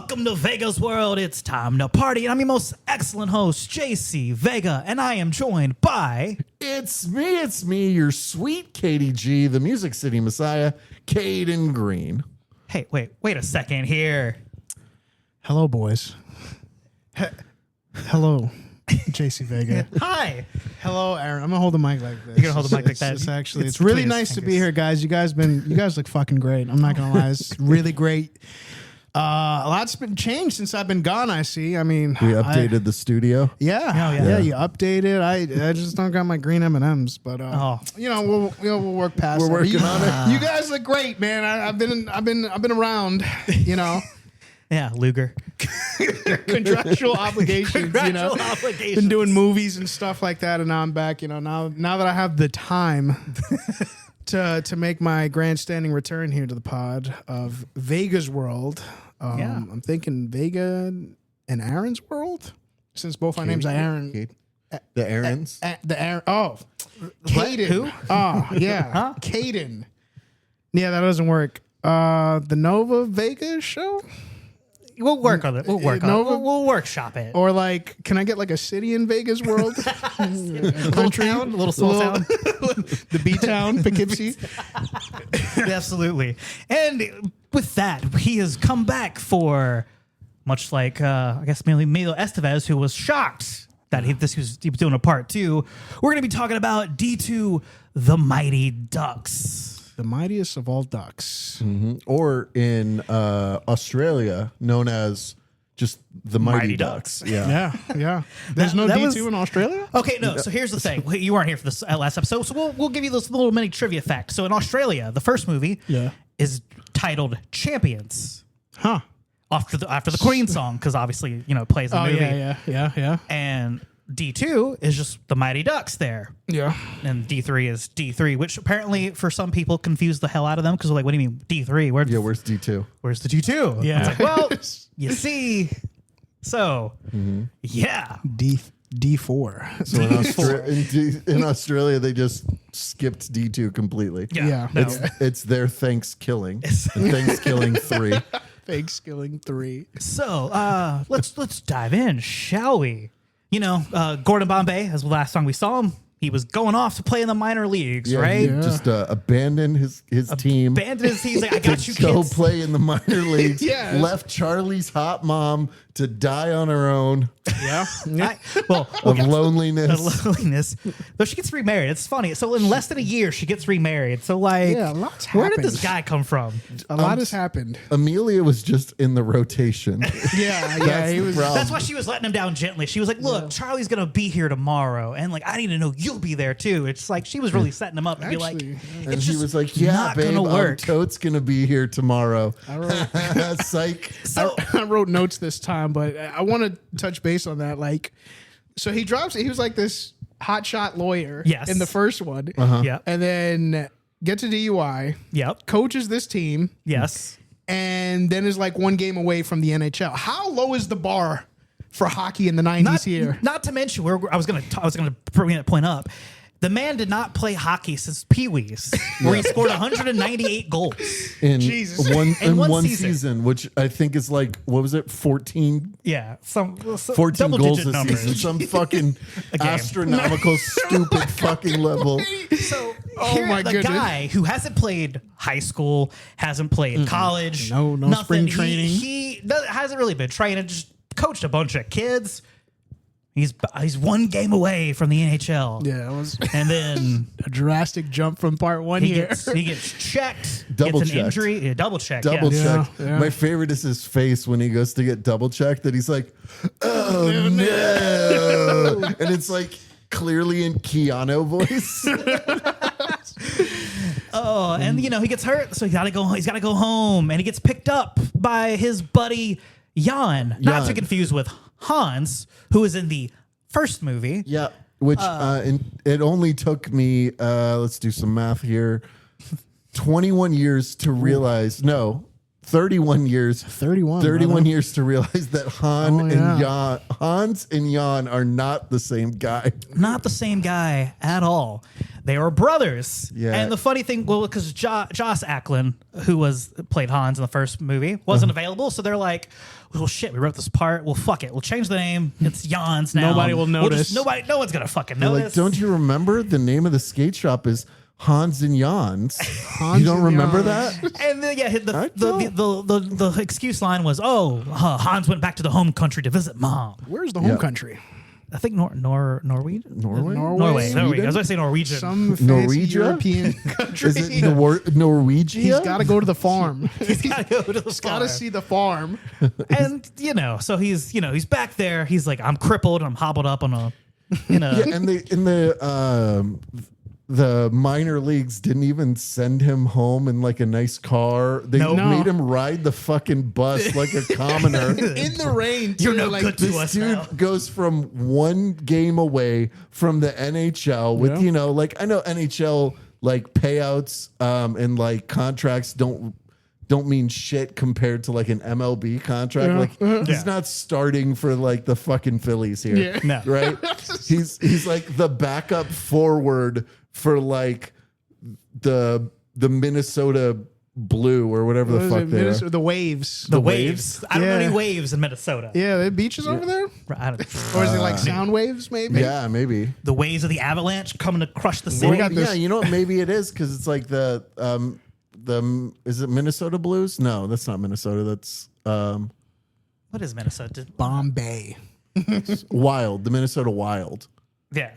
Welcome to Vega's world. It's time to party. And I'm your most excellent host, JC Vega, and I am joined by... It's me, your sweet KDG, the Music City Messiah, Kayden Greene. Hey, wait a second here. Hello, boys. Hello, JC Vega. Hi. Hello, Aaron. I'm gonna hold the mic like this. You're gonna hold the mic like that? It's really between his nice to be fingers. here, guys. You guys look fucking great. I'm not gonna lie. It's really great. A lot's been changed since I've been gone. I see. I mean, We updated the studio. Yeah. You updated. I just don't got my green M&Ms, but we'll work past. We're it. working on it. You guys look great, man. I've been around. You know. Yeah, Luger. Contractual obligations, Contractual obligations. Been doing movies and stuff like that, and now I'm back. You know, now that I have the time to make my grandstanding return here to the pod of Vega's world. I'm thinking Vega and Aaron's world, since both our names are Aaron. The Aarons. The Aaron. Oh, Kayden. Who? Oh, yeah. Huh? Kayden. Yeah, that doesn't work. The Nova Vega show. We'll work on it. We'll work on it. We'll workshop it. Or like, can I get like a city in Vega's world? Little town, little small town. The B-town, Poughkeepsie. Absolutely. And with that, he has come back for, much like, I guess, mainly Emilio Estevez, who was shocked that he was doing a part two. We're going to be talking about D2, the Mighty Ducks. The mightiest of all ducks. Mm-hmm. Or in Australia, known as just the Mighty Ducks. Yeah. Yeah. There's no that D2 was- in Australia? Okay, no. So here's the thing. You weren't here for this last episode, so we'll give you this little mini trivia fact. So in Australia, the first movie is titled Champions. Huh. After the Queen song, because obviously, it plays in the movie. Yeah. And D2 is just the Mighty Ducks there. Yeah. And D3 is D3, which apparently for some people confused the hell out of them because they're like, what do you mean D3? Where's D2? Where's the D2? Yeah. It's like, well, you see. So, yeah. D4. So in Australia, they just skipped D2 completely. Yeah. No. It's their Thanksgiving. Thanksgiving 3. Fake skilling 3. So, let's dive in, shall we? Gordon Bombay, as the last song we saw him, he was going off to play in the minor leagues, right? He just abandoned his team. Abandoned his team. He's like, I got you, Go kids. play in the minor leagues. Yeah. Left Charlie's hot mom to die on her own Yeah. of loneliness. Loneliness. Though she gets remarried. It's funny. So in less than a year, she gets remarried. So like, Yeah, lots where did happened. this guy come from? A lot has happened. Amelia was just in the rotation. Yeah. He was. That's why she was letting him down gently. She was like, look, Charlie's going to be here tomorrow. And like, I need to know you'll be there too. It's like she was really setting him up to be like, Actually, And it's he just was like, yeah, not babe, gonna work. Tote's going to be here tomorrow. I wrote, Psych. So I wrote notes this time, but I want to touch base on that. Like, so he was like this hotshot lawyer Yes. in the first one. yeah. And then gets a DUI, Yep. coaches this team, Yes. and then is like one game away from the NHL. How low is the bar for hockey in the 90s here? Not to mention, I was gonna bring that point up. The man did not play hockey since Pee Wee's, where he scored 198 goals. In Jesus. In one one season. season, which I think is like, what was it, 14 Yeah, some 14 goals double-digit a numbers. season. Some fucking astronomical, stupid fucking level. So, Oh my the goodness. guy who hasn't played high school, hasn't played college, No nothing. spring training. He hasn't really been training. Just coached a bunch of kids. He's one game away from the NHL. Yeah, it was And then a drastic jump from part one he here. gets checked, Double gets an checked. injury, double checked. Double yeah. checked. Yeah. My favorite is his face when he goes to get double checked. That he's like, "Oh no!" And it's like clearly in Keanu voice. Oh, and he gets hurt, so he's got to go home, and he gets picked up by his buddy Jan, not to Jan. confuse with Hans, who is in the first movie. Yeah, which it only took me. Let's do some math here. 21 years to realize. No, 31 years. 31 31 years to realize that Hans and Jan are not the same guy. Not the same guy at all. they were brothers. Yeah. And the funny thing, well, because Joss Ackland, who played Hans in the first movie, wasn't available, so they're like, well, shit, we wrote this part. Well, fuck it. We'll change the name. It's Jans now. Nobody will notice. No one's gonna fucking They're notice. like, don't you remember the name of the skate shop is Hans and Jans? Hans You don't and remember Jans. that? And then, yeah, I the excuse line was, Hans went back to the home country to visit mom. Where's the home Yeah. country? I think Norwegian. Norway? Norway. I was Sweden? going to say Norwegian. Some fancy Norwegia? European country. Is it Norwegia? He's got to go to the farm. He's got to go to the He's got farm. to see the farm. And so he's back there. He's like, I'm crippled. I'm hobbled up on a. Yeah, and the minor leagues didn't even send him home in like a nice car. They No. made him ride the fucking bus like a commoner. In the rain. You're too, no like, good to This us dude now. goes from one game away from the NHL with, Yeah. like I know NHL like payouts and like contracts don't mean shit compared to like an MLB contract. Yeah. Like he's not starting for like the fucking Phillies here. Yeah. No. Right? He's like the backup forward for like the Minnesota Blue or whatever What the is fuck it? they are. Minnesota- the waves. The waves. I don't know Yeah. any waves in Minnesota. Yeah, the beaches over there? I don't, Or is it like sound waves, maybe? Yeah, maybe. the waves of the avalanche coming to crush the city. We got this- Yeah, you know what? Maybe it is because it's like the is it Minnesota Blues? No, that's not Minnesota. That's What is Minnesota? Bombay. Wild. The Minnesota Wild. Yeah.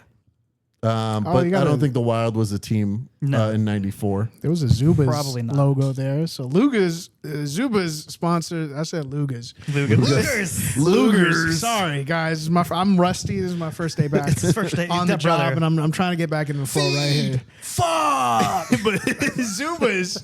But you I gotta- don't think the Wild was a team No. in '94. There was a Zubaz Probably not. logo there. So Zubaz sponsored. I said Lugas. Lugers. Sorry, guys. I'm rusty. This is my first day back It's his first day. on the That job, brother. and I'm trying to get back in the flow right here. Fuck. But Zubaz,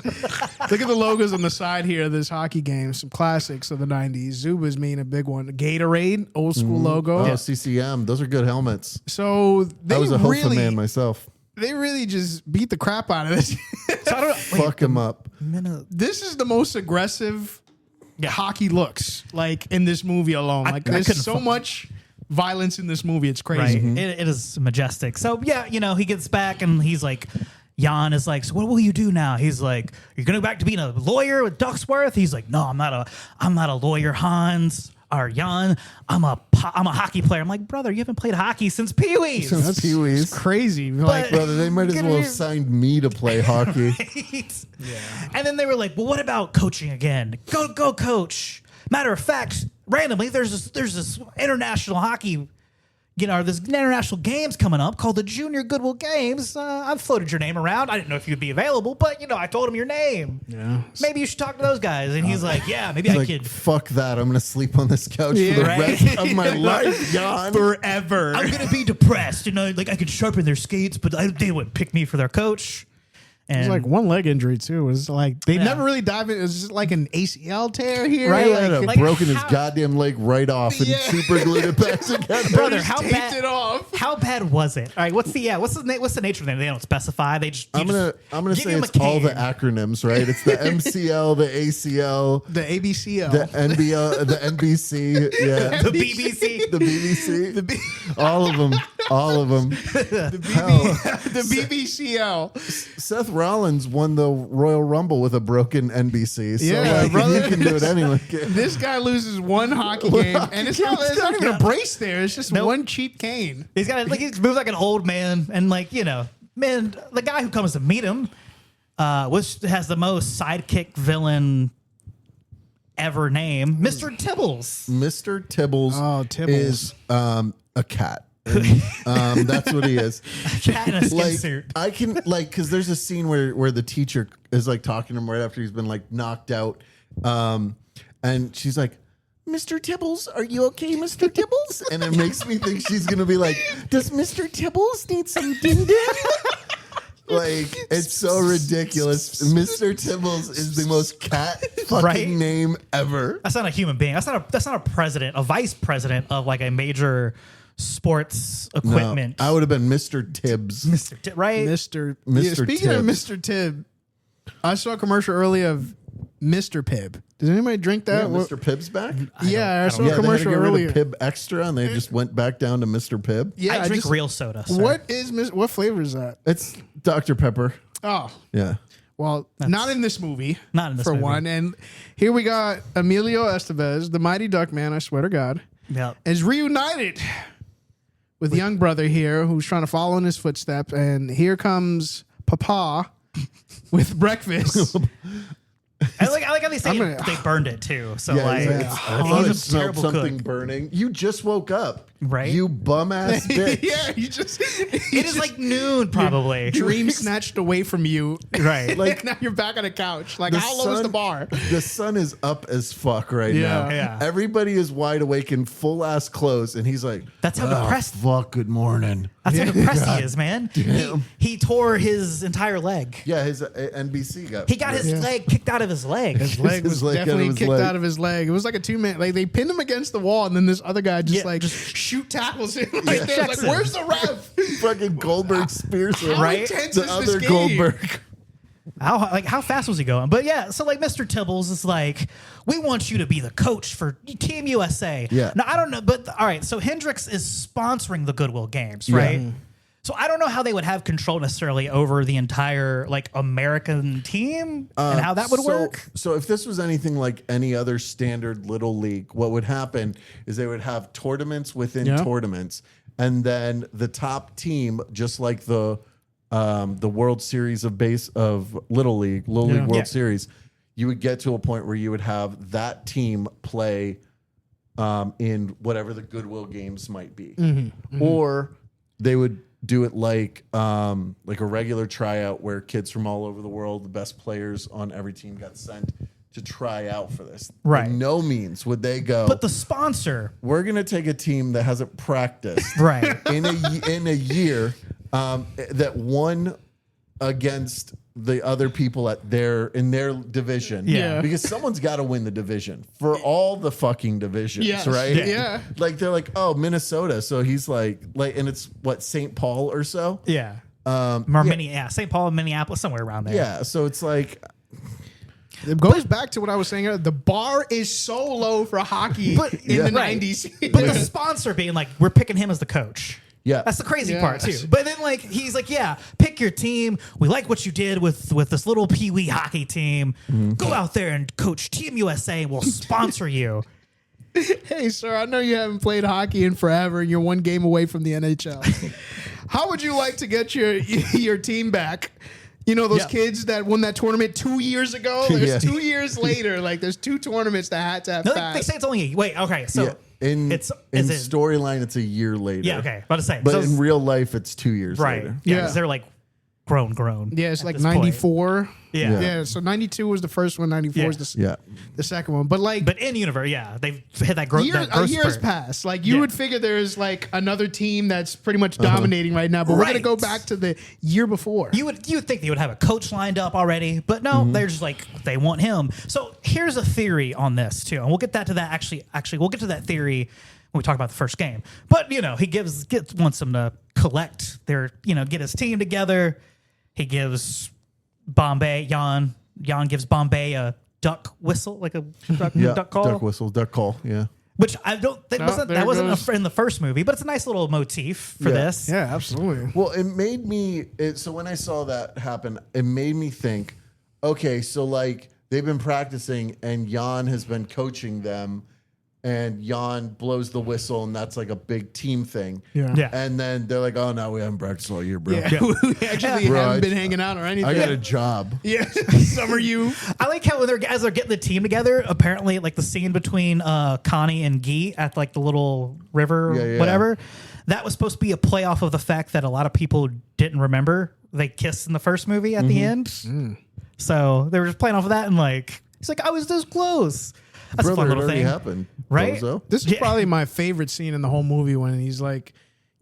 look at the logos on the side here of this hockey game. Some classics of the 90s. Zubaz being a big one. Gatorade, old school logo. Oh, CCM. Those are good helmets. So I was a Hofa really, man myself. they really just beat the crap out of this. So I don't know. Fuck him up. This is the most aggressive hockey looks like in this movie alone. Like I there's couldn't so fu- much violence in this movie. It's crazy. Right. It is majestic. So yeah, he gets back and he's like, Jan is like, so what will you do now? He's like, you're going back to being a lawyer with Ducksworth? He's like, no, I'm not a lawyer, Hans or Jan. I'm a hockey player. I'm like, brother, you haven't played hockey since Pee-wee's. Since Pee-wee's. It's crazy. Like Brother, they might as well have signed me to play hockey. And then they were like, well, what about coaching again? Go coach. Matter of fact, randomly, there's this international hockey, there's international games coming up called the Jr Goodwill Games. I've floated your name around. I didn't know if you'd be available, but I told him your name. Yeah. Maybe you should talk to those guys. And he's like, yeah, maybe I Like, could. fuck that. I'm going to sleep on this couch for the Right. rest of my life, Jan. Forever. I'm gonna be depressed, like I could sharpen their skates, but they wouldn't pick me for their coach. And It's like one leg injury too. It was like they Yeah. never really dive in. It was just like an ACL tear here. Right, He had like broken his how- goddamn leg right off and Yeah. super glued it back together. brother, Just how taped bad? it off. How bad was it? All right, what's the nature of the name? They don't specify. They just. I'm gonna give say him it's a all the cane. acronyms, right? It's the MCL, the ACL, The ABCL. the NBL, the NBC, yeah, the BBC. the BBC, all of them, all of them. the BBCL. Seth Rollins won the Royal Rumble with a broken NBC, so Yeah, like, if brother. you can do it anyway. This guy loses one hockey game, and it's not even a brace there. It's just Nope. one cheap cane. He's got he moves like an old man, and man, the guy who comes to meet him, has the most sidekick villain ever name, Mr. Tibbles. Mr. Tibbles, Oh, Tibbles. is a cat. And, that's what he is. Cat in a skin Like suit. I can because there's a scene where the teacher is like talking to him right after he's been like knocked out, and she's like, "Mr. Tibbles, are you okay, Mr. Tibbles?" And it makes me think she's gonna be like, "Does Mr. Tibbles need some din din?" Like it's so ridiculous. Mr. Tibbles is the most cat fucking Right? name ever. That's not a human being. That's not a president, a vice president of like a major sports No, equipment. I would have been Mr. Tibbs. Mr. Right? Mr. Mr. Speaking of Tibbs. Mr. Tibb, I saw a commercial earlier of Mr. Pibb. Does anybody drink that? Yeah, Mr. Pibb's back. Yeah, I saw a Yeah, they had to commercial get rid earlier. of Pibb Extra, and they just went back down to Mr. Pibb. Yeah, I drink real soda. Sir. What flavor is that? It's Dr. Pepper. Oh, Yeah. well, not in this movie. Not in this for movie. one. And here we got Emilio Estevez, the Mighty Duck Man. I swear to God, Yep. is reunited with young brother here, who's trying to follow in his footsteps. And here comes Papa with breakfast. I like how they say gonna- they burned it too. So Yeah, like, he's like, I thought he's it a smelled terrible something cook. burning. You just woke up. Right? You bum ass bitch. Yeah, you just It is like noon, probably. dream snatched away from you. Right. Like now you're back on a couch. Like The how low is the sun- bar? The sun is up as fuck right Yeah. now. Yeah. Everybody is wide awake in full ass clothes, and he's like, That's how "Oh, depressed- Fuck, good morning. That's how depressed he is, man. damn. He tore his entire leg. Yeah, his NBC got. He got his leg kicked out of his leg. His leg was His leg out of definitely his kicked leg. out of his leg. It was like a 2-man. Like they pinned him against the wall, and then this other guy just Yeah, shoot tackles him. Like, Checks like him. where's the ref? fucking Goldberg spears him. How Right? intense The is other this game? Goldberg. How fast was he going? But yeah, so like Mr. Tibbles is like, we want you to be the coach for Team USA. Yeah. Now I don't know, but all right. So Hendrix is sponsoring the Goodwill Games, right? So I don't know how they would have control necessarily over the entire like American team and how that would work. So if this was anything like any other standard little league, what would happen is they would have tournaments within tournaments, and then the top team, just like the World Series of Little League World Yeah. Series, you would get to a point where you would have that team play in whatever the Goodwill Games might be, or they would do it like a regular tryout where kids from all over the world, the best players on every team, got sent to try out for this. Right. By no means would they go, But the sponsor, we're going to take a team that hasn't practiced right? in a year that won against the other people in their division. Yeah. Because someone's got to win the division for all the fucking divisions, Yes. right? Yeah. Like they're like, oh, Minnesota. So he's like, and it's what, St. Paul or so? Yeah. St. Paul, Minneapolis, somewhere around there. Yeah. So it's like, It goes back to what I was saying earlier. The bar is so low for hockey in the Right. 90s. But the sponsor being like, we're picking him as the coach. yeah. That's the crazy Yeah. part too. But then like he's like, yeah, pick your team. We like what you did with this little pee-wee hockey team. Go out there and coach Team USA and we'll sponsor you. Hey, sir, I know you haven't played hockey in forever and you're one game away from the NHL. How would you like to get your team back? You know, those Yeah. kids that won that tournament 2 years ago? There's Yeah. 2 years later. Like, there's 2 tournaments that had to have No, passed. they say it's only wait, okay, so Yeah. In it's in is it, storyline, it's a year later. yeah, okay, about to say, But so in real life, it's 2 years right, later. yeah, Yeah. 'cause they're like grown. Yeah, it's at like this point. 94. Yeah. Yeah, so 92 was the first one, 94 is the, Yeah. the second one. But like, But in universe, yeah, they've had that growth. years, that growth years spurt. passed. Like you Yeah. would figure there's like another team that's pretty much dominating right now, but we're gonna Right. go back to the year before. You would think they would have a coach lined up already, but no, Mm-hmm. they're just like they want him. So here's a theory on this too, and we'll get to that. Actually, we'll get to that theory when we talk about the first game. But you know, he wants them to collect their, get his team together. He gives Bombay Jan gives Bombay a duck whistle, like a Yeah. duck call, Duck whistle, duck call. Yeah. which I don't think there that wasn't goes- in the first movie, but it's a nice little motif for Yeah. this. Yeah, absolutely. Well, it made me. So when I saw that happen, it made me think. Okay, so like they've been practicing, and Jan has been coaching them, and Jan blows the whistle, and that's like a big team thing. Yeah. Yeah. And then they're like, "Oh no, we haven't practiced all year, bro. Yeah, we actually Bro, haven't I- been hanging out or anything. I got a job." Yeah, summer you. I like how as they're getting the team together, apparently like the scene between Connie and Guy at like the little river, Yeah, yeah. whatever, that was supposed to be a play off of the fact that a lot of people didn't remember they kissed in the first movie at the end. So they were just playing off of that, and like he's like, I was this close. That's a Brother, fun it little already thing. happened, Right? bozo. This is Yeah. probably my favorite scene in the whole movie when he's like,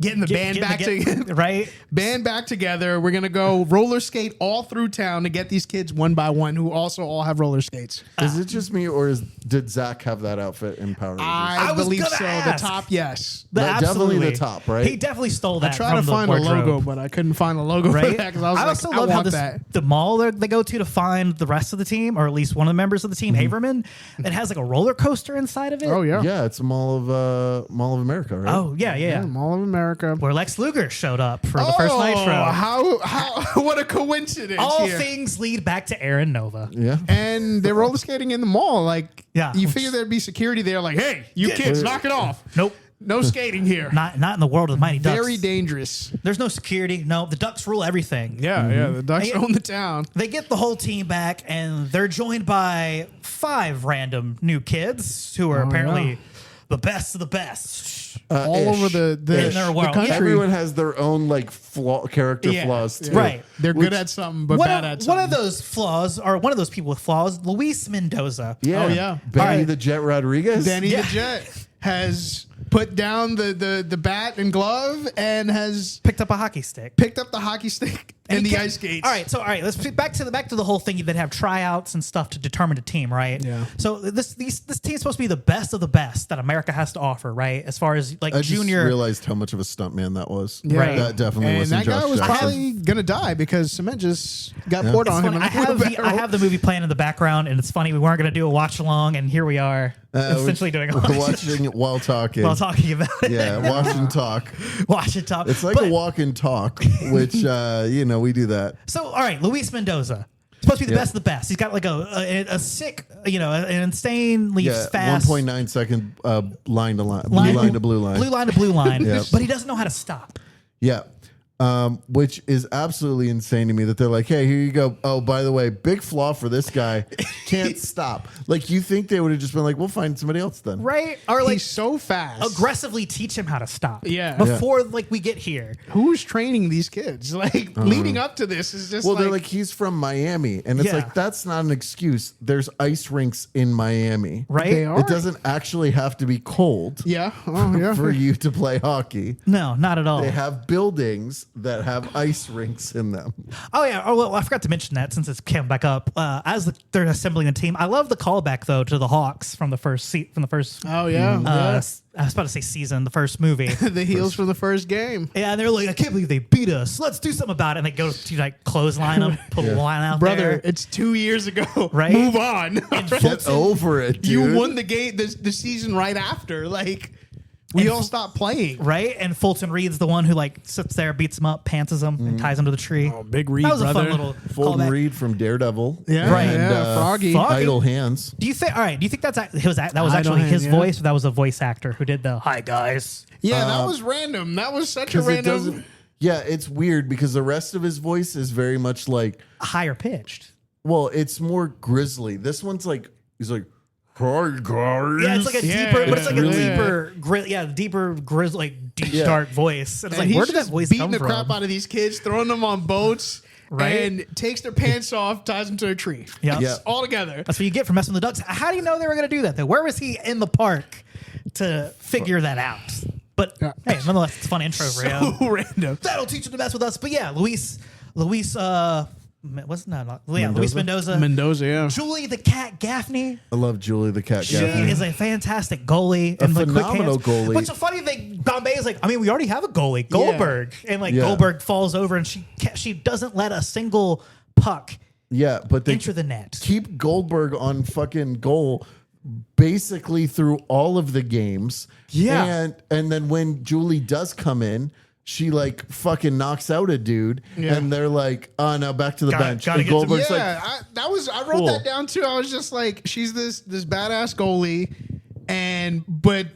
Getting the band back together. Right? Band back together. We're going to go roller skate all through town to get these kids one by one who also all have roller skates. Is it just me, or did Zach have that outfit in Power Rangers? I was believe gonna so. ask. The top, yes. Definitely the top, right? He definitely stole that. I tried from to the find a wardrobe. logo, but I couldn't find a logo for Right? that because I was I like, also I love how want this, that. the mall they go to find the rest of the team, or at least one of the members of the team, Haverman, it has like a roller coaster inside of it. Oh, yeah. Yeah, it's a Mall of America, right? Oh, yeah. Mall of America. Where Lex Luger showed up for the first Nitro. How what a coincidence. All here. things lead back to Aaron Nova. Yeah. And they're roller skating in the mall. Like, Yeah. you figure there'd be security there, like, hey, you kids, knock it off. Nope. No skating here. Not in the world of the Mighty Ducks. Very dangerous. There's no security. No, the Ducks rule everything. Yeah, the Ducks Hey, own the town. They get the whole team back, and they're joined by 5 random new kids who are apparently the best of the best. All over the In their world. country. Everyone has their own like character Yeah, flaws too. Right. They're good at something, but bad at something. One of those flaws, or one of those people with flaws, Luis Mendoza. Yeah. Oh, yeah. Benny All right. the Jet Rodriguez. Danny Yeah. the Jet has put down the bat and glove and has Picked up a hockey stick. picked up the hockey stick and he the can't- ice skates. All right, let's get back to the whole thing. You then have tryouts and stuff to determine a team, right? Yeah. So this team's supposed to be the best of the best that America has to offer, right? As far as like I just junior. realized how much of a stuntman that was. Yeah. Right. That definitely And wasn't that guy Josh was Jackson. probably gonna die because cement just got poured It's on him. funny. in a I have the movie playing in the background, and it's funny. We weren't going to do a watch along, and here we are, essentially doing a we're watch watching it while talking. while talking about it. Yeah, watch and talk. Watch it talk. It's like But- a walk and talk, which we do that. So, all right, Luis Mendoza. Supposed to be the best of the best. He's got like a sick, an insanely Yeah, fast 1.9 second line to line, blue line to blue line. blue line to blue line. Yep. But he doesn't know how to stop. Yeah. Which is absolutely insane to me that they're like, hey, here you go. Oh, by the way, big flaw for this guy. Can't stop. Like, you think they would have just been like, we'll find somebody else then. Right? Or like He's so fast. aggressively teach him how to stop. Yeah. Before like we get here. Who's training these kids? Like leading up to this is just Well, they're like, he's from Miami. And it's Yeah. like, that's not an excuse. There's ice rinks in Miami. Right? They are. It doesn't actually have to be cold yeah. Oh yeah. for you to play hockey. No, not at all. They have buildings that have ice rinks in them. Oh yeah. Oh well, I forgot to mention that since it's came back up. They're assembling the team. I love the callback though to the Hawks from the first Oh yeah. I was about to say season, the first movie. The heels from the first game. Yeah, and they're like, I can't believe they beat us. Let's do something about it. And they go to like clothesline them, pull a line out Brother, there. it's 2 years ago. Right? Move on. Get over it, dude. You won the game the season right after. Like we all stopped playing. Right? And Fulton Reed's the one who like sits there, beats him up, pants him, and ties him to the tree. Oh, Big Reed, That was a brother. fun little Fulton callback. Reed from Daredevil. Yeah, Right. yeah, Froggy. Frog- Idle Hands. Do you think? All right. Do you think that was Idle actually his Hand, yeah. voice, or that was a voice actor who did the "Hi guys"? Yeah, that was random. That was such a 'Cause it random. doesn't. Yeah, it's weird because the rest of his voice is very much like, Higher pitched. well, it's more grisly. This one's like, he's like, hi guys. Yeah, it's like a Yeah, deeper, but it's like really- a deeper grizz, like deep Yeah. dark voice. And it's And like, he's where did that just voice beating come the from? crap out of these kids, throwing them on boats, Right? and takes their pants off, ties them to a tree. Yeah. Yeah. All together. That's what you get for messing with the Ducks. How do you know they were going to do that, though? Where was he in the park to figure that out? But Yeah. hey, nonetheless, it's a fun intro for him. So random. That'll teach him to mess with us. But yeah, Luis, what's not? Yeah, Luis Mendoza. Mendoza, yeah. Julie the Cat Gaffney. I love Julie the Cat She Gaffney. is a fantastic goalie. And the quick phenomenal hands. goalie. What's the funny thing? Bombay is like, I mean, we already have a goalie, Goldberg, and like Yeah. Goldberg falls over, and she doesn't let a single puck Yeah, but they enter the net. keep Goldberg on fucking goal basically through all of the games. Yeah. And then when Julie does come in, she like fucking knocks out a dude, Yeah. and they're like, "Oh, now back to the Gotta- bench." gotta And get to- Goldberg's Yeah, like, I wrote Cool. that down too. I was just like, she's this badass goalie, but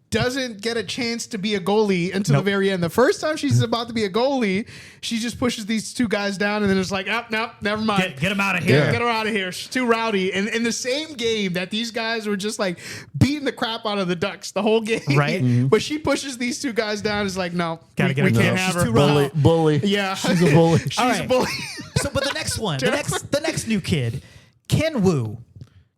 doesn't get a chance to be a goalie until Nope. the very end. The first time she's about to be a goalie, she just pushes these two guys down, and then it's like, oh, no, never mind. Get him out of here. Yeah. Get her out of here. She's too rowdy. And in the same game that these guys were just like beating the crap out of the Ducks the whole game. Right. Mhm. But she pushes these two guys down. Is like, no, Gotta we, get her we down. can't She's have her. too rowdy. bully. Yeah. She's a bully. She's All a right. bully. So, but the next one, the next new kid, Ken Wu,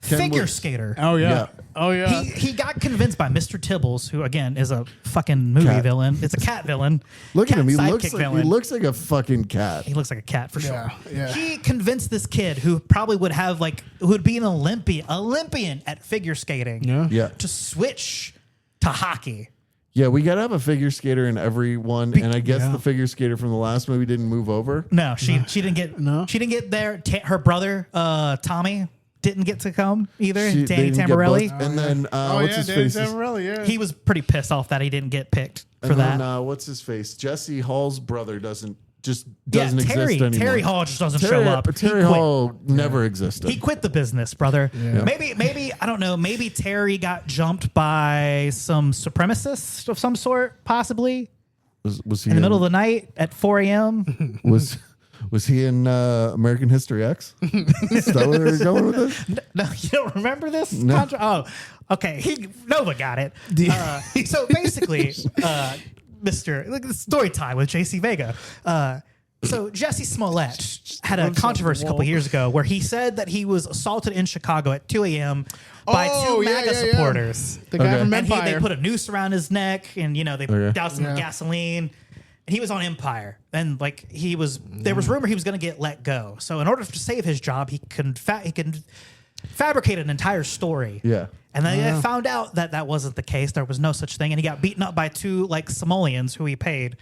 figure was- skater. Oh yeah. Yeah. Oh yeah. He got convinced by Mr. Tibbles, who again is a fucking movie Cat. villain. It's a cat villain. Look at Cat him. He sidekick looks like a fucking cat. He looks like a cat for sure. Yeah, yeah. He convinced this kid who probably would have who would be an Olympian at figure skating Yeah. Yeah. to switch to hockey. Yeah, we gotta have a figure skater in every one, and I guess Yeah. the figure skater from the last movie didn't move over. No, she didn't get she didn't get there. Her brother Tommy didn't get to come either. They Danny didn't get Tamborelli. booked. And then Oh what's yeah, his Danny face? Tamborelli, yeah. He was pretty pissed off that he didn't get picked for And that. then, what's his face? Jesse Hall's brother doesn't Yeah, exist anymore. Terry Hall just doesn't Terry, show up. He Terry quit. Hall never existed. He quit the business, brother. Yeah. Maybe I don't know. Maybe Terry got jumped by some supremacist of some sort, possibly was he in the middle of the night at 4 a.m. was he in American History X? Is that where they're going with this? No, you don't remember this? No. Oh, okay. Nova got it. So basically, Mr. Story time with JC Vega. So Jesse Smollett had a controversy a couple years ago where he said that he was assaulted in Chicago at 2 a.m. by Oh, two yeah, MAGA yeah, yeah. supporters. The guy Okay. from And Empire. they put a noose around his neck, and they Okay. doused him with Yeah. gasoline. And he was on Empire, and there was rumor he was going to get let go. So in order to save his job, he could fabricate an entire story. Yeah. And then I found out that that wasn't the case. There was no such thing, and he got beaten up by two Somalians who he paid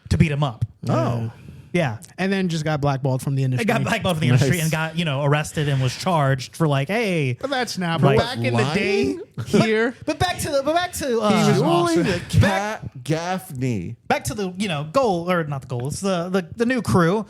to beat him up. Oh. Yeah. and then just got blackballed from the industry. I got blackballed from the industry Nice. and got not and was charged for hey. But that's not. Right. But back in the day, here, But back to was Julie awesome. the Cat Gaffney. back to the goal, or not the goal. It's the new crew.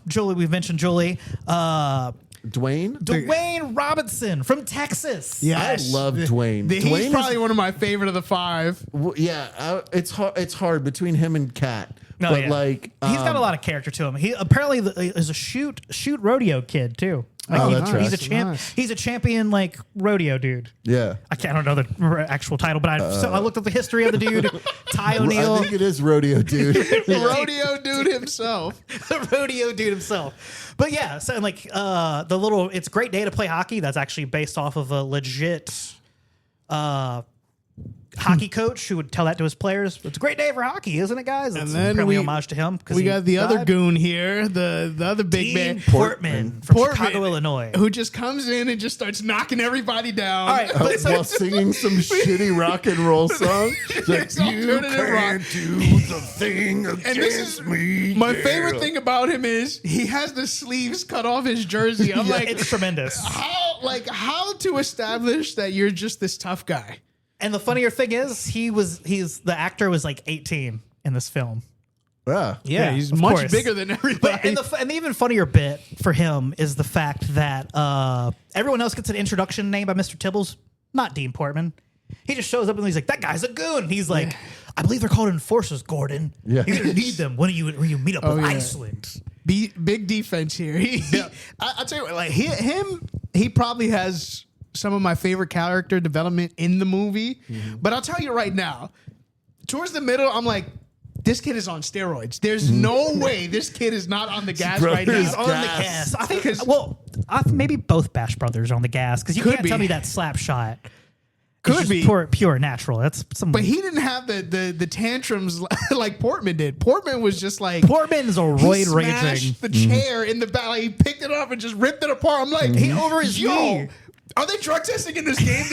Julie. We've mentioned Julie. Dwayne? Dwayne Robinson from Texas. yes, I love Dwayne. He's Dwayne is- probably one of my favorite of the five. Yeah, it's hard between him and Cat. No, but yeah. He's got a lot of character to him. He apparently is a shoot rodeo kid too. Oh, that's he's right. a champ. Nice. He's a champion rodeo dude. Yeah. I don't know the actual title, but I looked up the history of the dude. Ty O'Neill, I think it is Rodeo Dude. Rodeo dude himself. the rodeo dude himself. But yeah, so it's a great day to play hockey. That's actually based off of a legit hockey coach who would tell that to his players. It's a great day for hockey, isn't it, guys? It's then apparently we- homage to him. We got the other died. goon here, the other big Dean man, Portman from Portman, Chicago, Illinois. who just comes in and just starts knocking everybody down. All right, but While singing some shitty rock and roll song. It's like, It's alternative rock. do the thing And this against is me. my yeah. favorite thing about him is he has the sleeves cut off his jersey. I'm like, It's tremendous. how to establish that you're just this tough guy? And the funnier thing is, the actor was 18 in this film. Yeah. Yeah, he's of much course. bigger than everybody. But, and the even funnier bit for him is the fact that everyone else gets an introduction name by Mr. Tibbles, not Dean Portman. He just shows up and he's like, "That guy's a goon." And he's like, "I believe they're called enforcers, Gordon. Yeah. You're gonna need them when you meet up with yeah. Iceland." Big defense here. I'll tell you what, he probably has some of my favorite character development in the movie. But I'll tell you right now, towards the middle, I'm like, this kid is on steroids. There's no way this kid is not on the gas right now. brother's He's on the gas. gas. I think, maybe both Bash brothers are on the gas because you Could can't be. tell me that slap shot. Could It's be. just pure natural. That's some. But he didn't have the tantrums like Portman did. Portman was just like, Portman's a he roid raging. smashed the chair in the back. Like, he picked it up and just ripped it apart. I'm like, He over his knee. Are they drug testing in this game?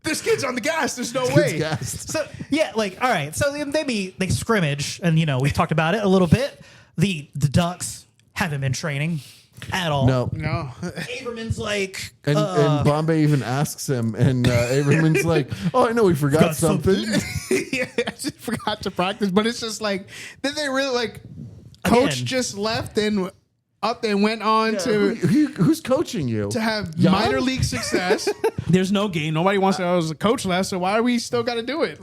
This kid's on the gas. There's no way. Gassed. So yeah, all right. So they scrimmage, and we've talked about it a little bit. The Ducks haven't been training at all. No. No. Averman's like, And Bombay even asks him, and Averman's like, "Oh, I know we forgot Got something." Yeah, I just forgot to practice. But it's just like, did they really coach Again. just left and up and went on Who's coaching you? to have Jan? minor league success? There's no game. Nobody wants to. I was a coach last, so why are we still got to do it?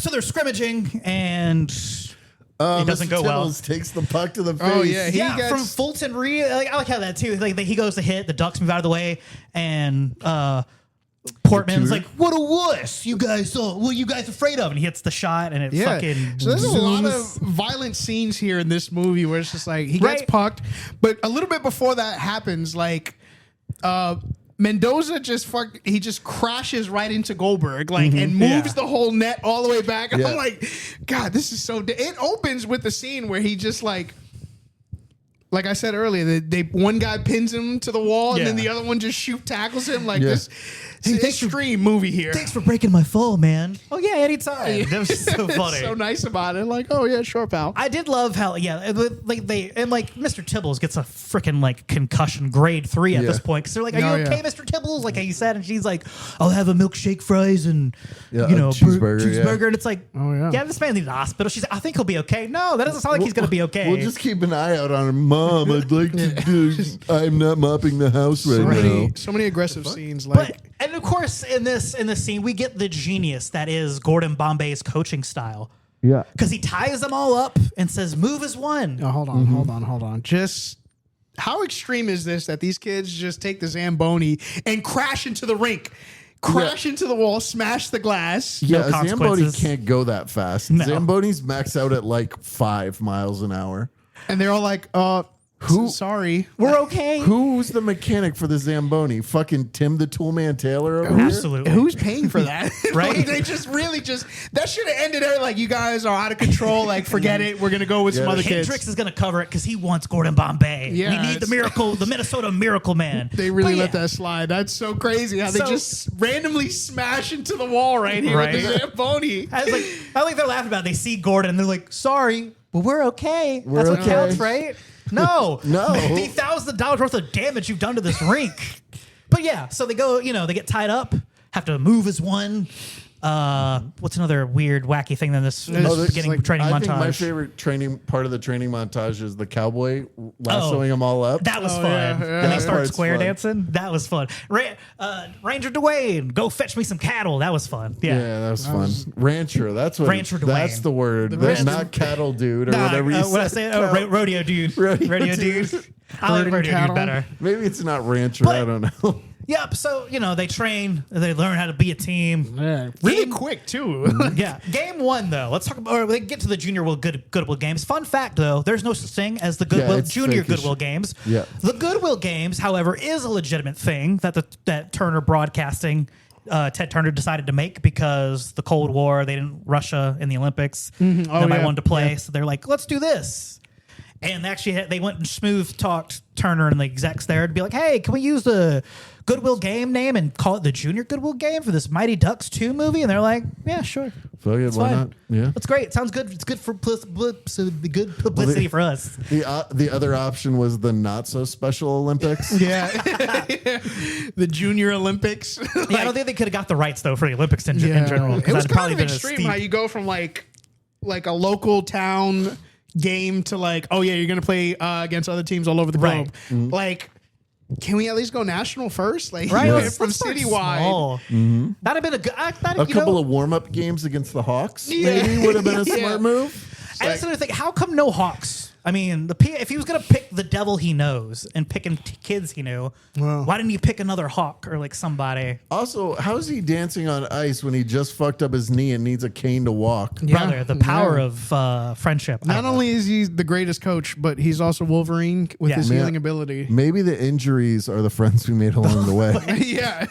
So they're scrimmaging, and it doesn't Mr. go well. Tibbles takes the puck to the face. Oh, yeah, he gets- from Fulton Reed. I like how that too. He goes to hit, the Ducks move out of the way, and Portman's like, "What a wuss! You guys, what are you guys afraid of?" And he hits the shot, and it fucking. So there's a lot of zooms. violent scenes here in this movie where it's just like he Right. gets pucked, but a little bit before that happens, Mendoza he just crashes right into Goldberg, like, and moves the whole net all the way back. Yeah. I'm like, God, this is so. It opens with the scene where he just like I said earlier, one guy pins him to the wall, and then the other one just tackles him like this. It's an extreme movie here. Thanks for breaking my fall, man. Oh yeah, anytime. That was so funny. So nice about it. Like, oh yeah, sure, pal. I did love how Mr. Tibbles gets a freaking like concussion grade 3 at this point because they're like, "Are you okay, Mr. Tibbles?" Like how you said, and she's like, "I'll have a milkshake, fries, and cheeseburger." And it's like, yeah, this man needs a hospital. She's like, "I think he'll be okay." No, that doesn't sound like he's gonna be okay. We'll just keep an eye out on him, Mom. I'd like to do. I'm not mopping the house now. So many aggressive scenes, like. And of course, in this scene, we get the genius that is Gordon Bombay's coaching style. Yeah, because he ties them all up and says, "Move as one." Oh, hold on. Just how extreme is this that these kids just take the Zamboni and crash into the rink, into the wall, smash the glass? Yeah, No a Zamboni consequences. can't go that fast. No. Zamboni's max out at like 5 miles an hour. And they're all like, sorry. We're okay. Who's the mechanic for the Zamboni? Fucking Tim the Toolman Taylor over here? Absolutely. Who's paying for that? Right? Like, they just that should have ended there. Like, you guys are out of control. Like, forget it. We're gonna go with some other kids. Hendrix is going to cover it because he wants Gordon Bombay. Yeah, we need the Minnesota Miracle Man. They really let that slide. That's so crazy how they just randomly smash into the wall right here with the Zamboni. I think they're laughing about it. They see Gordon and they're like, "Sorry, but we're okay. That's what okay. counts, right?" No. No. The $1,000 worth of damage you've done to this rink. But yeah, so they go, they get tied up, have to move as one. What's another weird, wacky thing than this beginning training montage? I think my favorite part of the training montage is the cowboy lassoing them all up. That was fun. Yeah. And they start part's square fun. dancing. That was fun. Ranger Dwayne, go fetch me some cattle. That was fun. Yeah. That was fun. Rancher, that's what. Rancher Dwayne. That's the word. That's not cattle dude or whatever you what I said. say? Rodeo dude. Rodeo dude. I like rodeo cattle. dude better. Maybe it's not rancher. I don't know. Yep. So, they train, they learn how to be a team. Yeah, really quick too. Yeah. Game 1, though. Let's talk about, or they get to the Junior Goodwill Games. Fun fact, though, there's no such thing as the Junior Goodwill Games. Yeah. The Goodwill Games, however, is a legitimate thing that Turner Broadcasting, Ted Turner decided to make because the Cold War, they didn't Russia in the Olympics. Nobody wanted to play. So they're like, let's do this. And they went and smooth talked Turner and the execs there to be like, hey, can we use the Goodwill Game name and call it the Junior Goodwill Game for this Mighty Ducks 2 movie? And they're like, yeah, sure. Fuck it, why not? Yeah. That's great. Sounds good. It's good for good publicity for us. The other option was the not so special Olympics. Yeah. The Junior Olympics. Yeah, I don't think they could have got the rights, though, for the Olympics in general. It was kind of extreme how you go from like a local town game to like, oh yeah, you're gonna play against other teams all over the globe. Mm-hmm. Like, can we at least go national first? Like, Right, you went let's from start citywide. small. Mm-hmm. That'd have been A couple of warm-up games against the Hawks maybe would have been a smart move. And that's the other thing. How come no Hawks? I mean, if he was going to pick the devil he knows and picking kids he knew, why didn't he pick another Hawk or like somebody? Also, how is he dancing on ice when he just fucked up his knee and needs a cane to walk? Brother, the power of friendship. Not only is he the greatest coach, but he's also Wolverine with his healing ability. Maybe the injuries are the friends we made along the way. Yeah.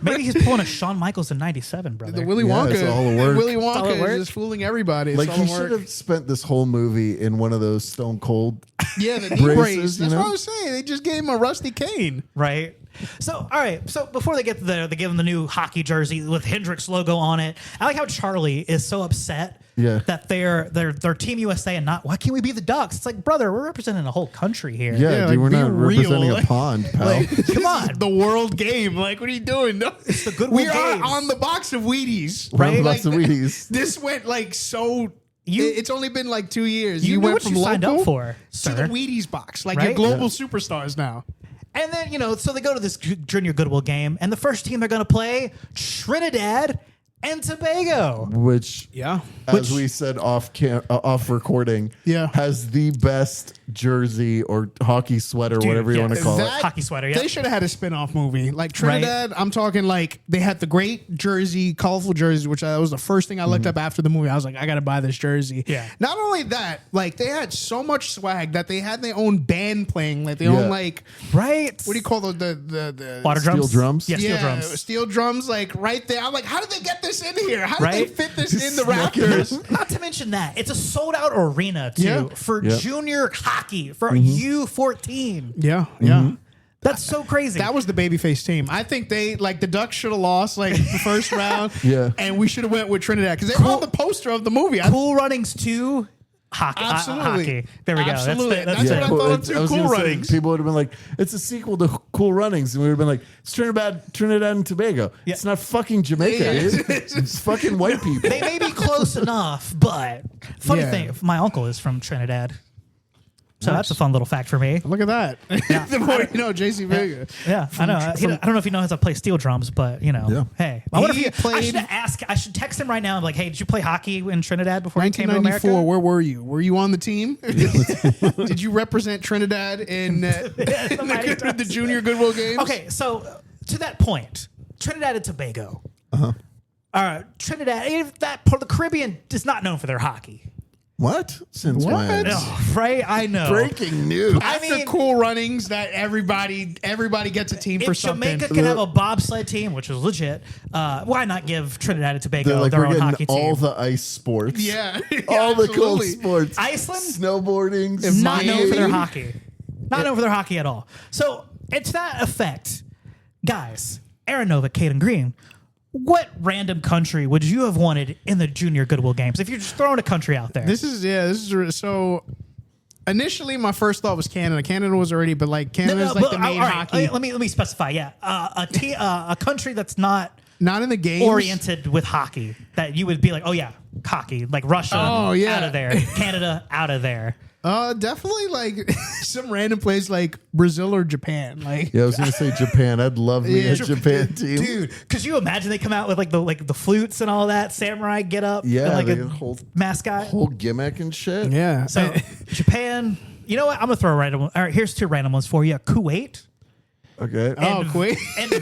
Maybe he's pulling a Shawn Michaels in '97, brother. The Willy Yeah, Wonka. it's all the work. Willy all the Wonka work. is just fooling everybody. It's Like all he the work. should have spent this whole movie in one of those Stone Cold. Yeah, the knee braces, brace. you That's know? what I was saying. They just gave him a rusty cane. Right. So, all right. So before they get there, they give him the new hockey jersey with Hendrix logo on it. I like how Charlie is so upset that they're Team USA and not, why can't we be the Ducks? It's like, brother, we're representing a whole country here. Yeah, Yeah, dude, like, we're be not real. representing Like- a pond, pal. Come on. The world game. Like, what are you doing? No, It's the Goodwill we are Games. on the box of Wheaties. We're on the right? box of Wheaties. This went like so. You- It's only been like 2 years. You knew went what from you signed local up for, to sir. the Wheaties box. Like, Right? you're global superstars now. And then, so they go to this Junior Goodwill game, and the first team they're going to play, Trinidad and Tobago. Which, Yeah. as we said off recording, Yeah. has the best jersey or hockey sweater, whatever you want to call it. Hockey sweater, yeah. They should have had a spin-off movie. Like Trinidad, I'm talking like they had the great jersey, colorful jersey, which was the first thing I looked up after the movie. I was like, I got to buy this jersey. Yeah. Not only that, like they had so much swag that they had their own band playing. Like they own like, right. what do you call the water drums? Steel drums? Yeah, steel drums. Steel drums, like right there. I'm like, how did they get this in here? How did Right? they fit this in the Raptors? Not to mention that it's a sold out arena too Yeah. for junior hockey for U14. Yeah, yeah. That's so crazy. That was the babyface team. I think they like the Ducks should have lost like the first round. Yeah. And we should have went with Trinidad because they were on the poster of the movie. Cool Runnings 2 hockey. Absolutely. Hockey. There we go. Absolutely. That's That's what I thought of too. I was Cool gonna say, Runnings. people would have been like, it's a sequel to Cool Runnings. And we would have been like, it's Trinidad and Tobago. Yeah. It's not fucking Jamaica, Yeah. dude. It's fucking white people. They may be close enough, but funny thing, my uncle is from Trinidad. So that's a fun little fact for me. Look at that. The more you know, JC Vega. Yeah, I know. I don't know if he knows how to play steel drums, but hey, I wonder if He I played- should ask. I should text him right now. I'm like, hey, did you play hockey in Trinidad before you came to America? 1994, where were you? Were you on the team? Did you represent Trinidad in the Junior Goodwill Games? Okay, so to that point, Trinidad and Tobago. Trinidad, if that part of the Caribbean is not known for their hockey. What? Since when? Oh, right? I know. Breaking news. I mean, Cool Runnings that everybody gets a team for If something. Jamaica can have a bobsled team, which is legit, why not give Trinidad and They're Tobago like, their we're own getting hockey team? all the ice sports. Yeah. All the cool Absolutely. sports. Iceland? Snowboarding. Not known for their skiing. hockey. Not known for their hockey at all. So it's that effect. Guys, Aaron Nova, Kayden Greene, what random country would you have wanted in the Junior Goodwill Games if you're just throwing a country out there? This is so. Initially, my first thought was Canada. Canada was already, but like Canada's like the main all right, hockey. let me specify. Yeah, a country that's not Not in the games. oriented with hockey that you would be like, oh yeah, hockey, like Russia, Oh, yeah. out of there, Canada, out of there. Definitely like some random place like Brazil or Japan. Like, Yeah, I was gonna say Japan. I'd love me Yeah. a Japan team. Dude, could you imagine they come out with like the flutes and all that samurai get up? Yeah, and like they a got whole mascot. whole gimmick and shit. yeah. So Japan. You know what? I'm gonna throw a random one. All right, here's two random ones for you. Kuwait. Okay. Kuwait. And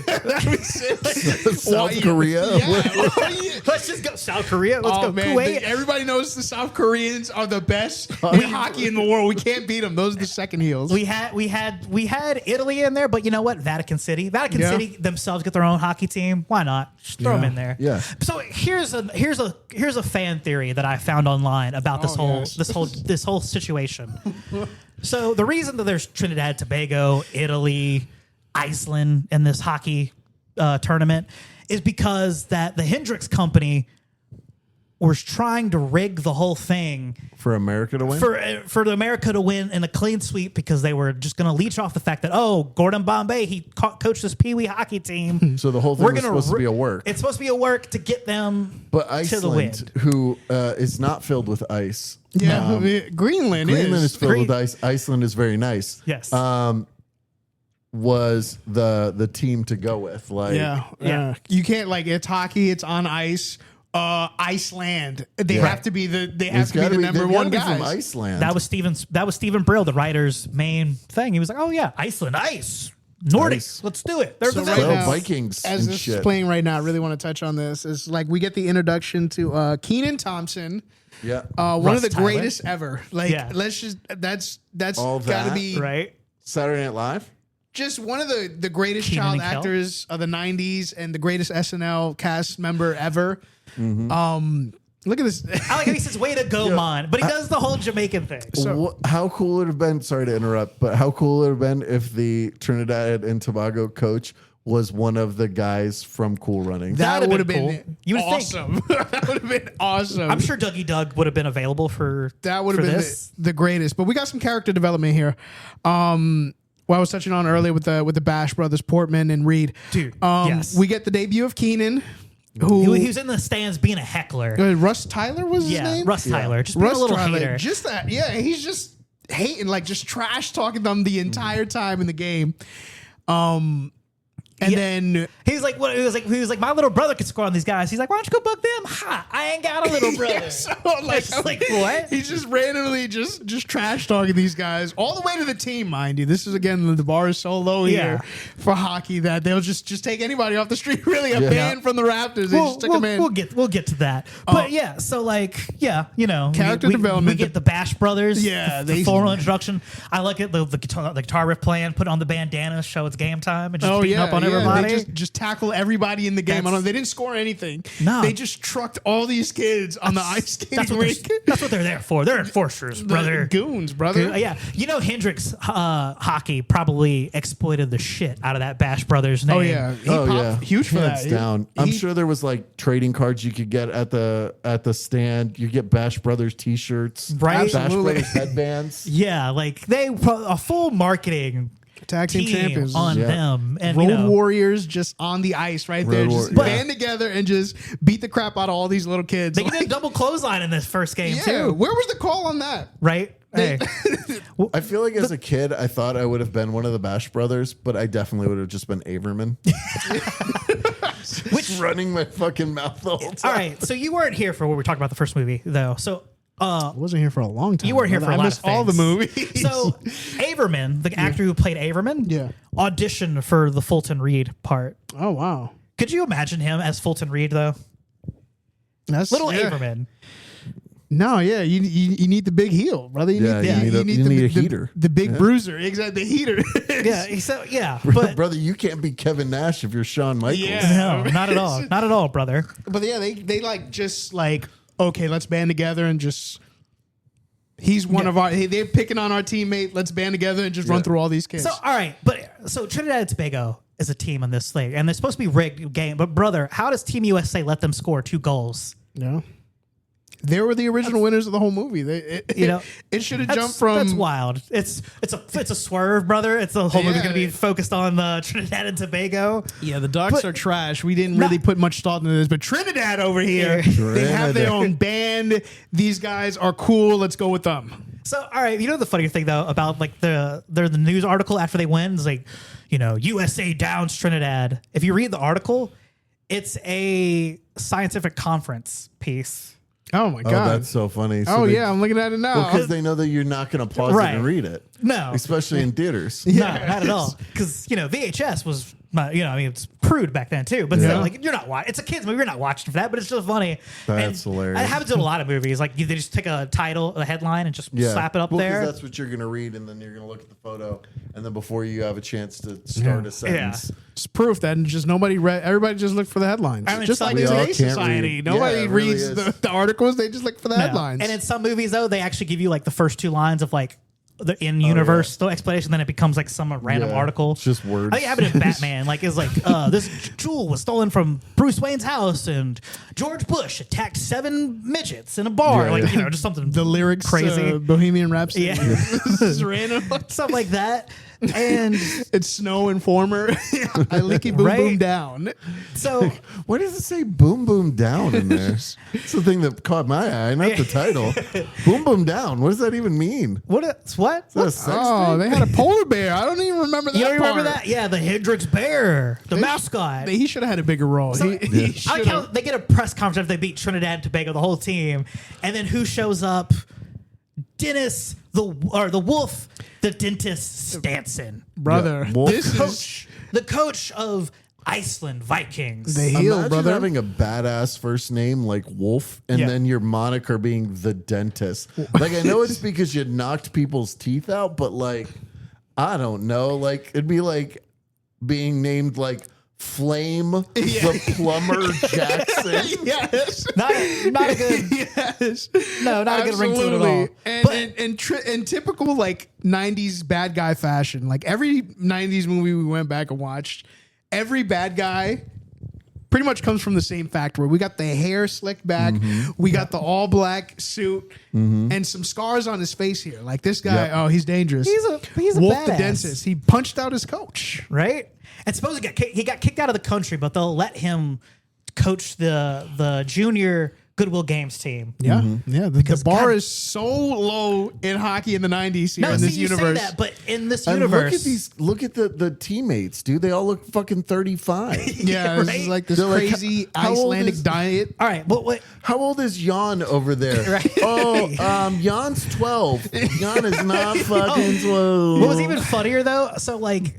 South Korea. Yeah. let's just go South Korea. Let's go man, Kuwait. everybody knows the South Koreans are the best in hockey in the world. We can't beat them. Those are the second heels. We had Italy in there, but you know what? Vatican City Yeah. City themselves get their own hockey team. Why not? Just throw them in there. Yeah. So here's a fan theory that I found online about this this whole situation. So the reason that there's Trinidad, Tobago, Italy, Iceland in this hockey tournament is because that the Hendrix company was trying to rig the whole thing For America to win? for America to win in a clean sweep because they were just going to leech off the fact that Gordon Bombay he coached this Pee Wee hockey team. So the whole thing was supposed to be a work. It's supposed to be a work to get them But to the win. Iceland, who is not filled with ice. Greenland Greenland is filled with Green- ice. Iceland is very nice. Yes. Was the team to go with. Like Yeah. You can't like it's hockey, it's on ice. Iceland. They have to be the It's gotta number they've one gotta be from guys. Iceland. That was Stephen Brill, the writer's main thing. He was like, "Oh yeah, Iceland, ice, Nordic, Ice. let's do it." They're So the right villains. now, Vikings as and this shit. is playing right now, I really want to touch on this. Is like we get the introduction to Keenan Thompson, yeah. one Russ of the Tyler. greatest ever. Like Yeah. let's just that's All got to that, be right? Saturday Night Live. just one of the greatest Keenan child and Kel. actors of the 90s and the greatest SNL cast member ever. Look at this. I like how he says, "Way to go, man," but he does the whole Jamaican thing. How cool would it have been? Sorry to interrupt, but how cool would it have been if the Trinidad and Tobago coach was one of the guys from Cool Runnings? That'd would have have been been cool. You would think. awesome. That would have been awesome. I'm sure Dougie Doug would have been available for that would have for been this. the greatest. But we got some character development here. What I was touching on earlier with the Bash brothers, Portman and Reed. Dude, yes. We get the debut of Keenan, who He was in the stands being a heckler. Russ Tyler was his Yeah, name. Russ Tyler, just being a little hater. Just that, yeah. He's just hating, like just trash talking them the entire time in the game. And And Yeah. then He's like, what? He was like, my little brother could score on these guys. He's like, why don't you go bug them? Ha! I ain't got a little brother. so It's like, what? He's just randomly just trash talking these guys all the way to the team, mind you. This is again, the bar is so low here for hockey that they'll just take anybody off the street. Really, a ban from the Raptors. They just stick them in. We'll get to that. But yeah, so like, yeah, you know, Character we development. We get the Bash Brothers. Yeah, the formal introduction. I like it. The guitar riff playing, put on the bandana, show it's game time, and just beating up on everybody. They just tackle everybody in the game. They didn't score anything. No. They just trucked all these kids on the ice skating rink. That's what they're there for. They're enforcers, brother. Goons, brother. Yeah, you know Hendrix hockey probably exploited the shit out of that Bash Brothers name. Oh yeah, he popped huge for Hands that. down. I'm sure there was like trading cards you could get at the stand. You get Bash Brothers T-shirts, Right? Bash Absolutely. Brothers headbands. Yeah, like a full marketing Tag team champions on Yeah. them, and Road Warriors just on the ice right there, just Warriors. band together and just beat the crap out of all these little kids. They did a double clothesline in this first game yeah, too, where was the call on that? right? Hey. I feel like as a kid, I thought I would have been one of the Bash Brothers, but I definitely would have just been Averman. Which running my fucking mouth the whole time. All right, so you weren't here for what we talked about the first movie, though. So I wasn't here for a long time. you weren't here for a I lot missed of things. all the movies. So Averman, the actor who played Averman, auditioned for the Fulton Reed part. oh wow, Could you imagine him as Fulton Reed though? that's Little Averman. No, yeah, you need the big heel, brother. You Yeah, need you need a heater. the big bruiser, exactly, the heater. Yeah, so yeah, but Brother, you can't be Kevin Nash if you're Shawn Michaels. Yeah. no, not at all, not at all, brother. But yeah, they like just like, okay, let's band together and just. He's one of our. Hey, they're picking on our teammate. Let's band together and just run through all these kids. So all right, but so Trinidad and Tobago is a team on this league, and they're supposed to be rigged game. But brother, how does Team USA let them score 2 goals? yeah, they were the original winners of the whole movie. It should have jumped from. That's wild. It's a swerve, brother. It's the whole movie's going to be Yeah. focused on the Trinidad and Tobago. Yeah, the Ducks But- are trash. We didn't really put much thought into this, but Trinidad over here, they have their own band. These guys are cool. Let's go with them. So, all right, you know the funny thing though about like the news article after they win is like, you know, USA downs Trinidad. If you read the article, it's a scientific conference piece. Oh my Oh, god! that's so funny. So yeah, I'm looking at it now. because they know that you're not going to pause Right. it and read it. No. Especially in theaters. No, not at all. Because you know VHS was, it's crude back then too. But still, like you're not watching. It's a kids movie. You're not watching for that. But it's just funny. That's hilarious. It happens in a lot of movies. Like they just take a title, a headline, and just slap it up Well, 'cause there. that's what you're going to read, and then you're going to look at the photo, and then before you have a chance to start a sentence. It's proof that just nobody read. Everybody just looked for the headlines. I mean, just some like We all today's can't society, read. nobody Yeah, it really reads is. the articles. They just look for the No. headlines. And in some movies though, they actually give you like the first 2 lines of like the in-universe explanation. Then it becomes like some random Yeah, article. it's just words. I think it happened in Batman. Like it's like this jewel was stolen from Bruce Wayne's house, and George Bush attacked 7 midgets in a bar. Yeah, like yeah. just something the lyrics, crazy. Bohemian Rhapsody. Yeah. This is random. stuff like that. And It's Snow Informer. I licky boom Right? boom down. so Why does it say boom boom down in there? It's the thing that caught my eye, not the title. Boom boom down. What does that even mean? what? What? Is that a sex Oh, thing? they had a polar bear. I don't even remember that. You don't remember part. that? Yeah, the Hendrix Bear, the mascot. He should have had a bigger role. So, He I like should've- how they get a press conference after they beat Trinidad and Tobago, the whole team, and then who shows up? Dennis, the Wolf, the dentist Stanson, brother. Yeah, Wolf. This is the coach of Iceland Vikings. the heel, Imagine brother. having a badass first name like Wolf, and Yeah. then your moniker being the dentist. Like I know it's because you knocked people's teeth out, but like I don't know. Like it'd be like being named like Flame the Plumber Jackson. yes. not a good, Yes. no, not a good ring to it at all. And, But in typical like 90s bad guy fashion, like every 90s movie we went back and watched, every bad guy pretty much comes from the same factory. We got the hair slicked back, we got the all black suit, and some scars on his face here. Like this guy, Yep. oh, he's dangerous. He's a Wolf the badass. dentist. He punched out his coach. right? And suppose he got kicked out of the country, but they'll let him coach the junior Goodwill Games team. Yeah, yeah. The bar God- is so low in hockey in the '90s here No, in see, this you universe. say that, but in this And universe, look at the teammates, dude. They all look fucking 35. Yeah, this right? is like this They're like, crazy how old Icelandic is- diet. all right, but what? How old is Jan over there? Right. Oh, Jan's 12. Jan is not fucking 12. What was even funnier though? So like,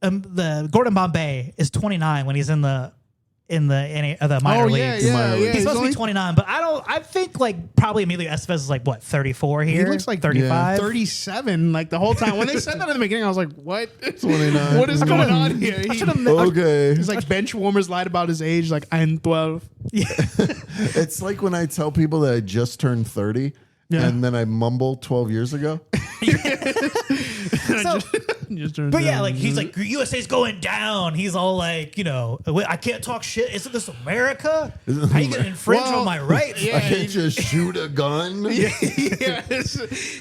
the Gordon Bombay is 29 when he's in the minor leagues. He's supposed to be 29, but I think like probably Emilio Estevez is like what 34 here. He looks like 35. 37 like the whole time. When they said that in the beginning, I was like, what? 29. What is going on here? Okay. He's like bench warmers lied about his age, like I'm 12. It's like when I tell people that I just turned 30 and then I mumble 12 years ago. So, Just but yeah, like he's like USA's going down. He's all like, I can't talk shit. Isn't this America? How you gonna infringe on my rights? yeah. I can't just shoot a gun. yeah,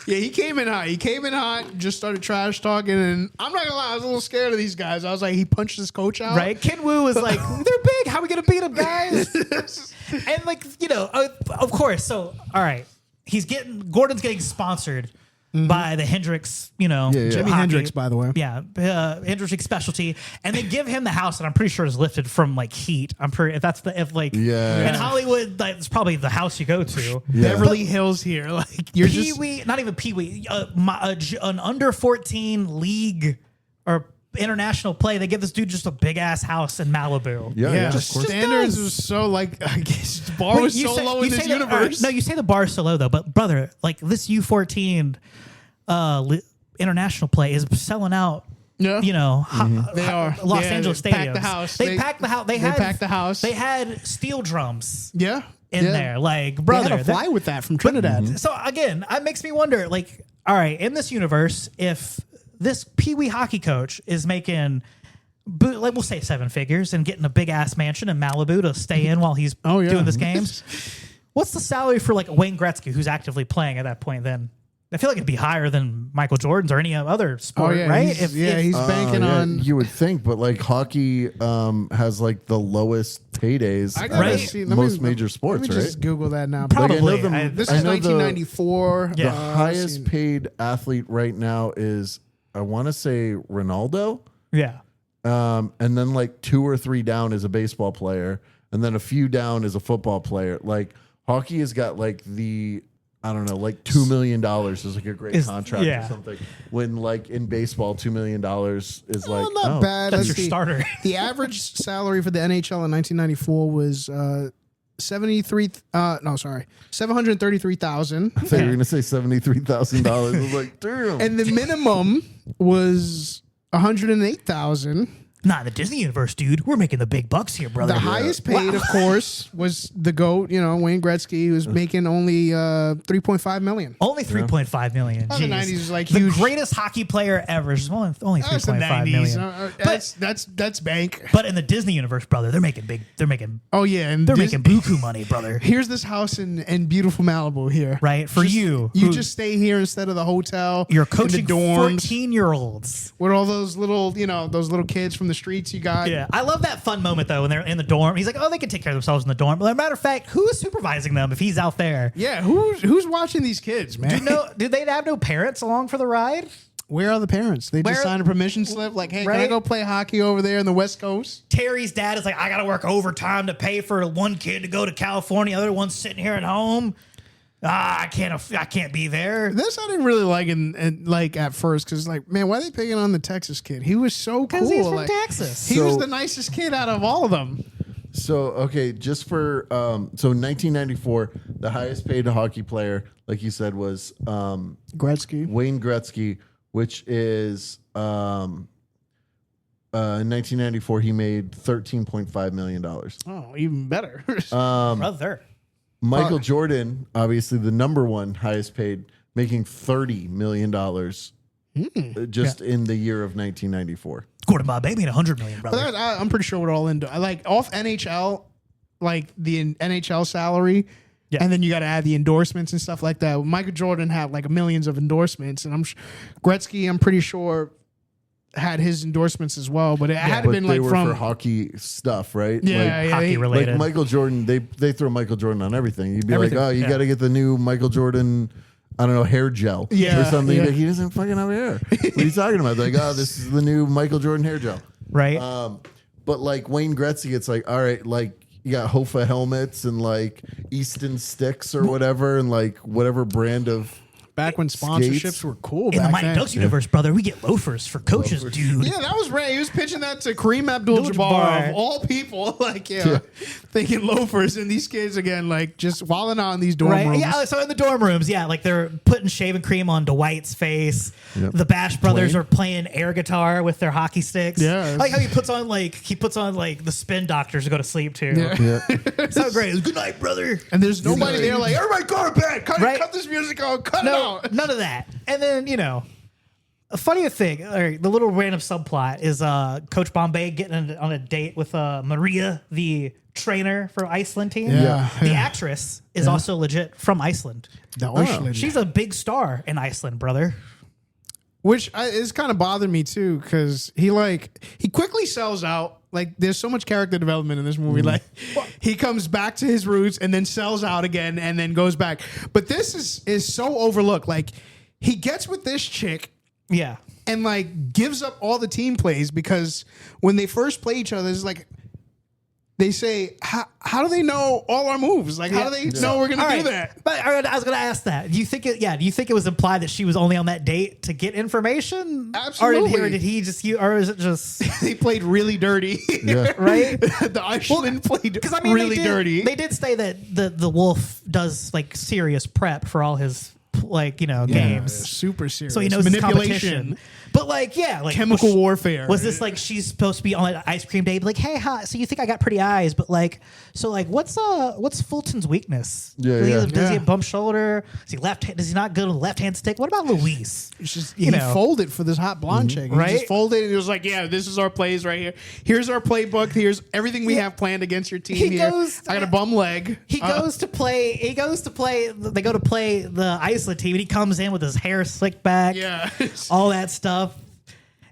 he came in hot. He came in hot, just started trash talking, and I'm not gonna lie, I was a little scared of these guys. I was like, he punched his coach out. Right? Ken Wu is like, they're big. How are we gonna beat them, guys? And like, of course. So, all right, Gordon's getting sponsored by the Hendricks, Jimi hockey. Hendrix, by the way. Yeah, Hendricks specialty, and they give him the house, and I'm pretty sure it's lifted from like Heat. I'm pretty Yeah. in Hollywood, like, it's probably the house you go to. Yeah. Beverly Hills here, like you're Pee Wee, not even Pee Wee, an under 14 league or international play. They give this dude just a big ass house in Malibu. Yeah. the Of course. standards does. was so like I guess the bar Wait, was you so say- low you in this say that- all right, universe. no, you say the bar is so low though, but brother, like this U14 international play is selling out. Yeah. They are. Los Yeah, Angeles they stadiums. packed the house. They packed the house. They packed the house. They had steel drums yeah, in yeah. there, like They brother. had to fly with that from Trinidad. So again, it makes me wonder. Like, all right, in this universe, if this Pee Wee hockey coach is making, like, we'll say 7 figures and getting a big ass mansion in Malibu to stay in while he's Oh, yeah. doing this games, what's the salary for like Wayne Gretzky, who's actively playing at that point? Then I feel like it'd be higher than Michael Jordan's or any other sport, right? He's, he's banking on. You would think, but like hockey has like the lowest paydays I out gotta of see. most major sports, Let me right? just Google that now. Probably. Like, I know This I is know 1994. Yeah. The highest paid athlete right now is, I want to say, Ronaldo. Yeah. And then like 2 or 3 down is a baseball player, and then a few down is a football player. Like hockey has got like I don't know, like $2 million is like a great contract or something. When like in baseball, $2 million is like not bad. That's Let's your see. starter. The average salary for the NHL in 1994 was $733,000, I thought you were gonna say $73,000. I was like, damn. and the minimum was $108,000. Nah, the Disney universe, dude. We're making the big bucks here, brother. The highest paid, of course, was the GOAT. Wayne Gretzky, who was making only $3.5 million. Only 3.5 million. Oh, the Jeez. 90s was like the huge. greatest hockey player ever. Is only That's the 3.5 90s. million. That's bank. But in the Disney universe, brother, they're making big. They're making Oh yeah, and making buku money, brother. Here's this house in beautiful Malibu here. Right for you. You who- just stay here instead of the hotel. you're in coaching the dorms 14-year-olds. with all those little, those little kids from the streets you got. Yeah, I love that fun moment though when they're in the dorm. He's like, "Oh, they can take care of themselves in the dorm." But as a matter of fact, who is supervising them if he's out there? Yeah, who's watching these kids, man? Did they have no parents along for the ride? Where are the parents? They Where- just signed a permission slip like, hey, can I Right? go play hockey over there in the West Coast? Terry's dad is like, "I got to work overtime to pay for one kid to go to California. The other one's sitting here at home. I can't be there." This I didn't really like like at first because like, man, why are they picking on the Texas kid? He was so cool. Because he's from like, Texas. He was So- the nicest kid out of all of them. So okay, just for so in 1994, the highest paid hockey player, like you said, was Gretzky. Wayne Gretzky, which is in 1994 he made $13.5 million. Oh, even better. Brother. Michael Jordan, obviously the number one highest paid, making $30 million just in the year of 1994. Gordon Bob Baby and $100 million, brother. But I'm pretty sure we're all into. I like off NHL, like the NHL salary, and then you got to add the endorsements and stuff like that. Michael Jordan had like millions of endorsements, and Gretzky. I'm pretty sure had his endorsements as well, but it had been they like were from for hockey stuff, right? Hockey related. Like Michael Jordan, they throw Michael Jordan on everything. You'd be Everything, like, oh, you got to get the new Michael Jordan, I don't know, hair gel or something. Yeah. He doesn't fucking have hair. What are you talking about? Like, oh, this is the new Michael Jordan hair gel. Right. But like Wayne Gretzky, it's like, all right, like you got Hofa helmets and like Easton sticks or whatever, and like whatever brand of back when sponsorships skates. were cool. In the back Mighty then. Ducks universe, brother, we get loafers for coaches, dude. Yeah, that was right. He was pitching that to Kareem Abdul-Jabbar of all people. Like, thinking loafers, and these kids again, like just walling out in these dorm rooms. Yeah, so in the dorm rooms, like they're putting shaving cream on Dwight's face. Yep. The Bash brothers Dwayne. are playing air guitar with their hockey sticks. Yeah. I like how he puts on like the spin doctors to go to sleep too. Yeah. Yeah. So great. Good night, brother. And there's nobody there like, everybody go to bed. Cut this music out. Cut it No, out. none of that. And then, a funnier thing, the little random subplot is Coach Bombay getting on a date with Maria, the trainer for Iceland team. Yeah. The actress is also legit from Iceland. The Iceland. She's a big star in Iceland, brother. Which is kind of bothered me too, because he quickly sells out. Like, there's so much character development in this movie. Like, he comes back to his roots and then sells out again and then goes back. But this is so overlooked. Like, he gets with this chick. Yeah. And like gives up all the team plays, because when they first play each other, it's like they say, how do they know all our moves? Like, how do they know we're gonna do that? But I was gonna ask that. Do you think it was implied that she was only on that date to get information? Absolutely. Or did he just or is it just They played really dirty. Yeah. right? The Iceland played Because really dirty. They did say that the wolf does like serious prep for all his games. Super serious. So he knows his manipulation. competition. But Chemical warfare. Was this like she's supposed to be on an ice cream day? Like, hey, hi, so you think I got pretty eyes? But what's Fulton's weakness? Yeah, Does he have bump shoulder? Is he left? Does he not go to the left hand stick? What about Luis? It's just, he folded for this hot blonde chick. He Right? just folded and he was like, yeah, this is our plays right here. Here's our playbook. Here's everything we have planned against your team here. I got a bum leg. He goes to play. They go to play the Iceland team, and he comes in with his hair slicked back. Yeah. all that stuff.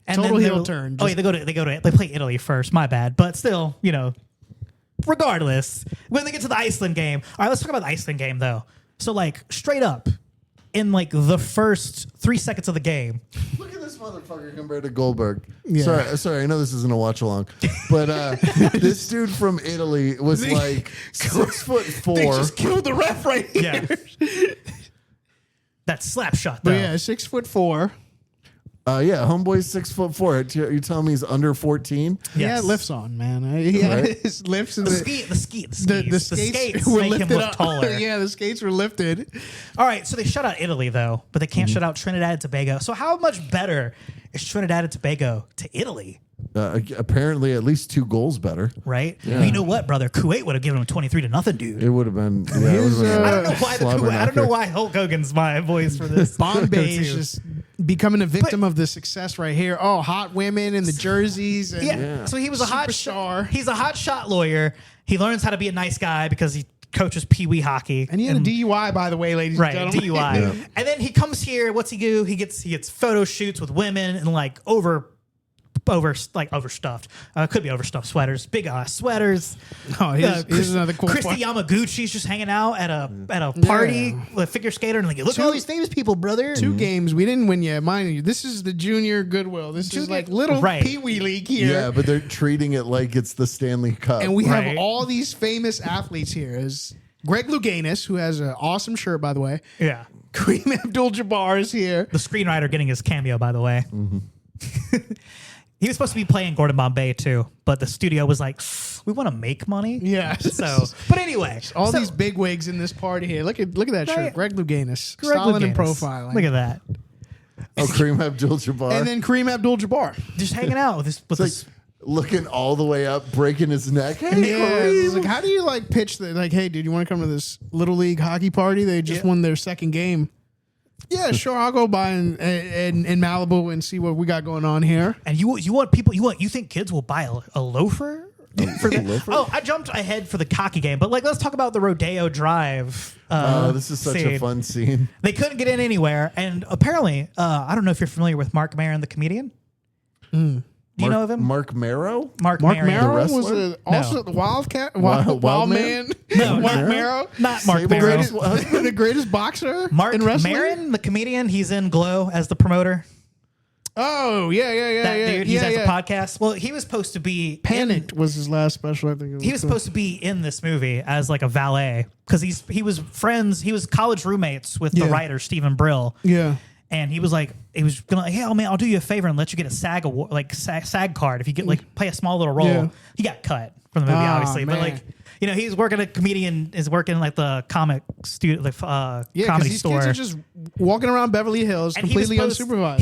And Total then heel turn. They play Italy first. My bad, but still, regardless, when they get to the Iceland game. All right, let's talk about the Iceland game though. So straight up, in the first 3 seconds of the game. Look at this motherfucker compared to Goldberg. Yeah. Sorry, I know this isn't a watch along, but this dude from Italy was like 6'4". They just killed the ref right here. Yeah. That slap shot though. But yeah, 6'4". Homeboy's 6'4". You're telling me he's under 14? He Yes. had lifts on, man. He had his lifts and The the skates were make him lifted look up. taller. Yeah, the skates were lifted. All right, so they shut out Italy though, but they can't shut out Trinidad and Tobago. So how much better is Trinidad and Tobago to Italy? Apparently, at least 2 goals better. Right? Well, you know what, brother? Kuwait would have given them 23-0, dude. It would have been. I don't know why Hulk Hogan's my voice for this. Bombay is Too. just becoming a victim of the success right here. Oh, hot women and the jerseys. And Yeah. So he was a hot Superstar. He's a hot shot lawyer. He learns how to be a nice guy because he coaches Pee Wee hockey. And he had a DUI, by the way, ladies Right, and gentlemen. DUI. Yeah. And then he comes here. What's he do? He gets photo shoots with women and overstuffed. Could be overstuffed sweaters, big ass sweaters. Oh, here's another cool Christy part. Yamaguchi's just hanging out at a party with a figure skater and look at all these famous people, brother. 2 games. We didn't win yet, mind you. This is the Junior Goodwill. This is like little Right. Pee Wee League here. Yeah, but they're treating it like it's the Stanley Cup. And we have Right. all these famous athletes here. Is Greg Louganis, who has an awesome shirt, by the way. Yeah. Kareem Abdul-Jabbar is here. The screenwriter getting his cameo, by the way. He was supposed to be playing Gordon Bombay too, but the studio was like, we want to make money. Yeah. So, but anyway, All these big wigs in this party here. Look at that Right. shirt. Greg Louganis. Greg Stalin and Louganis. profiling. Look at that. Kareem Abdul-Jabbar. And then Kareem Abdul-Jabbar. Just hanging out with this. With it's like looking all the way up, breaking his neck. Hey, Yeah, Kareem. it's like, how do you pitch that? Like, hey, dude, you want to come to this little league hockey party? They just won their second game. Yeah, sure. I'll go by in Malibu and see what we got going on here. And you think kids will buy a loafer for that? Loafer? Oh, I jumped ahead for the hockey game, but let's talk about the Rodeo Drive. This is such a fun scene. They couldn't get in anywhere, and apparently, I don't know if you're familiar with Mark Maron, the comedian. Do you know of him? Mark Marrow? Mark Mark Maron. Marrow wrestler? was also the Wildcat, Wild Wild Man. No, Mark not- Marrow, Not Mark Sable Maron. Greatest husband? the greatest boxer Mark in wrestling. Maron, the comedian, he's in Glow as the promoter. Oh yeah. That dude, he yeah, has yeah. a podcast. Well, he was supposed to be Panicked was his last special. I think He was supposed to be in this movie as like a valet because he was college roommates with the Yeah. writer Stephen Brill. Yeah. And he was gonna hey, oh man, I'll do you a favor and let you get a SAG award, like SAG card if you get like play a small little role. Yeah. He got cut from the movie, Oh, obviously, but man. like he's working a comedian is working like the comic studio, like Yeah, because comedy these store. kids are just walking around Beverly Hills And he was completely supposed- unsupervised.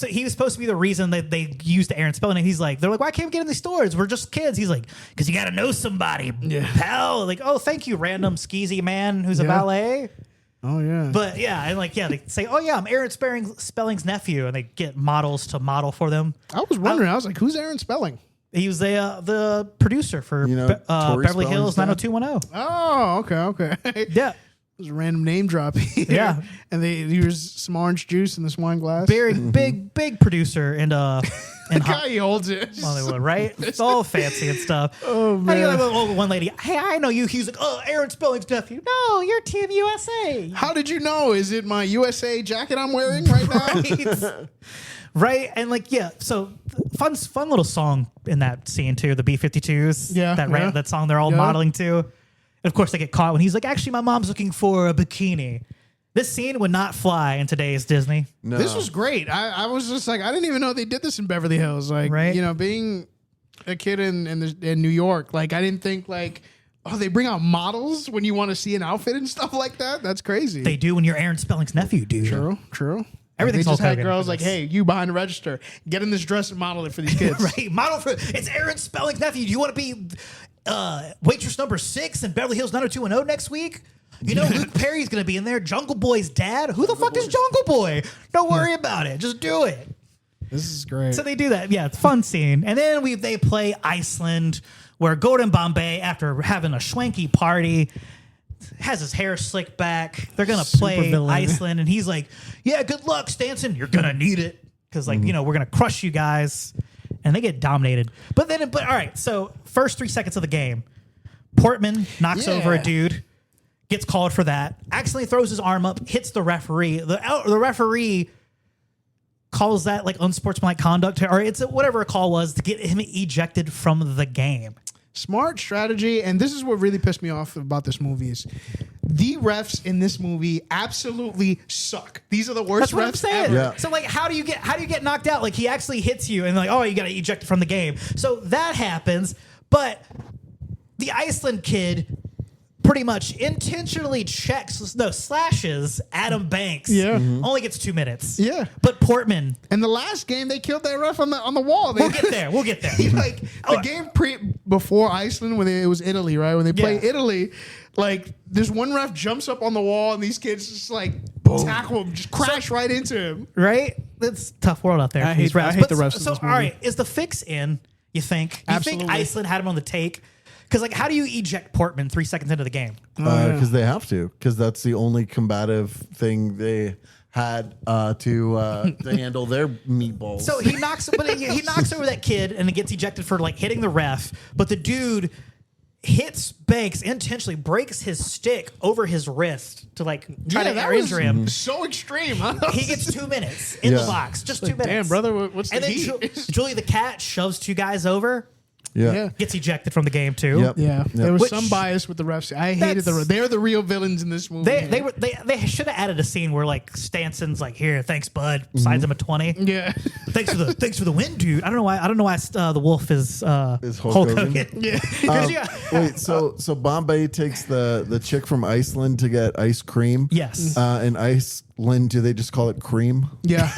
He was supposed to be the reason that they used Aaron Spelling. And he's like, they're like, why can't we get in these stores? We're just kids. He's like, because you got to know somebody, pal. Like, oh, thank you, random skeezy man who's a valet. Oh yeah. But yeah, and like they say, oh yeah, I'm Aaron Spelling's nephew, and they get models to model for them. I was wondering. I was like, who's Aaron Spelling? He was the producer for Tori Beverly Spelling's Hills dad? 90210. Oh, okay. Yeah, It was a random name drop here. Yeah. And they used some orange juice in this wine glass. very big producer and The guy he holds it. Hollywood, right? It's all fancy and stuff. Oh, And man. you have one lady, hey, I know you. He's like, oh, Aaron Spelling's nephew. No, you're Team USA. How did you know? Is it my USA jacket I'm wearing right now? Right? And like, yeah, so fun little song in that scene too, the B-52s. Yeah, That song they're all Yeah. modeling to. And of course they get caught when he's like, actually, my mom's looking for a bikini. This scene would not fly in today's Disney. No. This was great. I was just like, I didn't even know they did this in Beverly Hills. Like, Right. Being a kid in New York, like, I didn't think like, oh, they bring out models when you want to see an outfit and stuff like that. That's crazy. They do when you're Aaron Spelling's nephew, dude. True. Everything's they just all had taken girls for like, this. hey, you behind the register, get in this dress and model it for these kids. Right, model for it's Aaron Spelling's nephew. Do you want to be waitress number 6 in Beverly Hills 90210 next week? Luke Perry's gonna be in there. Jungle Boy's dad. Who the fuck is Jungle Boy? Don't worry about it. Just do it. This is great. So they do that. Yeah, it's a fun scene. And then they play Iceland, where Gordon Bombay, after having a schwanky party, has his hair slicked back. They're gonna play Supervillain. Iceland, and he's like, "Yeah, good luck, Stanson. You're gonna need it because, we're gonna crush you guys." And they get dominated. But all right. So first 3 seconds of the game, Portman knocks Yeah. over a dude, gets called for that, accidentally throws his arm up, hits the referee. The referee calls that like unsportsmanlike conduct, or it's whatever a call was to get him ejected from the game. Smart strategy, and this is what really pissed me off about this movie is the refs in this movie absolutely suck. These are the worst That's what I'm refs saying. ever. Yeah. So like, how do you get knocked out? Like he actually hits you, and like, oh, you got to eject from the game. So that happens, but the Iceland kid pretty much intentionally slashes Adam Banks. Yeah. Only gets 2 minutes. Yeah. But Portman, And the last game, they killed that ref on the wall. we'll get there. We'll get there. Like the game before Iceland when it was Italy, right? When they play Yeah. Italy, like this one ref jumps up on the wall and these kids just like tackle him, just crash right into him. Right? It's a tough world out there. I for these hate- I refs. hate But the refs in So, this all movie. right, is the fix in? You think? You Absolutely. think Iceland had him on the take? Because like, how do you eject Portman 3 seconds into the game? Because they have to. Because that's the only combative thing they had to handle their meatballs. So he knocks over that kid and it gets ejected for like hitting the ref. But the dude hits Banks intentionally, breaks his stick over his wrist to like try to that was injure him. so extreme. Huh? He gets 2 minutes in the Yeah. box, just 2 minutes. Damn, brother, what's the And then heat? Julie the cat shoves 2 guys over, yeah. gets ejected from the game too. Yep. Yeah, there was Which- some bias with the refs. I hated That's- they're the real villains in this movie. They should have added a scene where like Stanson's like, here, thanks, bud, signs him a 20. yeah. Thanks for the win, dude. I don't know why the wolf is Hulk Hulk Hogan. Hogan. Yeah. 'Cause, yeah. Wait, so Bombay takes the chick from Iceland to get ice cream. Yes. In Iceland, do they just call it cream? Yeah.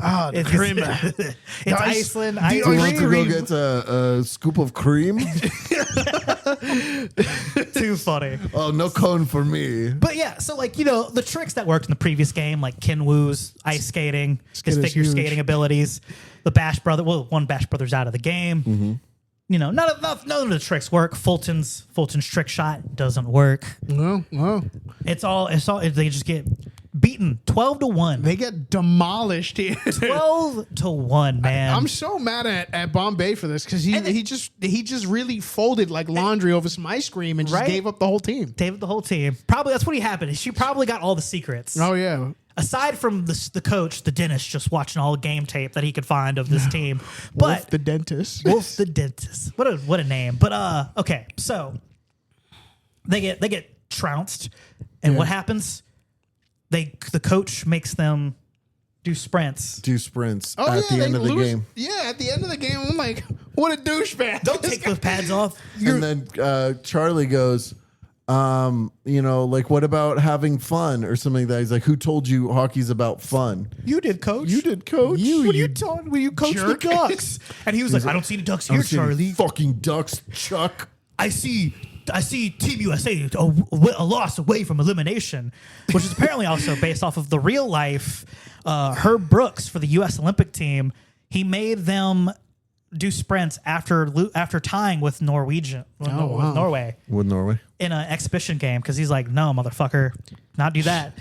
Oh, the It's, cream. it's Iceland. the Ice Do you want to cream. go get a scoop of cream? Too funny. Oh, no cone for me. But yeah, so like, the tricks that worked in the previous game, like Ken Wu's ice skating, his Skid is figure huge. skating abilities, the Bash brother, one Bash brother's out of the game. None of the tricks work. Fulton's trick shot doesn't work. No. It's all they just get beaten 12-1. They get demolished here. 12-1, man. I'm so mad at Bombay for this because he just really folded like laundry over some ice cream and just gave up the whole team. Gave up the whole team. Probably that's what happened. She probably got all the secrets. Oh yeah. Aside from the coach, the dentist just watching all the game tape that he could find of this team. But Wolf the dentist. Wolf the dentist. What a name. But okay, so they get trounced, and what happens? The coach makes them do sprints. at the end of the game. Yeah, at the end of the game, I'm like, what a douchebag. Don't take those pads off. And then Charlie goes, like, what about having fun or something like that? He's like, who told you hockey's about fun? You did, coach. You did, coach. What are you talking? Will you coach jerk. the Ducks? And he was like, I don't see any Ducks I here, don't see any Charlie. fucking Ducks, Chuck. I see Team USA a loss away from elimination, which is apparently also based off of the real life Herb Brooks for the U.S. Olympic team. He made them do sprints after tying with Norway With Norway. in an exhibition game because he's like, no, motherfucker, not do that.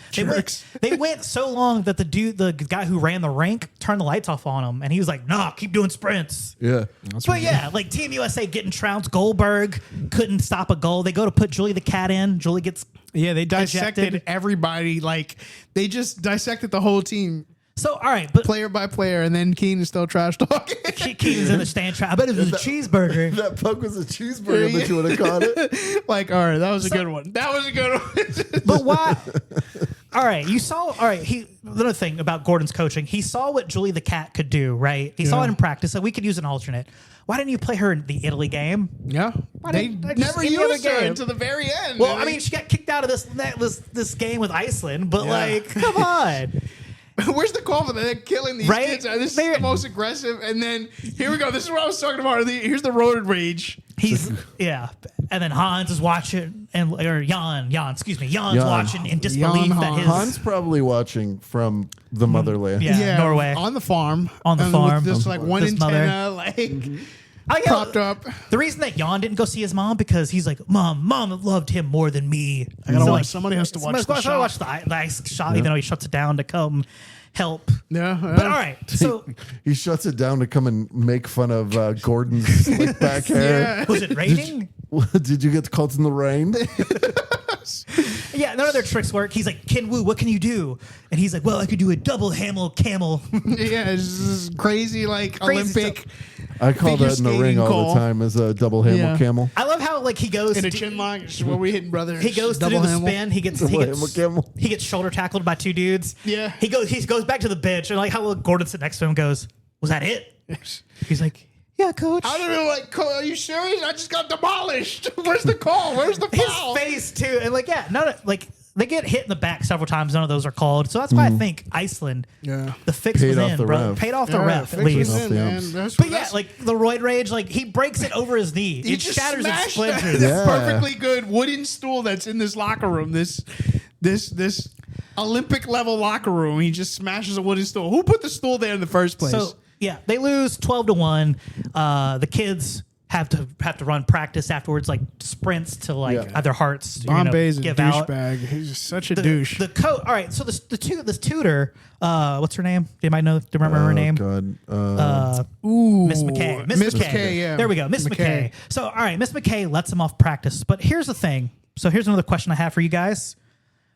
They went so long that the guy who ran the rink turned the lights off on him, and he was like, nah, keep doing sprints. Yeah. But yeah, like Team USA getting trounced. Goldberg couldn't stop a goal. They go to put Julie the Cat in. Julie gets they dissected ejected. everybody. Like they just dissected the whole team. So, all right, but Player by player, and then Keenan's still trash talking. Keenan's in the stand. I bet it was a cheeseburger. That puck was a cheeseburger, but you would have caught it. Like, all right, that was a good one. That was a good one. But why? All right, you saw. All right, another thing about Gordon's coaching, he saw what Julie the Cat could do. Right, he saw it in practice. So we could use an alternate. Why didn't you play her in the Italy game? Yeah, they never used her until the very end. Well, I mean, she got kicked out of this game with Iceland, but like, come on. Where's the call for that? They're killing these kids. This is the most aggressive. And then here we go. This is what I was talking about. Here's the road rage. And then Hans is watching, Jan's watching in disbelief that his Hans probably watching from the motherland. Yeah, Norway on the farm. With this like one antenna, propped up. The reason that Jan didn't go see his mom because he's like, Mom loved him more than me. I gotta watch. Somebody has to watch the shot. Watch the ice shot, even though he shuts it down to come help. Yeah. But all right, so he shuts it down to come and make fun of Gordon's slick back hair. Yeah. Was it raining? Did you get caught in the rain? Yeah, none of their tricks work. He's like, Ken Wu, what can you do? And he's like, well, I could do a double camel. Yeah, it's just crazy, Olympic. Stuff. I call that in the ring all the time as a double camel. I love how he goes in a chin lock. Where we hitting brothers. He goes to do the spin. He gets shoulder tackled by two dudes. Yeah. He goes back to the bench and how Gordon sits next to him goes, was that it? He's like, yeah, coach. I don't know, are you serious? I just got demolished. Where's the call? Where's the foul? His face too, and they get hit in the back several times. None of those are called, so that's why I think Iceland. Yeah, the fix was in, bro. Paid off the ref at least. But yeah, the roid rage, he breaks it over his knee. It shatters and splinters. This perfectly good wooden stool that's in this locker room. This Olympic level locker room. He just smashes a wooden stool. Who put the stool there in the first place? So yeah, they lose 12-1. The kids have to run practice afterwards, sprints to other hearts. Bombay's give a out. douchebag. He's just such a douche. The coach. All right, so this tutor. What's her name? Do you remember her name? God. Miss McKay. Miss McKay. Yeah. There we go. Miss McKay. So all right, Miss McKay lets them off practice. But here's the thing. So here's another question I have for you guys.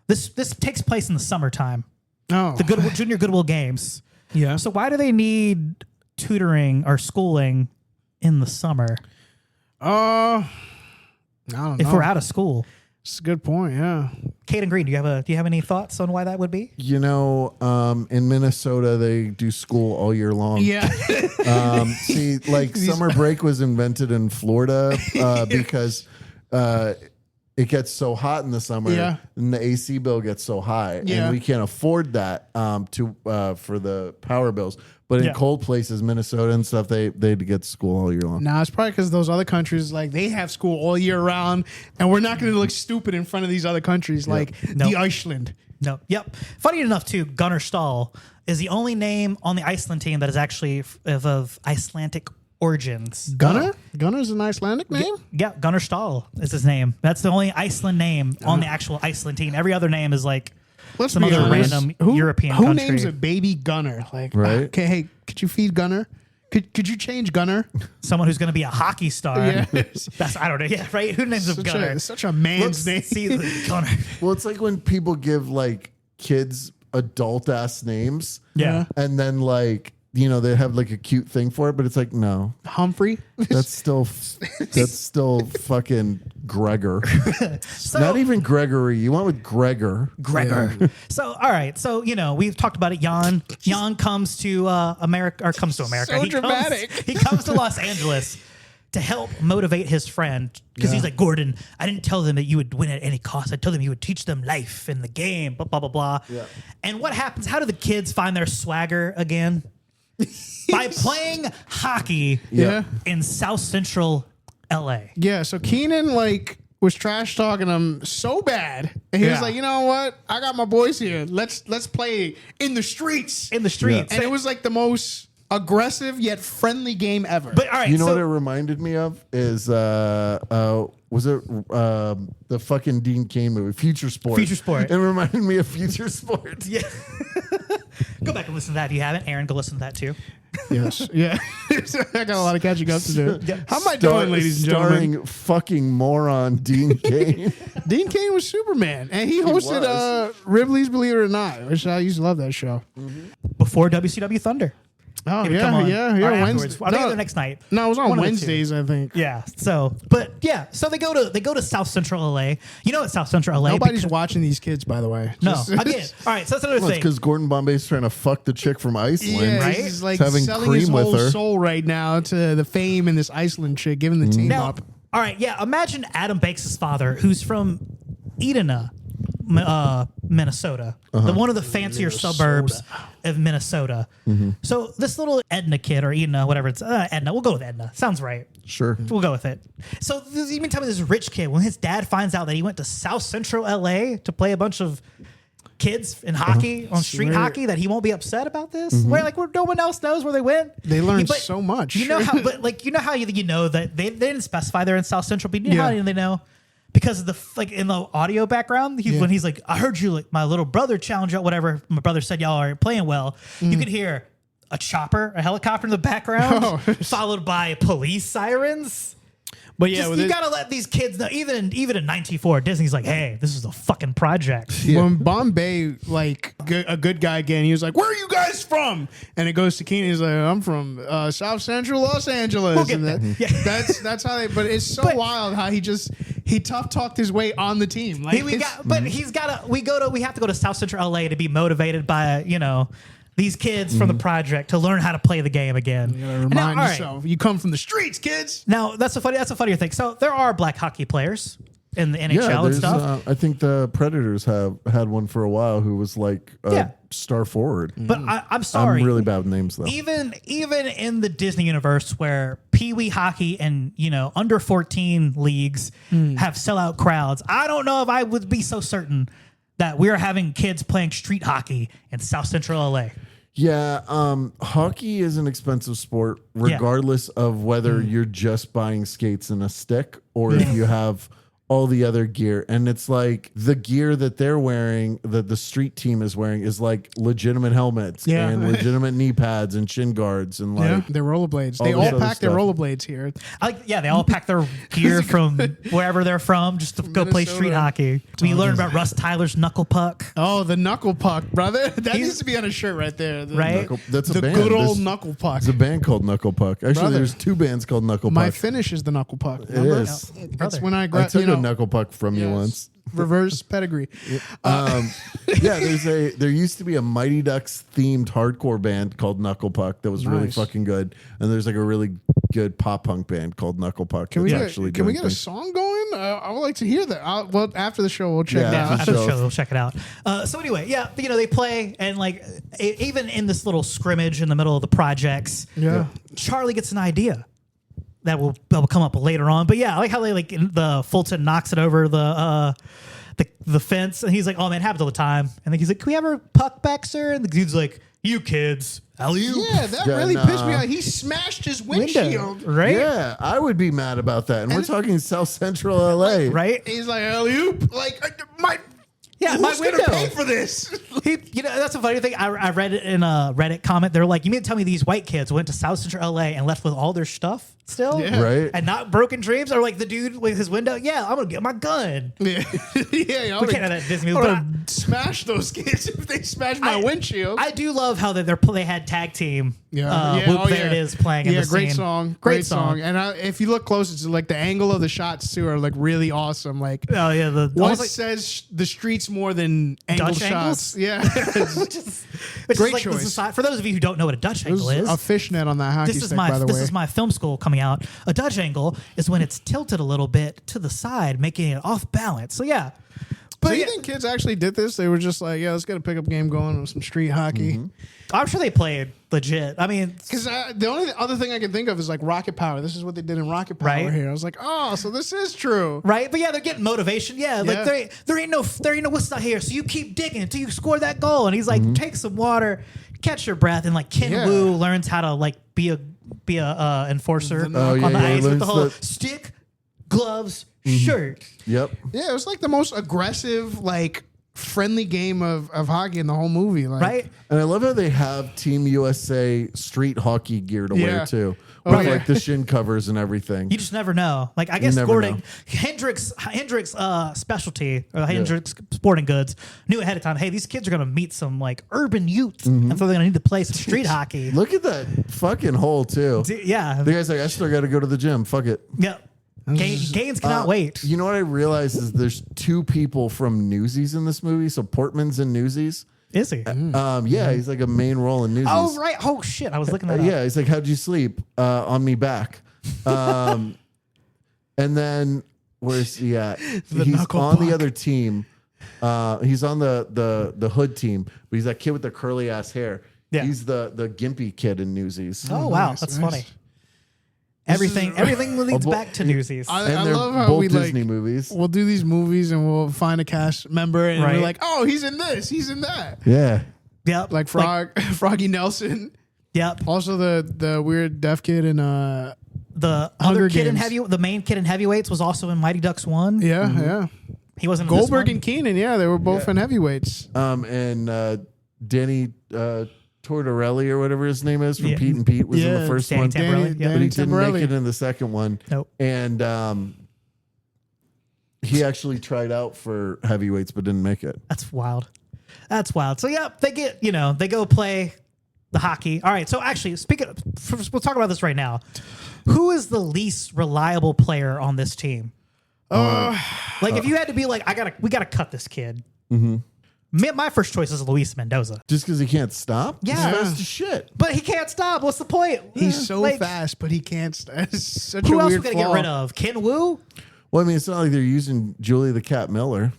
This takes place in the summertime. Oh, the Junior Goodwill Games. Yeah. So why do they need tutoring or schooling in the summer? I don't know. If we're out of school. It's a good point, yeah. Kayden Greene, do you have any thoughts on why that would be? In Minnesota they do school all year long. Yeah. Summer break was invented in Florida because it gets so hot in the summer, and the AC bill gets so high, and we can't afford that for the power bills. But in cold places, Minnesota and stuff, they get to school all year long. Nah, it's probably because those other countries, they have school all year round, and we're not going to look stupid in front of these other countries the Iceland. No. Yep. Funny enough, too, Gunnar Stahl is the only name on the Iceland team that is actually of Icelandic origins. Gunnar? Gunnar's an Icelandic name? Yeah, Gunnar Stahl is his name. That's the only Iceland name on the actual Iceland team. Every other name is Let's some be other honest. random Who European country. names a baby Gunner? Like, Right. okay, hey, could you feed Gunner? Could you change Gunner? Someone who's going to be a hockey star. Yeah. That's I don't know. Yeah, right. Who names him Gunner? Such a man's name. See Gunner. Well, it's like when people give like kids adult ass names. Yeah. And then like, you know, they have like a cute thing for it, but it's like, no, Humphrey. that's still fucking Gregor. So, Not even Gregory. You went with Gregor. Gregor. So, all right. So, you know, we've talked about it. Jan comes to America, or comes to America. So he dramatic. He comes to Los Angeles to help motivate his friend because he's like, Gordon, I didn't tell them that you would win at any cost. I told them you would teach them life in the game, blah, blah, blah, blah. Yeah. And what happens? How do the kids find their swagger again? By playing hockey Yeah. in South Central LA. Yeah, so Keenan like was trash talking him so bad, and he was Yeah. like, "You know what? I got my boys here. Let's play in the streets." In the streets. And it was like the most aggressive yet friendly game ever. But all right, You know so, what it reminded me of is was it the fucking Dean Cain movie Future Sport? Future Sport. It reminded me of Future Sport. yeah. Go back and listen to that if you haven't. Aaron, go listen to that too. yes, yeah, I got a lot of catching up to do. Yeah. How am I doing, ladies and gentlemen? Starring fucking moron Dean Cain. Dean Cain was Superman, and he hosted was. Ripley's Believe It or Not, which I used to love that show. Before WCW Thunder. Oh It would come on. yeah. Or afterwards. Wednesday. I think the next night. No, it was on One of the Wednesdays, I think. Yeah. So, but yeah. So they go to South Central LA. You know, it's South Central LA. Nobody's because- watching these kids, by the way. No. Just- Again. All right. So that's another Well, it's thing. because Gordon Bombay's trying to fuck the chick from Iceland. Yeah, right? he's like He's having selling his cream with whole her. soul right now to the fame and this Iceland chick, giving the team Now, up. all right. Yeah. Imagine Adam Banks' father, who's from Edina, Minnesota, one of the fancier suburbs of Minnesota. So this little Edna kid or Edna, whatever it's Edna. We'll go with Edna. Sounds right. Sure. We'll go with it. So you mean tell me this rich kid, when his dad finds out that he went to South Central LA to play a bunch of kids in hockey on street Swear. hockey, that he won't be upset about this? Where no one else knows where they went. They learned But so much. You know how, but like you know how you know that they didn't specify they're in South Central, but you know how Yeah. they know. Because of the like in the audio background, when he's like, I heard you like my little brother challenge out, whatever. My brother said y'all are playing well. You could hear a chopper, a helicopter in the background, Oh. followed by police sirens. But yeah, Just, with you it- gotta let these kids know. Even in '94, Disney's like, hey, this is a fucking project. when Bombay, like a good guy again, he was like, "Where are you guys from?" And it goes to Keenan. He's like, "I'm from South Central Los Angeles." get And there. that, Yeah. that's how they. But it's so But- wild how he tough talked his way on the team. Like We have to go to South Central LA to be motivated by these kids from the project to learn how to play the game again. you gotta And remind now, all right, yourself, you come from the streets, kids. Now that's a funnier thing. So there are black hockey players in the NHL Yeah, and there's. stuff. I think the Predators have had one for a while who was like a Yeah. star forward. But I'm sorry. I'm really bad with names though. Even in the Disney universe where Pee Wee hockey and under 14 leagues have sellout crowds, I don't know if I would be so certain that we're having kids playing street hockey in South Central LA. Yeah, hockey is an expensive sport, regardless of whether you're just buying skates and a stick or if you have all the other gear. And it's like the gear that they're wearing, that the street team is wearing, is like legitimate helmets Yeah. and legitimate knee pads and shin guards and like. Yeah, their rollerblades. all They this all other pack their stuff. rollerblades here. They all pack their gear from wherever they're from just to go play Minnesota. street hockey. We learned about Russ Tyler's knuckle puck. Oh, the knuckle puck, brother. That needs to be on a shirt right there. The, Right? That's a The band. good old There's- knuckle puck. There's a band called Knuckle Puck. Actually, Brother. there's two bands called Knuckle My Puck. finish is the knuckle puck. It Remember? is. That's Brother. when I I grabbed, took a Knuckle Puck from you once. reverse pedigree. Yeah, there used to be a Mighty Ducks themed hardcore band called Knuckle Puck that was really Nice. fucking good, and there's like a really good pop punk band called Knuckle Puck. Can we that's get, actually can we doing get a things. song going? I would like to hear that. Well, after the show, we'll check Yeah, it out. After the So- show, we'll check it out. So anyway, they play, and like even in this little scrimmage in the middle of the projects, Yeah. Charlie gets an idea that will come up later on. But yeah, I like how the Fulton knocks it over the fence, and he's like, "Oh man, happens all the time." And then he's like, "Can we have a puck back, sir?" And the dude's like, "You kids, alley-oop." Yeah, that Yeah, really nah. pissed me off. He smashed his windshield. right? Yeah, I would be mad about that. And we're talking South Central LA. Right? He's like, alley-oop. Like, Yeah, my Who's gonna window. pay for this? That's a funny thing. I read it in a Reddit comment. They're like, you mean to tell me these white kids went to South Central LA and left with all their stuff still? Yeah. Right. And not broken dreams? Or like the dude with his window? Yeah, I'm going to get my gun. Yeah, yeah. We can't have that at Disney I'm movie. gonna smash those kids if they smash my windshield. I do love how they had tag team. Whoop, there it is playing. Yeah, in the great scene. song. Great song. And if you look close, it's like the angle of the shots too are like really awesome. Like, Oh yeah, one almost like says the streets more than angle Dutch shots. angles? Yeah, which is Great like choice. for those of you who don't know what a Dutch angle is. a fishnet on that hockey This is stick, by the this way. is my film school coming out. A Dutch angle is when it's tilted a little bit to the side, making it off balance. So yeah. But So, you yeah, think kids actually did this? They were just like, yeah, let's get a pickup game going with some street hockey. I'm sure they played legit. I mean, Because the only other thing I can think of is like Rocket Power. This is what they did in Rocket Power Right. here. I was like, oh, so this is true. right? But yeah, they're getting motivation. Yeah, Yeah. like there ain't no what's not here. So you keep digging until you score that goal. And he's like, take some water, catch your breath, and like Ken Yeah. Wu learns how to like be a enforcer Oh, on yeah, the yeah, he ice with learns the whole the- stick, gloves, shirt. Yep. Yeah, it was like the most aggressive, like friendly game of hockey in the whole movie. Like, Right? And I love how they have Team USA street hockey gear to Yeah. wear too, Oh, with yeah. like the shin covers and everything. You just never know. Like I guess never Gordon know. Hendricks specialty or Hendricks Sporting Goods knew ahead of time. Hey, these kids are gonna meet some like urban youth, and so they're gonna need to play some street hockey. Look at that fucking hole too. Yeah, The guy's like, I still got to go to the gym. Fuck it. yeah. Gaines cannot wait. You know what I realized is there's two people from Newsies in this movie. So Portman's in Newsies. Is he? Yeah, he's like a main role in Newsies. Oh right. Oh shit. I was looking at Yeah, he's like, how'd you sleep? On me back. And then where's he at? He's knuckle on puck. the other team. He's on the hood team, but he's that kid with the curly ass hair. Yeah. He's the gimpy kid in Newsies. Oh wow, nice, that's nice. funny. Everything leads back to Newsies. I And they're love how both we Disney like movies. we'll do these movies and we'll find a cast member and Right. we're like, oh, he's in this, he's in that. Yeah. Yep. Like Froggy Nelson. Yep. Also the weird deaf kid in The Hunger other kid Games. the main kid in Heavyweights was also in Mighty Ducks 1. yeah, yeah. He wasn't in Goldberg this and Keenan, yeah, they were both in heavyweights. And Danny Tortorelli or whatever his name is from Yeah. Pete and Pete was in Yeah, the first Danny one. Tamborelli. Yeah. But he Danny didn't Tamborelli. make it in the second one. Nope. And he actually tried out for heavyweights but didn't make it. That's wild. That's wild. So yeah, they get they go play the hockey. All right. So actually, we'll talk about this right now. Who is the least reliable player on this team? Like if you had to be like, we gotta cut this kid. My first choice is Luis Mendoza, Just because he can't stop? Yeah. He's fast as shit. but he can't stop. What's the point? He's so Like, fast, but he can't. It's such Who a else we weird gotta flaw. get rid of? Ken Wu? Well, I mean, it's not like they're using Julie the Cat Miller.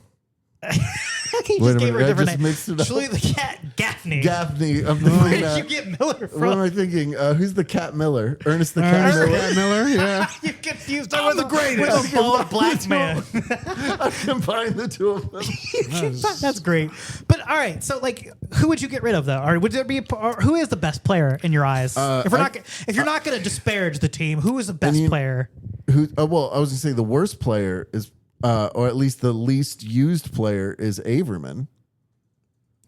He Wait a just gave minute, her a I different just name. mixed it up. Julie the Cat Gaffney. Gaffney. I'm Where thinking, did you get Miller what am from? I thinking? Who's the Cat Miller? Ernest the Cat Ernest Miller. Cat Miller, yeah. You confused her I'm with the greatest. with a bald black man. I combined the two of them. That's great. But all right, so like, who would you get rid of though? Or would there be? Or who is the best player in your eyes? If you're not going to disparage the team, who is the best player? Well, I was gonna say the worst player is, or at least the least used player is Averman.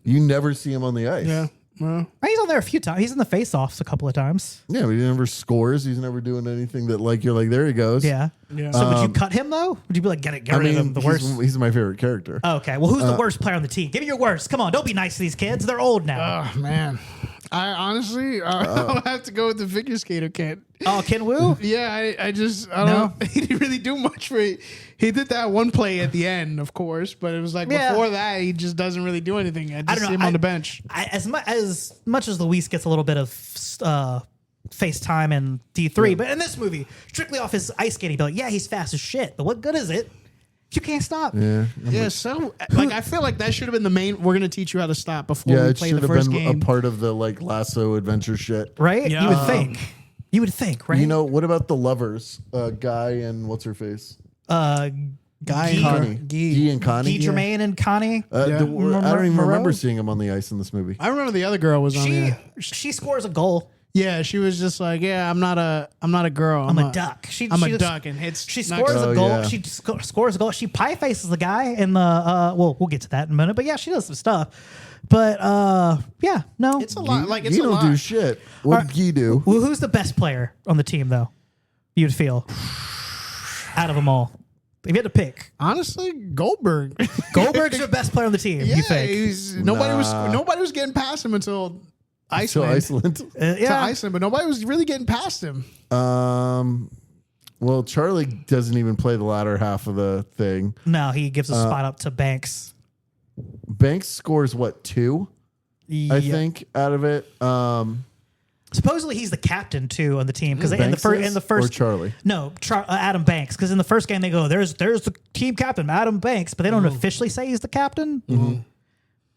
You never see him on the ice. Yeah. Well, He's on there a few times. He's in the face-offs a couple of times. Yeah, but he never scores. He's never doing anything that like you're like, there he goes. Yeah. Yeah. So would you cut him though? Would you be like, get rid of him? The worst. He's my favorite character. Okay. Well, who's the worst player on the team? Give me your worst. Come on, don't be nice to these kids. They're old now. oh man, I honestly I'll have to go with the figure skater kid. Oh, Ken Wu. Yeah, I don't know. He didn't really do much for it. He did that one play at the end, of course, but it was like Yeah. before that, he just doesn't really do anything. I just don't know. see him on the bench. As much as Luis gets a little bit of FaceTime in D3, but in this movie, strictly off his ice skating, be like, yeah, he's fast as shit, but what good is it? You can't stop. Yeah. Yeah, so like I feel like that should have been the main. We're gonna teach you how to stop before Yeah, we it play should the have first been game. a part of the like lasso adventure shit. Right? Yeah. You would think. You would think, right? You know, what about the lovers? Guy and what's her face? Guy Guy- Connie. Guy and Connie. Guy Germain and Connie. I don't even Moreau? remember seeing him on the ice in this movie. I remember the other girl was on there. She scores a goal. Yeah, she was just like, yeah, I'm not a girl. I'm a duck. I'm a duck, and she scores a goal. yeah. She scores a goal. She pie faces the guy in the. Well, we'll get to that in a minute. But yeah, she does some stuff. But yeah, no, it's a lot. Like it's you a don't lot. do shit. What did you do? Well, who's the best player on the team, though? You'd feel out of them all. If you had to pick, Honestly, Goldberg. Goldberg's your best player on the team. Yeah, you think? nobody was getting past him until Iceland. So Iceland. To Iceland, but nobody was really getting past him. Well, Charlie doesn't even play the latter half of the thing. No, he gives a spot up to Banks. Banks scores what, 2? I think out of it. Supposedly he's the captain too on the team because in Banks the first or Charlie. No, Adam Banks, because in the first game they go there's the team captain Adam Banks, but they don't officially say he's the captain.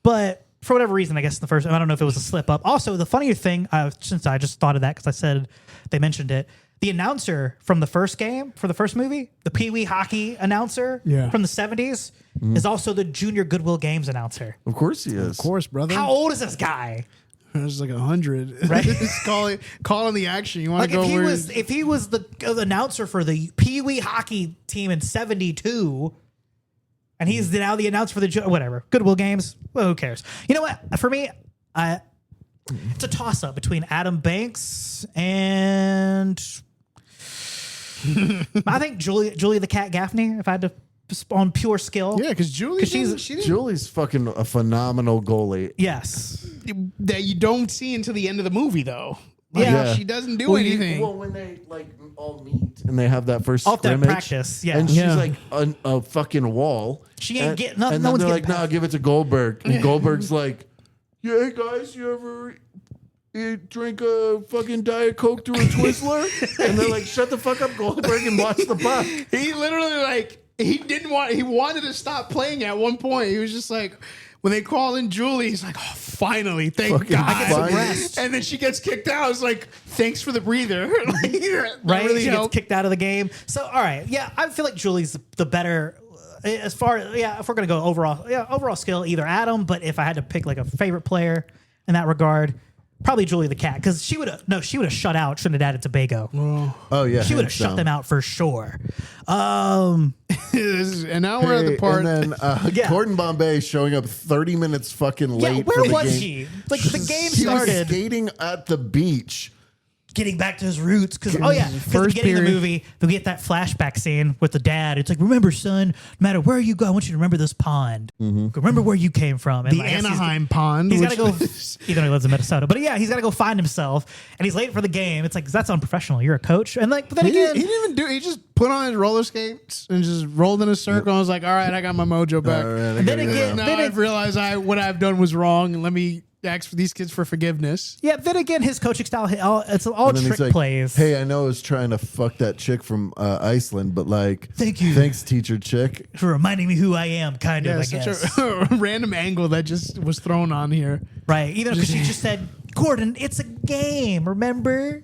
But for whatever reason, I guess in the first, I don't know if it was a slip up. Also, the funnier thing, since I just thought of that because I said they mentioned it, the announcer from the first game for the first movie, the Pee Wee hockey announcer from the 70s, is also the Junior Goodwill Games announcer. Of course he is. Of course, brother. How old is this guy? It was like 100. Right? Just calling the action. You want Like to go if he was the announcer for the Pee Wee hockey team in 72, and he's now the announcer for the whatever Goodwill Games. Well, who cares? You know what? For me, it's a toss up between Adam Banks and I think Julie the Cat Gaffney. If I had to on pure skill, Yeah, because Julie, she didn't- Julie's fucking a phenomenal goalie. yes, that you don't see until the end of the movie, though. Like, Yeah. she doesn't do anything. When they like all meet and they have that first Off that scrimmage, practice, yeah. and she's Yeah. like on a fucking wall. She ain't and, getting nothing. And No then one's they're getting like, "Nah, past. give it to Goldberg." And Goldberg's like, "Yeah, hey guys, you drink a fucking Diet Coke through a Twizzler?" And they're like, "Shut the fuck up, Goldberg, and watch the puck." He literally he wanted to stop playing at one point. He was just like, when they call in Julie, he's like, "Oh, finally, thank Fucking God." I get some finally. rest. And then she gets kicked out. It's like, thanks for the breather. Like, that Right? really She helped. gets kicked out of the game. So, all right. Yeah, I feel like Julie's the better as far as, if we're going to go overall skill, either Adam, but if I had to pick like a favorite player in that regard, probably Julie the Cat, because she would have shut out Trinidad and Tobago. Oh yeah, She would have shut them out for sure. And now we're at the part. And then Yeah. Gordon Bombay showing up 30 minutes fucking late. Yeah, for where the was game. he? Like the game He was started. skating at the beach. Getting back to his roots, because at the First beginning of the period. movie, we get that flashback scene with the dad. It's like, remember, son, no matter where you go, I want you to remember this pond. Remember where you came from. And The I guess Anaheim pond. He's got to which- go, even though he lives in Minnesota, but yeah, he's got to go find himself, and he's late for the game. It's like, that's unprofessional. You're a coach, and like, but then He again, didn't even do. He just put on his roller skates and just rolled in a circle. And was like, "All right, I got my mojo back." All right, I then gotta again- go. Now I've realized what I've done was wrong, and let me ask for these kids for forgiveness. yeah, then again, his coaching style, it's all And then trick he's like, plays. "Hey, I know I was trying to fuck that chick from Iceland, but like, Thank you. thanks, teacher chick." For reminding me who I am, kind of, Yeah, I such guess. a random angle that just was thrown on here. Right, even because she just said, Gordon, it's a game, remember?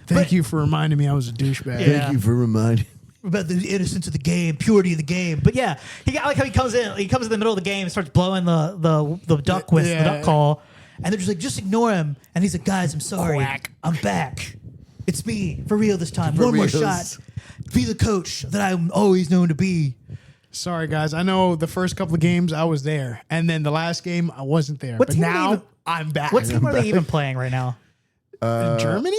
Thank you for reminding me I was a douchebag. Yeah. Thank you for reminding. About the innocence of the game, purity of the game. But yeah, I like how he comes in the middle of the game and starts blowing the duck whistle, the duck call, and they're just like, just ignore him. And he's like, guys, I'm sorry. Quack. I'm back. It's me, for real this time. For One more reals. shot. Be the coach that I'm always known to be. Sorry, guys. I know the first couple of games I was there, and then the last game I wasn't there. What But team are they now even- I'm back. What team are they even playing right now? Germany?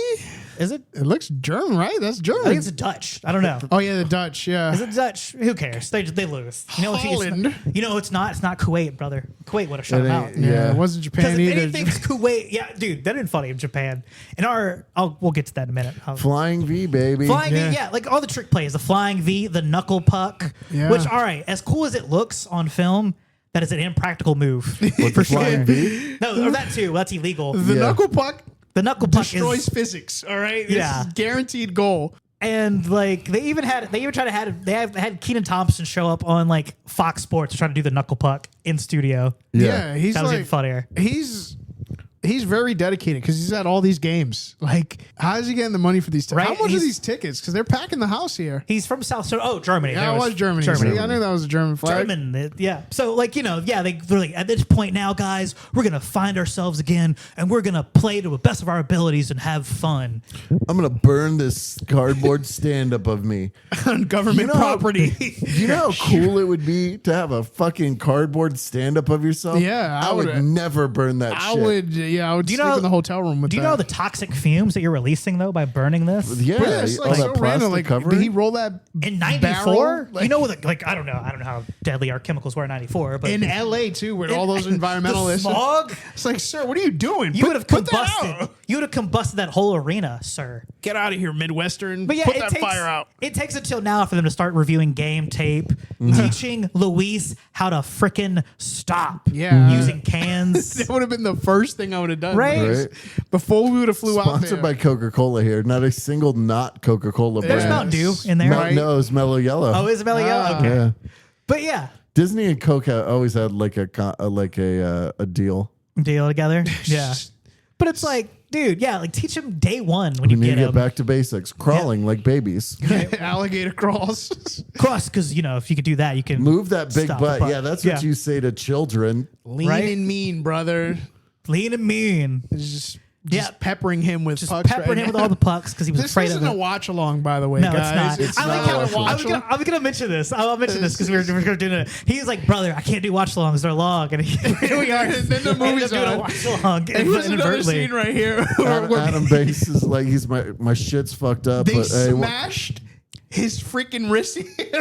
Is it? It looks German, right? That's I German. think it's a Dutch. I don't know. Oh yeah, the Dutch. Yeah. Is it Dutch? Who cares? They lose. You know, Holland. You know, it's not. It's not Kuwait, brother. Kuwait would have shut It them ain't- out. Yeah, it wasn't Because Japan if either. anything's Kuwait, yeah, dude, that didn't funny in Japan. In we'll get to that in a minute. Flying V, baby. Flying Yeah. V, yeah, like all the trick plays, the flying V, the knuckle puck, Yeah. which, all right, as cool as it looks on film, that is an impractical move. With the flying V. No, or that too. That's illegal. the Yeah. knuckle puck The knuckle puck destroys is, physics. All right. This Yeah. is guaranteed goal. and like they even had Keenan Thompson show up on like Fox Sports to try to do the knuckle puck in studio. Yeah, he's That was like even funnier. He's he's very dedicated because he's at all these games. Like, how is he getting the money for these tickets? Right, How much are he's- these tickets? Because they're packing the house here. He's from Germany. Yeah, There it was Germany. See, I knew that was a German flag. German, yeah. So, like, they're like, at this point now, guys, we're going to find ourselves again and we're going to play to the best of our abilities and have fun. I'm gonna burn this cardboard stand-up of me. On government property. You know how cool it would be to have a fucking cardboard stand-up of yourself? Yeah, I would never burn that I shit. would sleep in the hotel room with that. Do you know the toxic fumes that you're releasing, though, by burning this? Yeah, But it's all like that so plastic random. Like, covering. did he roll that In barrel? '94? Like, I don't know how deadly our chemicals were in '94, but in LA too, where all those environmentalists. the smog, It's like, sir, what are you doing? you would have Put that combusted. out. You would have combusted that whole arena, sir. Get out of here, Midwestern. But yeah, put it that takes, fire out. It takes until now for them to start reviewing game tape, teaching Luis how to frickin' stop Yeah. using cans. That would have been the first thing I would have done. Right. Right. Before we would have flew out there. Sponsored by Coca-Cola here. Not a single not Coca-Cola There's brand. Mountain Dew in there. Right. No, it's Mellow Yellow. Oh, Isabella Yellow? Okay. Yeah. But yeah, Disney and Coke always had like a deal. deal together. Yeah. But it's like, dude, yeah, like teach them day one when We you need to get get them. back to basics. Crawling like babies. Alligator crawls. Cross, because, if you could do that, you can Move that big stop the butt. butt. Yeah, that's what you say to children. Lean Right? and mean, brother. Lean and mean. Just Yeah. peppering him with Just pucks peppering right him with now. all the pucks because he was This afraid isn't of a it. watch along, by the way, No, guys. it's not. It's I not like how a watch I was gonna mention this. I'll mention this because we're gonna do it. He's like, brother, I can't do watch alongs. They're long, and here we are. And then the Ended up movie's doing a on. watch along And here's another scene right here. where Adam Banks is like, he's my shit's fucked up. they but hey, smashed his freaking wrist.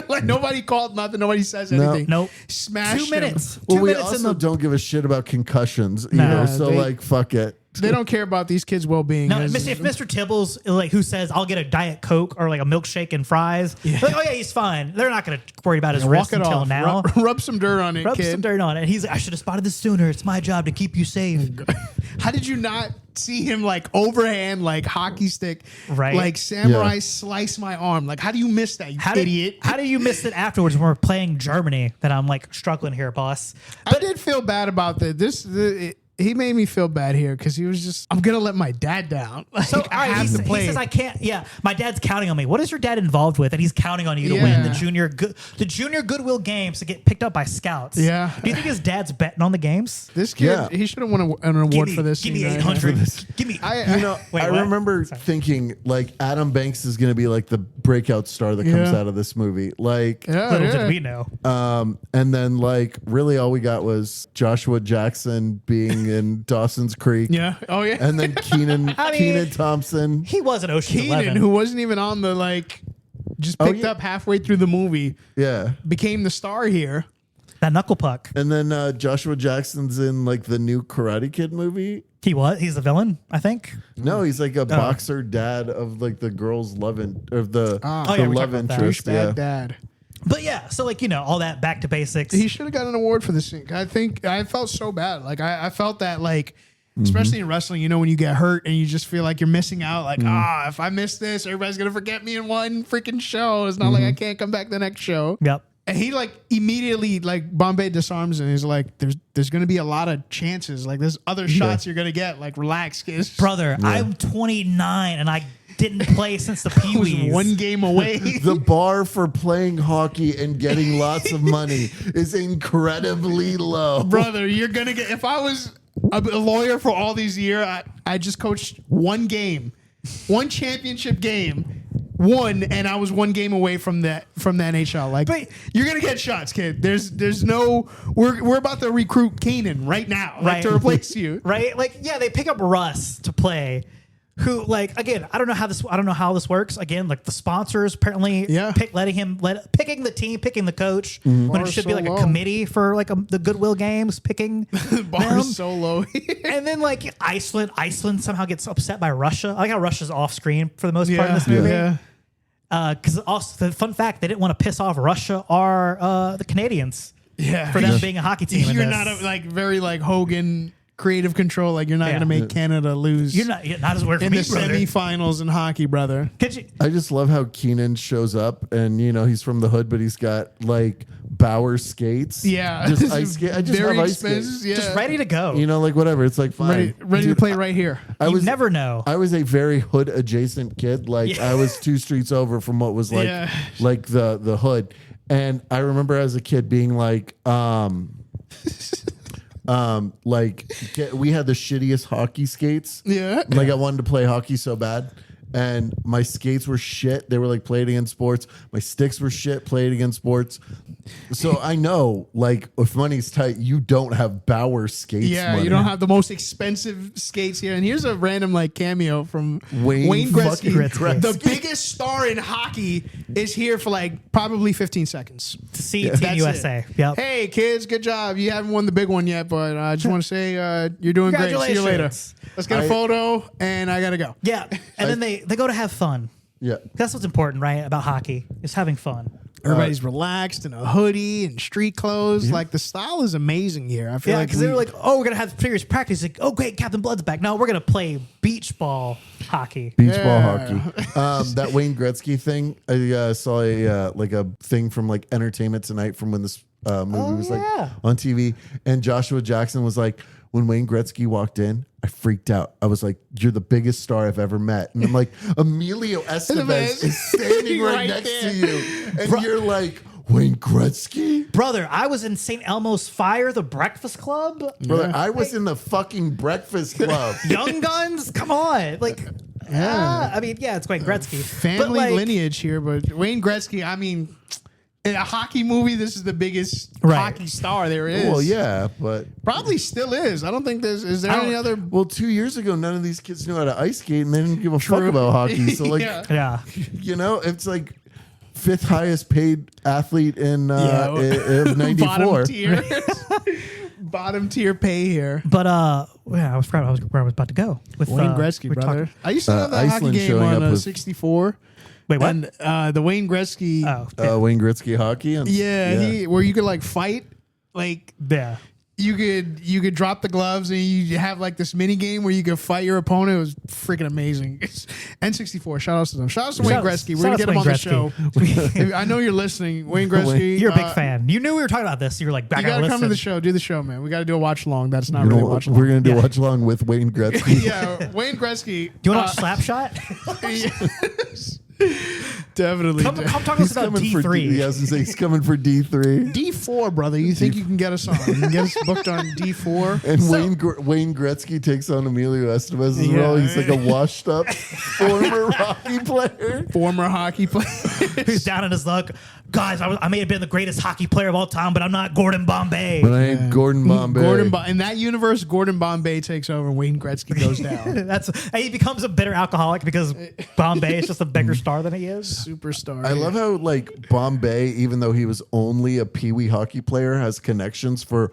Like nobody called nothing. Nobody says No. anything. Nope. Smashed 2 minutes. him. well, 2 we minutes in also the. don't give a shit about concussions, Nah, so they- like, fuck it. They don't care about these kids' well-being. No, There's- if Mr. Tibbles, like, who says I'll get a Diet Coke or like a milkshake and fries, like, oh yeah, he's fine. They're not going to worry about his wrist walk it until off. now. Rub some dirt on it, Rub kid. some dirt on it. He's like, I should have spotted this sooner. It's my job to keep you safe. How did you not see him like overhand, like hockey stick, Right. like samurai Yeah. slice my arm? Like, how do you miss that, you How idiot? How do you miss it afterwards when we're playing Germany? That I'm like struggling here, boss. I did feel bad about that. He made me feel bad here because he was just, I'm gonna let my dad down. Like, So I have to play. he says I can't. Yeah, my dad's counting on me. What is your dad involved with? And he's counting on you to Yeah. win the junior Goodwill Games to get picked up by scouts. Yeah. Do you think his dad's betting on the games? This kid, Yeah. he should have won an award for this. Give me scene right 800. here. Give me. You know, Wait, I what? remember thinking like Adam Banks is going to be like the breakout star that comes Yeah. out of this movie. Like, Yeah, Little yeah. did we know. and then like really all we got was Joshua Jackson being in Dawson's Creek. Yeah. Oh yeah. And then Keenan I mean- Keenan Thompson. He was an Ocean's Keenan, 11. who wasn't even on the just picked yeah. up halfway through the movie, Yeah. became the star here. That knuckle puck. And then Joshua Jackson's in like the new Karate Kid movie. He was. He's the villain, I think. No, he's like a boxer dad of like the girl's love of the, Oh, yeah, we love talked about that. interest. Bad Yeah. dad. But yeah, so like all that back to basics. He should have got an award for this scene. I think I felt so bad. Like I felt that like, especially in wrestling, when you get hurt and you just feel like you're missing out. Like if I miss this, everybody's gonna forget me in one freaking show. It's not like I can't come back the next show. Yep. And he like immediately like Bombay disarms and he's like, there's gonna be a lot of chances. Like there's other shots you're gonna get. Like relax, kids. Brother, I'm 29 and I didn't play since the Pee was Wees. one game away. The bar for playing hockey and getting lots of money is incredibly low. Brother, you're gonna get. If I was a lawyer for all these years, I just coached one game, one championship game, and I was one game away from the NHL. Like, But- you're gonna get shots, kid. There's no. We're about to recruit Kanan right now, like, Right. to replace you. Right? Like, yeah, they pick up Russ to play. Who, like, again, I don't know how this works. Again, like the sponsors apparently picking the team, picking the coach when it Bar's should be so like low. a committee for like the Goodwill Games picking Bar them. is so low. And then like Iceland somehow gets upset by Russia. I like how Russia's off screen for the most part in this movie. Yeah. Because also the fun fact, they didn't want to piss off Russia or the Canadians Yeah. for them being a hockey team. You're in not this. very Hogan creative control. Like you're not Yeah. gonna make Canada lose. You're not as weird for in me, the brother. semifinals in hockey, brother. Could you? I just love how Keenan shows up and he's from the hood, but he's got like Bauer skates. Yeah. Just ice skate. I just Very have ice expensive. skates. Yeah. Just ready to go. You know, like whatever. It's like fine. ready to play right here. You never know. I was a very hood adjacent kid. Like I was 2 streets over from what was like like the hood. And I remember as a kid being like, we had the shittiest hockey skates. Yeah. Like I wanted to play hockey so bad. And my skates were shit. They were like played against sports. My sticks were shit, played against sports. So I know, like, if money's tight, you don't have Bauer skates. Yeah, money. you don't have the most expensive skates here. And here's a random like cameo from Wayne Gretzky. Gretzky. The biggest star in hockey is here for like probably 15 seconds. To see Team USA. Yep. Hey kids, good job. You haven't won the big one yet, but I just want to say you're doing great. See you later. Congratulations. Let's get a photo, and I gotta go. Yeah. And then they go to have fun. Yeah. That's what's important, right? About hockey is having fun. Everybody's relaxed in a hoodie and street clothes. Like the style is amazing here. I feel Yeah, like because they were like, "Oh, we're gonna have serious practice." Like, "Oh, great, Captain Blood's back." No, we're gonna play beach ball hockey. Beach ball hockey. That Wayne Gretzky thing. I saw a thing from like Entertainment Tonight from when this movie was like on TV, and Joshua Jackson was like, when Wayne Gretzky walked in, I freaked out. I was like, "You're the biggest star I've ever met." And I'm like, Emilio Estevez is standing right next to you, and you're like, Wayne Gretzky? Brother, I was in St. Elmo's Fire, the Breakfast Club. Brother, I was in the fucking Breakfast Club. Young Guns? Come on. Like, I mean, yeah, it's Wayne Gretzky. family But, like, lineage here, but Wayne Gretzky, I mean, in a hockey movie, this is the biggest Right. hockey star there is. Well, yeah, but Probably still is. I don't think is there any other. well, 2 years ago, none of these kids knew how to ice skate, and they didn't give a fuck about hockey. So, like, Yeah. Yeah. you know, it's like 5th highest paid athlete in of '94. Bottom tier. Bottom tier pay here. But, yeah, I was proud of where I was about to go. With Wayne Gretzky, we're brother. talking- I used to have that hockey Iceland game showing up on with- 64. Wait, what? And the Wayne Gretzky, Wayne Gretzky hockey. And, where you could like fight, like yeah. you could drop the gloves and you have like this mini game where you could fight your opponent. It was freaking amazing. It's N64. Shout out to them. Shout out to Wayne Gretzky. We're gonna get him on the show. I know you're listening, Wayne Gretzky. You're a big fan. You knew we were talking about this. You were like, I You gotta gotta come to listen. the show. Do the show, man. We got to do a watch along. That's not really a watch along. We're gonna do a watch along with Wayne Gretzky. Yeah, Wayne Gretzky. Do you want to watch Slapshot? Yes. Definitely. Come talk to us about D3. He's coming for D3. D4, brother. You think you can get us on? You can get us booked on D4. And Wayne Gretzky takes on Emilio Estevez as well. He's like a washed up former hockey player. Former hockey player. Who's down in his luck. Guys, I may have been the greatest hockey player of all time, but I'm not Gordon Bombay. But I ain't Gordon Bombay. In that universe, Gordon Bombay takes over and Wayne Gretzky goes down. And he becomes a bitter alcoholic because Bombay is just a bigger star than he is. Superstar. I love how like Bombay, even though he was only a peewee hockey player, has connections for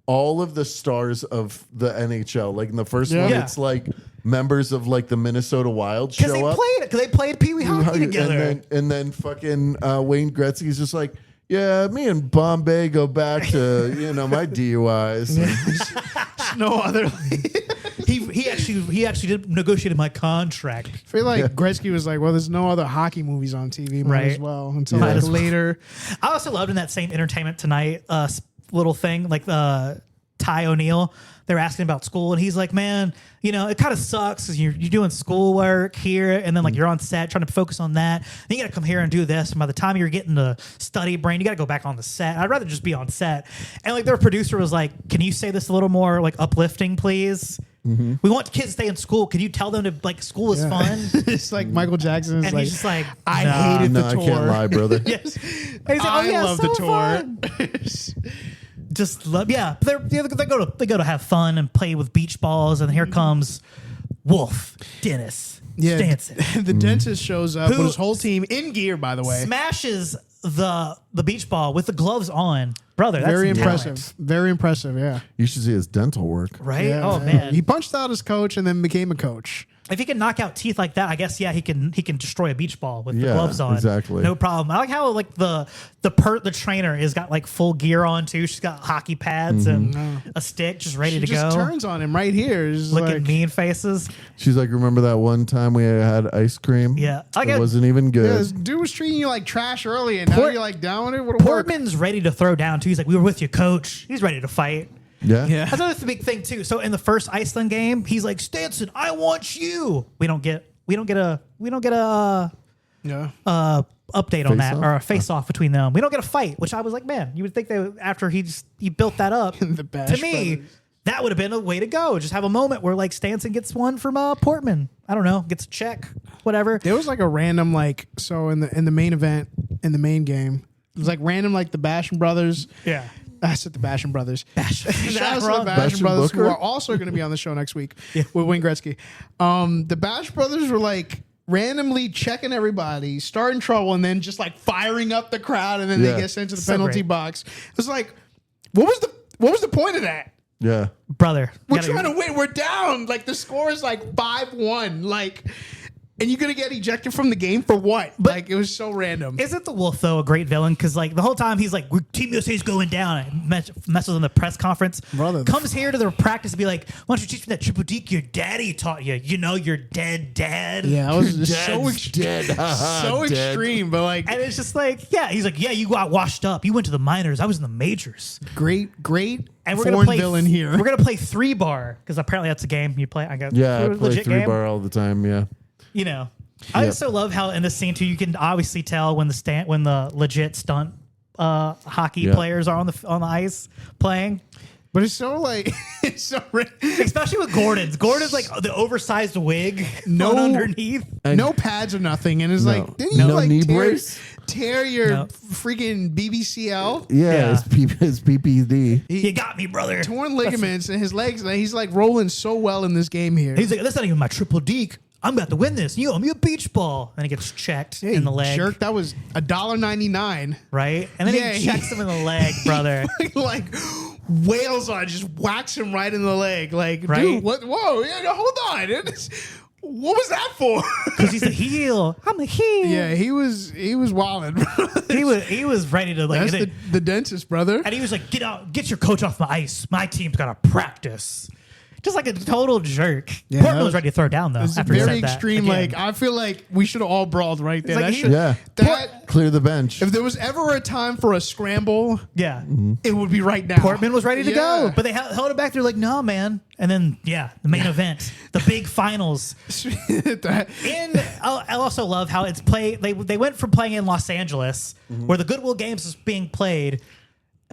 all of the stars of the NHL. Like in the first one, Yeah. it's like members of like the Minnesota Wild Because show up. they played Pee Wee hockey together. And then fucking Wayne Gretzky's just like, yeah, me and Bombay go back to my DUIs. no other. He actually did negotiated my contract. I feel like Gretzky was like, well, there's no other hockey movies on TV. Might as well. Until Might like as well. later. I also loved in that same Entertainment Tonight little thing, like Ty O'Neill. They were asking about school, and he's like, "Man, it kind of sucks because you're doing schoolwork here, and then like you're on set trying to focus on that. Then you got to come here and do this. And by the time you're getting the study brain, you got to go back on the set. I'd rather just be on set." And like their producer was like, "Can you say this a little more like uplifting, please? Mm-hmm. We want kids to stay in school. Can you tell them to like school is fun?" It's like Michael Jackson is And like, he's just like, I "Nah." hated the No, tour. I can't lie, brother. Yes. And he's like, "Oh, I yeah, love so the fun." tour. Just love, yeah. They go to have fun and play with beach balls, and here comes Wolf Dennis Stanson. The dentist shows up Who- with his whole team in gear, by the way. Smashes the beach ball with the gloves on, brother. That's Very some impressive. talent, Very impressive, yeah. You should see his dental work. right? Yeah, Oh yeah. man, He punched out his coach and then became a coach. if he can knock out teeth like that, I guess he can destroy a beach ball with the gloves on. Exactly. No problem. I like how like the trainer has got like full gear on too. She's got hockey pads and a stick just ready She to just go. turns on him right here. It's Looking like, mean faces. She's like, remember that one time we had ice cream? Yeah. It wasn't even yeah, good. this dude was treating you like trash early, and now you're like down with it. What a work. Portman's ready to throw down too. He's like, we were with you, coach. He's ready to fight. Yeah. That's another big thing too. So in the first Iceland game, he's like, Stanson, I want you. We don't get a update on that Face-off? or a face off between them. We don't get a fight, which I was like, man, you would think that after he built that up, The Bash to me, Brothers. that would have been a way to go. Just have a moment where like Stanson gets one from Portman. I don't know, gets a check, whatever. There was like a random so in the main event in the main game, it was like random like the Basham brothers. Yeah. I said the Basham brothers. Basham. Shout out to the Basham Basham brothers who Booker? are also going to be on the show next week with Wayne Gretzky. The Bash brothers were like randomly checking everybody, starting trouble, and then just like firing up the crowd, and then they get sent to the So penalty great. box. It was like, what was the point of that? Yeah. Brother. We're trying to win. We're down. Like the score is like 5-1. Like, and you're gonna get ejected from the game for what? Like it was so random. Isn't the Wolf though a great villain? Because like the whole time he's like, Team USA's going down. And messes in the press conference. Brother. Comes here to the practice and be like, why don't you teach me that triple deke your daddy taught you? You know, your dead dad. Yeah, that was just so Dad's extreme. dead. So Dead. extreme, but like And it's just like, yeah, he's like, yeah, you got washed up. You went to the minors. I was in the majors. great And we're foreign gonna play villain here. We're gonna play 3-bar because apparently that's a game you play. I got Yeah, I it was a play legit 3-bar all the time. Yeah. You know, I also love how in this scene too, you can obviously tell when the legit stunt hockey players are on the ice playing. But it's so like it's so Especially with Gordon's. Gordon's like the oversized wig No- on underneath. no pads or nothing, and it's No. like didn't you No like knee brace? tear your No. freaking BBCL? Yeah. Yeah. It's PPD. You got me, brother. Torn ligaments in his legs, and he's like rolling so well in this game here. He's like, that's not even my triple deke. I'm about to win this. You owe me a beach ball. And he gets checked in the leg. Jerk, that was $1.99. Right? And then Yeah, he checks him in the leg, brother. like wails on, just whacks him right in the leg. Like, Right? dude, what? Whoa, yeah, no, hold on. What was that for? Because he's a heel. I'm a heel. Yeah, he was wilding. He was ready to like. That's the dentist, brother. And he was like, get your coach off the ice. My team's got to practice. Just like a total jerk. Yeah, Portman that was ready to throw down though. It's After he very said that extreme. again. Like, I feel like we should have all brawled right there. like That he- should, Yeah. that Clear the bench. if there was ever a time for a scramble, yeah. it would be right now. Portman was ready to go, Yeah. but they held it back. They're like, no, man. And then, the main event, the big finals. And I also love how it's played. They went from playing in Los Angeles, where the Goodwill Games is being played,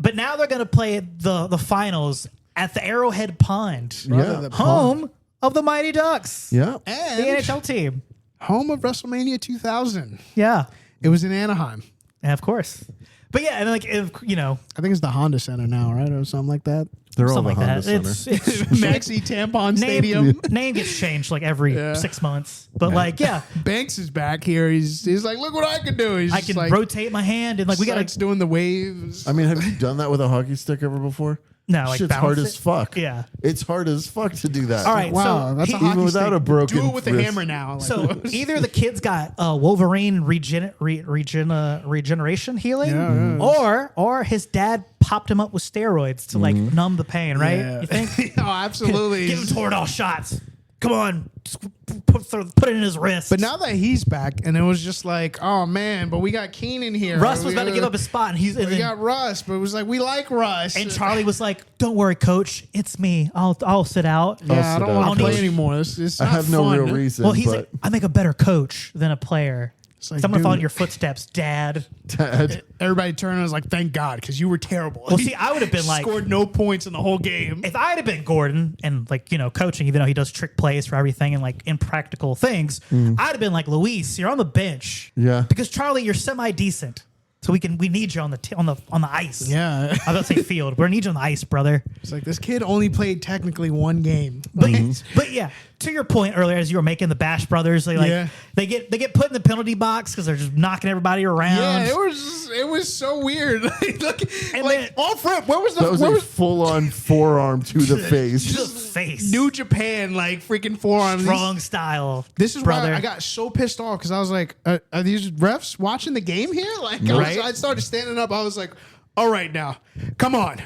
but now they're going to play the finals at the Arrowhead Pond, Yeah. home of the Mighty Ducks, Yeah. the and NHL team. home of WrestleMania 2000. Yeah, It was in Anaheim. and of course. But yeah, and like if, I think it's the Honda Center now, right, or something like that. They're all something the like Honda that. Center. It's Maxi Tampon Stadium. name gets changed like every 6 months, but like Banks is back here. He's like, look what I can do. He's I just can like, rotate my hand and like we got starts doing the waves. I mean, have you done that with a hockey stick ever before? No, like Shit's hard bounce as it. fuck. Yeah. It's hard as fuck to do that. All right, Wow, so that's a he- hockey Even without stick. a broken Do it with a wrist. hammer now. Like, So either the kid's got Wolverine regeneration healing, Yeah, or his dad popped him up with steroids to like numb the pain. Right? Yeah. You think? oh, absolutely. Give him Toradol shots. Come on, just put it in his wrist. But now that he's back, and it was just like, oh man, but we got Keenan here. Russ was about to give up his spot, and We then got Russ, but it was like we like Russ. and Charlie was like, "Don't worry, coach, it's me. I'll sit out." yeah, I sit don't out. want to play I'll- anymore. It's I not have no fun. real reason. Well, he's but like, "I make a better coach than a player." like, So I'm gonna follow in dude. your footsteps, Dad. Dad, Everybody turned and was like, thank God, because you were terrible. Well, see, I would have been like, scored no points in the whole game. if I had been Gordon and like coaching, even though he does trick plays for everything and like impractical things, I'd have been like, Luis, you're on the bench. Yeah. Because Charlie, you're semi decent, so we need you on the ice. Yeah. I was about to say field. We need you on the ice, brother. It's like this kid only played technically one game. But yeah, to your point earlier, as you were making the Bash Brothers, they they get put in the penalty box because they're just knocking everybody around. Yeah, it was so weird. Look, And like then- off rip. Where was the that was where a was full-on forearm to the face. Just face. New Japan, like freaking forearms. Strong style. This is brother. why I got so pissed off because I was like, are these refs watching the game here? Like, Right. I started standing up. I was like, all right, now, come on.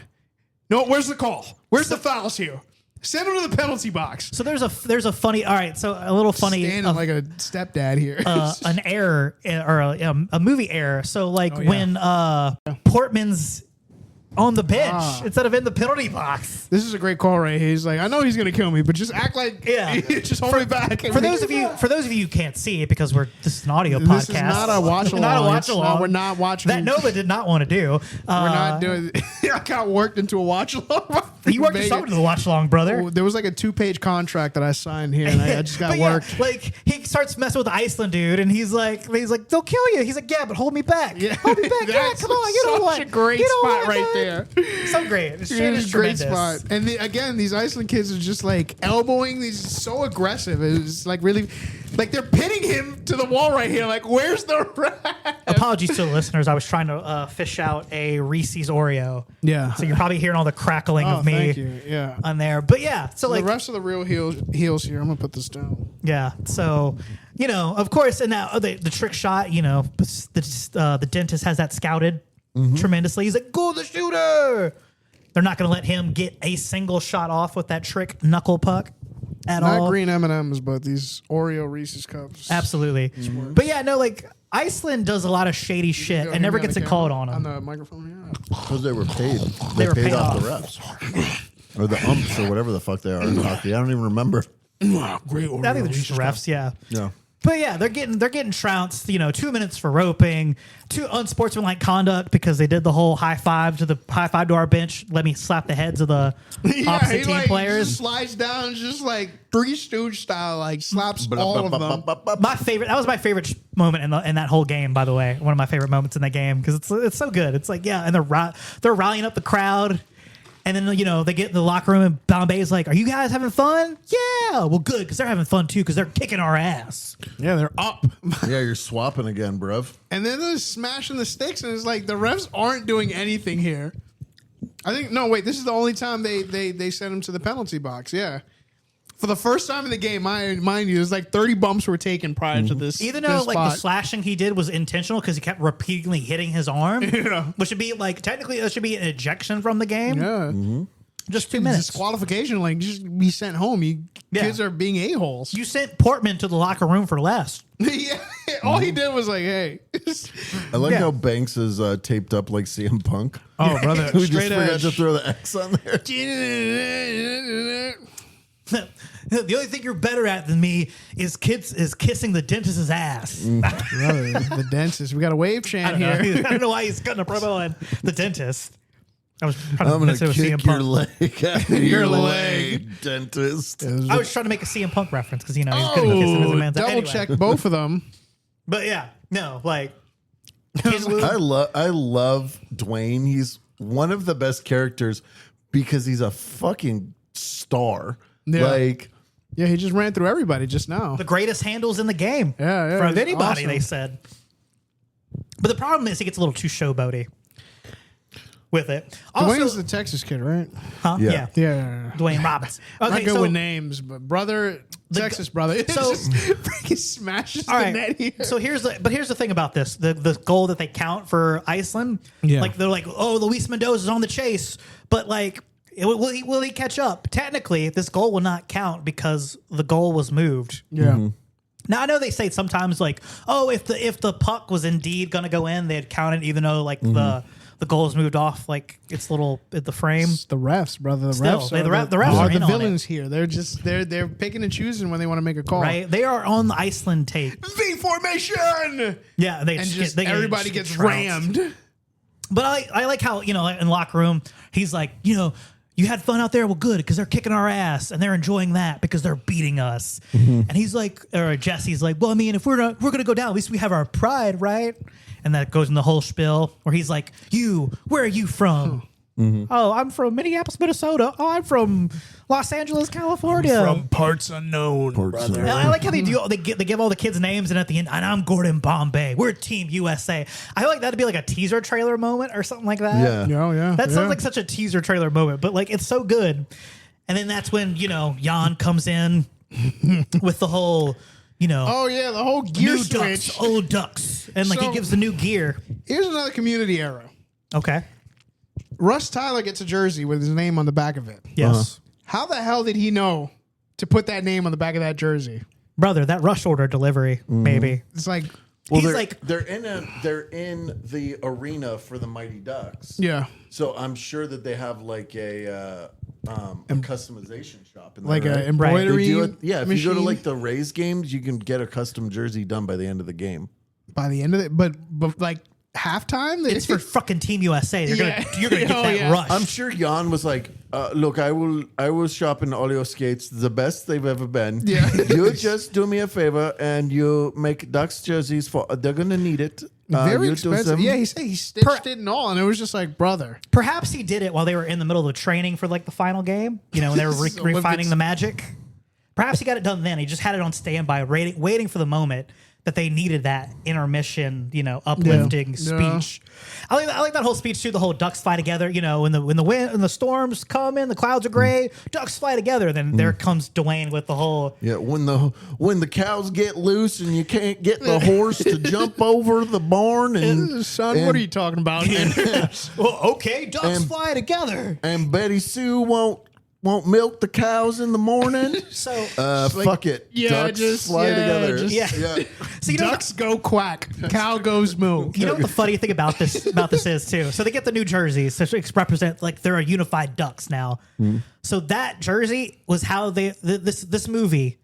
No, where's the call? Where's the fouls here? Send him to the penalty box. So there's a funny. All right, so a little funny. Standing like a stepdad here. An error or a movie error. So like Oh, yeah. when Portman's on the bench instead of in the penalty box. This is a great call right here. He's like, I know he's gonna kill me, but just act like just hold me back. For those of you who can't see it because this is an audio podcast. This is not a watch along. Not a watch along. We're not watching That Nova did not want to do. We're not doing. I got worked into a watch along. You worked yourself into the watch along, brother. There was like a 2-page contract that I signed here, and I just got But worked. yeah, like he starts messing with the Iceland dude, and he's like, they'll kill you. He's like, yeah, but hold me back. Hold me back. Yeah, That's come on. You know what? Such a great You know spot what, right man? there. So great. Shit It is is a great tremendous. spot. And again, these Iceland kids are just like elbowing. These so aggressive. It's like really, like they're pinning him to the wall right here. Like, where's the ref? Apologies to the listeners. I was trying to fish out a Reese's Oreo. Yeah. So you're probably hearing all the crackling Oh, of me thank you. Yeah. on there. But yeah, so like The refs are the real heels here. I'm gonna put this down. yeah, so of course, and now the trick shot, the dentist has that scouted tremendously. He's like, go the shooter. They're not going to let him get a single shot off with that trick knuckle puck at Not all. green M&Ms, but these Oreo Reese's cups. Absolutely. But yeah, no, like Iceland does a lot of shady shit Go and never hand me gets the it called camera on on them. the microphone here. Because they were paid. They were paid off off. the refs. Or the umps or whatever the fuck they are in hockey. I don't even remember. Great Oreo I think they're just refs, yeah. Yeah. But yeah, they're getting trounced. 2 minutes for roping, 2 unsportsmanlike conduct because they did the whole high five to our bench. Let me slap the heads of the opposite team Just players. slides down, just like Three Stooge style, like slaps all of them. My favorite. That was my favorite moment in that whole game. By the way, one of my favorite moments in that game because it's so good. It's like and they're rallying up the crowd. And then, they get in the locker room and Bombay is like, are you guys having fun? Yeah. Well, good, because they're having fun, too, because they're kicking our ass. Yeah, they're up. Yeah, you're swapping again, bruv. And then they're smashing the sticks, and it's like the refs aren't doing anything here. I think, no, wait, this is the only time they send him to the penalty box. Yeah. For the first time in the game, mind you, there's like 30 bumps were taken prior to this. Even though the slashing he did was intentional because he kept repeatedly hitting his arm, which should be technically that should be an ejection from the game. Yeah. Just 2 minutes. Disqualification, like just be sent home. Kids are being a-holes. You sent Portman to the locker room for less. Yeah. All he did was like, hey. I like how Banks is taped up like CM Punk. Oh, brother. We just Straight forgot edge. to throw the X on there. The only thing you're better at than me is kissing the dentist's ass. Brother, the dentist. We got a wave chant here. I don't know why he's cutting a promo on the dentist. I was trying I'm going to to CM kick your Punk. leg out of your leg. leg, dentist. I was trying to make a CM Punk reference because he's good at kissing his man's ass. Double Anyway. check both of them. But yeah, no, like I love Dwayne. He's one of the best characters because he's a fucking star. Yeah. Like, Yeah, he just ran through everybody just now. the greatest handles in the game. Yeah, from he's anybody. awesome. They said. But the problem is he gets a little too showboaty with it. Dwayne's Also, the Texas kid, right? huh? Yeah. Yeah. Yeah. Dwayne Roberts. Not Okay, good so with names, but brother, Texas brother. It so- just freaking smashes all the net right. here. So here's the thing about this: the goal that they count for Iceland. Yeah. Like they're like, oh, Luis Mendoza's on the chase, but like, will he catch up? Technically, this goal will not count because the goal was moved. Yeah. Now I know they say sometimes like, oh, if the puck was indeed going to go in, they'd count it, even though like the goal is moved off, like it's little at the frame. It's the refs, brother. The Still, refs the are refs are the in on villains here. They're just they're picking and choosing when they want to make a call. Right, they are on the Iceland tape. V formation. Yeah, they And just everybody gets trounced. rammed. But I like how, in the locker room, he's like, you had fun out there. Well, good, because they're kicking our ass and they're enjoying that because they're beating us. And he's like, or Jesse's like, well, I mean, if we're going to go down, at least we have our pride, right? And that goes in the whole spiel where he's like, where are you from? Oh, I'm from Minneapolis, Minnesota. Oh, I'm from Los Angeles, California. parts unknown, brother. And I like how they do. They give all the kids names, and at the end, and I'm Gordon Bombay. We're Team USA. I feel like that'd be like a teaser trailer moment or something like that. yeah. Yeah, yeah. That yeah. sounds like such a teaser trailer moment, but like it's so good. And then that's when, Jan comes in with the whole, Oh yeah, the whole gear new switch. ducks, old ducks. And like he So- gives the new gear. Here's another community error. Okay. Russ Tyler gets a jersey with his name on the back of it. Yes. How the hell did he know to put that name on the back of that jersey? Brother, that rush order delivery, maybe. It's like, Well, He's they're in the arena for the Mighty Ducks. yeah, So I'm sure that they have like a customization shop in there, like right? an embroidery. They do it, yeah, if you go to machine like the Rays games, you can get a custom jersey done by the end of the game. by the end of it, but like halftime, It's for fucking Team USA. You're Yeah. gonna get Oh, that yeah. rush. I'm sure Jan was like, "Look, I will shop in all your skates, the best they've ever been. Yeah. You just do me a favor and you make Ducks jerseys for. They're gonna need it. very you do expensive. some- Yeah, he said he stitched it and all, and it was just like, brother. Perhaps he did it while they were in the middle of training for like the final game. When they were This is refining Olympics. the magic. Perhaps he got it done then. He just had it on standby, waiting for the moment that they needed that intermission, uplifting Yeah. speech. I like that whole speech too. The whole ducks fly together. When the wind and the storms come in, the clouds are gray. Ducks fly together. Then there comes Dwayne with the whole. Yeah, when the cows get loose and you can't get the horse to jump over the barn and Son, what are you talking about? Well, okay, ducks And- fly together. and Betty Sue won't milk the cows in the morning. So Fuck it. yeah, Ducks just- fly yeah, together. just- yeah. So Ducks go quack, cow goes moo. You know what the funny thing about this is too? So they get the new jerseys to represent like they're a unified Ducks now. So that jersey was how this movie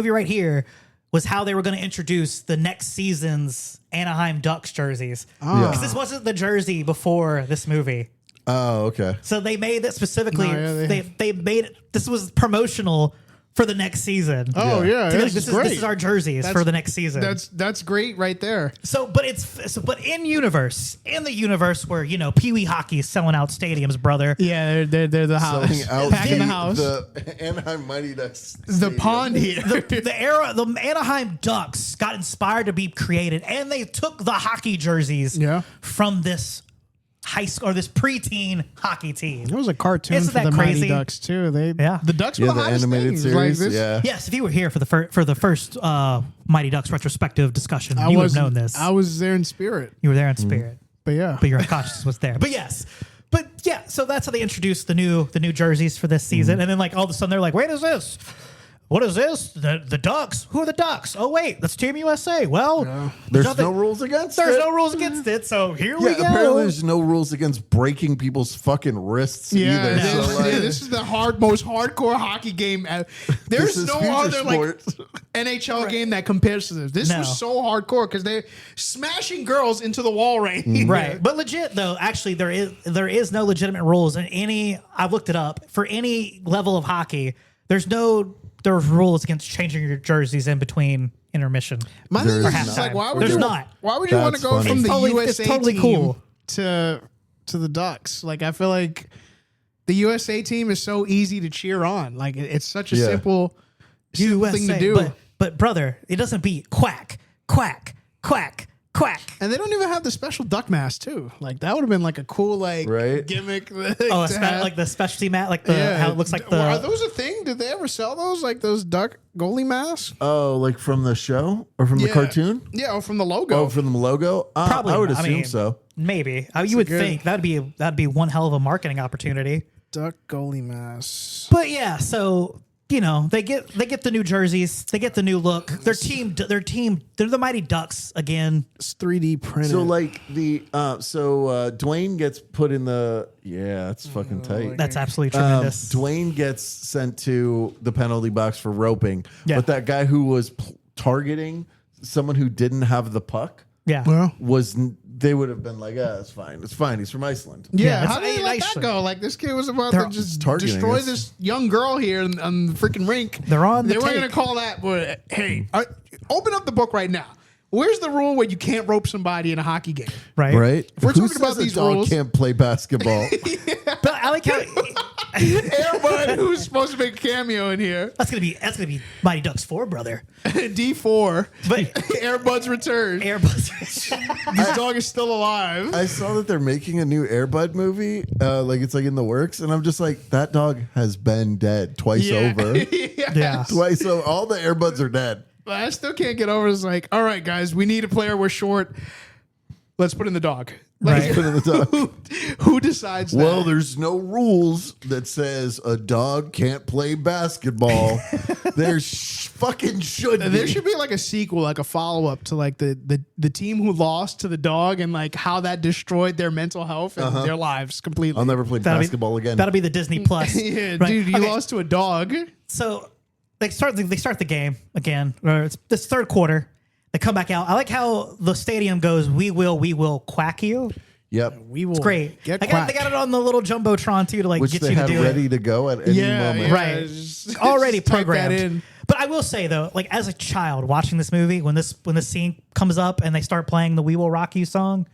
right here was how they were going to introduce the next season's Anaheim Ducks jerseys. Because this wasn't the jersey before this movie. Oh, okay. So they made it specifically. No, yeah, they made it. This was promotional for the next season. Oh yeah, To be like, this this is great. is our jerseys for the next season. That's great right there. But in the universe where Pee Wee hockey is selling out stadiums, brother. Yeah, they're the house, Selling out packing the house. the Anaheim Mighty Ducks. The stadium. pond here. The Anaheim Ducks got inspired to be created, and they took the hockey jerseys from this high school or this preteen hockey team. There was a cartoon Isn't for that the crazy? Mighty Ducks too. Yeah. The Ducks were Yeah, the the hottest animated things. series. Like this, yeah. Yes, if you were here for the first Mighty Ducks retrospective discussion, you would have known this. I was there in spirit, You were there in spirit, but yeah, but your consciousness was there. But yes. But yeah, so that's how they introduced the new jerseys for this season, and then like all of a sudden they're like, "Wait, is this? What is this? The Ducks? Who are the Ducks? Oh wait, that's Team USA. Well, There's no rules against it. There's no rules against it. So here we go. Apparently there's no rules against breaking people's fucking wrists either. This, So, like, this is the most hardcore hockey game. There's This is no future other sport. NHL game that compares to this. This No. was so hardcore because they're smashing girls into the wall range. Right. But legit though, actually there is no legitimate rules in any. I've looked it up for any level of hockey. There's rules against changing your jerseys in between intermission. My thing There's is just like, why would There's you? not. Why would you want to That's go funny. from the It's USA totally team cool. to the Ducks? Like, I feel like the USA team is so easy to cheer on. Like, it's such a Yeah. simple thing to do. But brother, it doesn't beat quack, quack, quack, quack. And they don't even have the special duck mask too. Like that would have been like a cool Right. gimmick. Oh, like the specialty mat, like how it looks like the. Are those a thing? Did they ever sell those? Like those duck goalie masks? Oh, like from the show or from the Yeah. cartoon? Yeah, or from the logo. Oh, from the logo? Probably, I would I assume mean, so. Maybe you would good- think that'd be one hell of a marketing opportunity. duck goalie masks. But yeah, so they get the new jerseys, they get the new look. They're the Mighty Ducks again. It's 3D printed. So like Dwayne gets put in the it's fucking tight. That's absolutely tremendous. Dwayne gets sent to the penalty box for roping, Yeah. but that guy who was targeting someone who didn't have the puck Yeah. well, they would have been like, it's fine. He's from Iceland. yeah. Yeah, How did they let that actually- go? Like this kid was about They're to just targeting destroy us. this young girl here on the freaking rink. They're on the They weren't take. going to call that. But hey, open up the book right now. Where's the rule where you can't rope somebody in a hockey game? Right. Right? If we're Who talking about says a these dog rules- can't play basketball? But I like how Airbud, who's supposed to make a cameo in here. That's gonna be Mighty Ducks 4, brother. D4. But Airbud's return. Airbud. This dog is still alive. I saw that they're making a new Airbud movie. Like it's like in the works, and I'm just like, that dog has been dead twice over. Yeah. Twice. So all the Airbuds are dead. But I still can't get over. It's like, all right, guys, we need a player. We're short. Let's put in the dog. Right. Put in the dog. Who decides that? Well, there's no rules that says a dog can't play basketball. There fucking should be. There should be like a sequel, like a follow up to like the team who lost to the dog and like how that destroyed their mental health and their lives completely. I'll never play basketball again. That'll be the Disney Plus. Yeah, Right. dude, you Okay. lost to a dog. So they start the game again. Or it's this third quarter. They come back out. I like how the stadium goes, we will quack you. Yep. We will It's great. get They quacked. got it on the little Jumbotron too to like Which get they you to had do ready it. to go at any moment. Right. just Already type that programmed. in. But I will say though, like as a child watching this movie, when this scene comes up and they start playing the "We Will Rock You" song,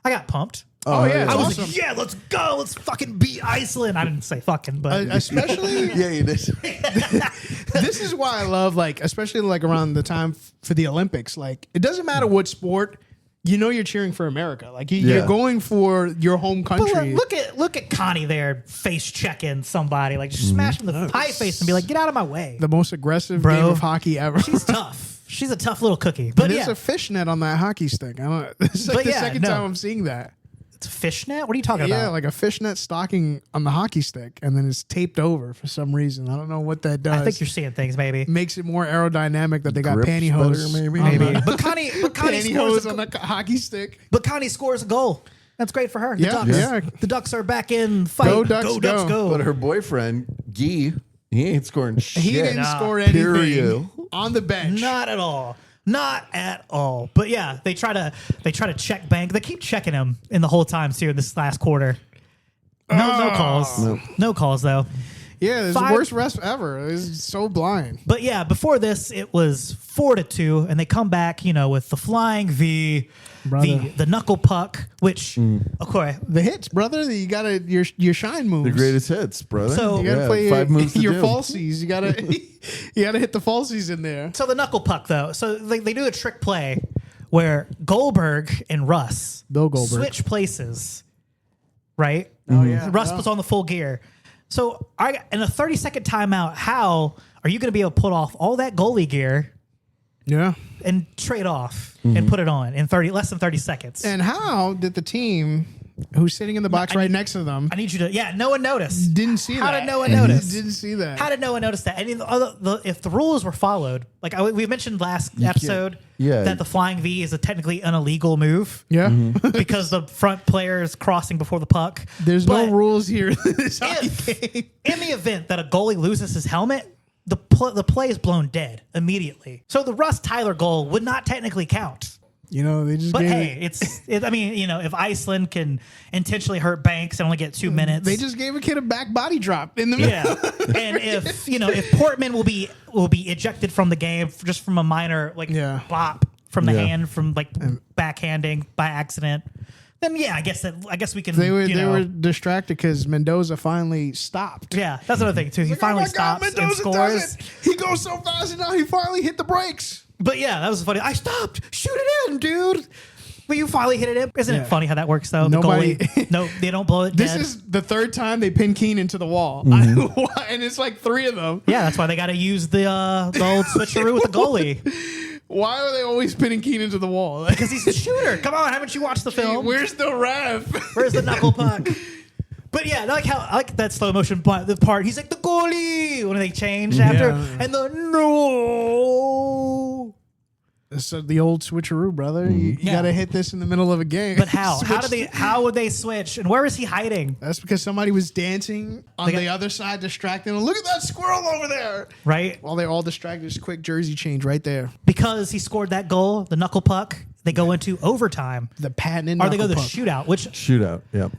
I got pumped. Oh, yeah. I was awesome. like, yeah, let's go. Let's fucking beat Iceland. I didn't say fucking, but Especially, Yeah, you did. this is why I love, like, especially like around the time for the Olympics. Like, it doesn't matter what sport, you know, you're cheering for America. Like, you're Yeah. going for your home But country. look at Connie there, face checking somebody, like just smash him in the pie face and be like, get out of my way. The most aggressive Bro. game of hockey ever. She's tough. She's a tough little cookie. But There's yeah, a fishnet on that hockey stick. I don't. It's like But the yeah, second no. time I'm seeing that. it's fishnet. What are you talking Yeah, about? like a fishnet stocking on the hockey stick, and then it's taped over for some reason. I don't know what that does. I think you're seeing things maybe. makes it more aerodynamic that they got Grips pantyhose. better, maybe? on Maybe. the- But Connie pantyhose scores. on the hockey stick. But Connie scores a goal. That's great for her. The Yeah, Ducks. yeah. The Ducks are back in fight. Go Ducks, Ducks, go. But her boyfriend, Guy, he ain't scoring shit. He didn't Nah. score anything Period. on the bench. Not at all. Not at all. But yeah, they try to check bank. They keep checking him in the whole time too in this last quarter. No calls. Nope. No calls though. Yeah, it's Five- the worst rest ever. It's so blind. But yeah, before this it was 4-2, and they come back, with the flying V, Brother. the knuckle puck, which okay. The hits, brother. You gotta your shine moves. The greatest hits, brother. So- You gotta Yeah, play 5 moves to your do. falsies. You gotta you gotta hit the falsies in there. So the knuckle puck though, so they do a trick play where Goldberg and Russ Bill Goldberg. switch places, right? Oh yeah, Russ puts on the full gear. So in a 30-second timeout, how are you going to be able to put off all that goalie gear Yeah. and trade off and put it on in less than 30 seconds? And how did the team who's sitting in the box right next to them I need you to, no one noticed. didn't see How that? did no one notice? Didn't see that. How did no one notice that? And if the rules were followed, like we mentioned last episode, yeah. that the flying V is technically an illegal move. Yeah. Because the front player is crossing before the puck. There's But no rules here in this hockey if, game. in the event that a goalie loses his helmet, the play is blown dead immediately. So the Russ Tyler goal would not technically count. They just But gave hey, if Iceland can intentionally hurt Banks and only get 2 minutes, they just gave a kid a back body drop in the middle. yeah. And if Portman will be ejected from the game just from a minor bop from the Yeah. hand from backhanding by accident, then I guess we can. They were distracted because Mendoza finally stopped. Yeah, that's another thing too. He Like, finally oh my God, stops and Mendoza scores. does it. He goes so fast and now he finally hit the brakes. But yeah, that was funny. I stopped. Shoot it in, dude. But you finally hit it in. Isn't Yeah. it funny how that works though? Nobody- The goalie, no, they don't blow it This dead. is the third time they pin Keane into the wall. And it's like 3 of them. Yeah, that's why they got to use the old switcheroo with the goalie Why are they always pinning Keane into the wall? because he's the shooter. Come on, haven't you watched the film? Where's the ref? Where's the knuckle puck? But yeah, I like that slow motion part. He's like the goalie when they change after, Yeah. and the no. So the old switcheroo, brother. You Yeah. got to hit this in the middle of a game. But how? Switch. How would they switch? And where is he hiding? That's because somebody was dancing on They the got- other side, distracting them. Look at that squirrel over there. Right? While they're all distracted, just quick jersey change right there. Because he scored that goal, the knuckle puck. They go into overtime, The patent or they go knuckle the puck. shootout, which Shootout. Yep.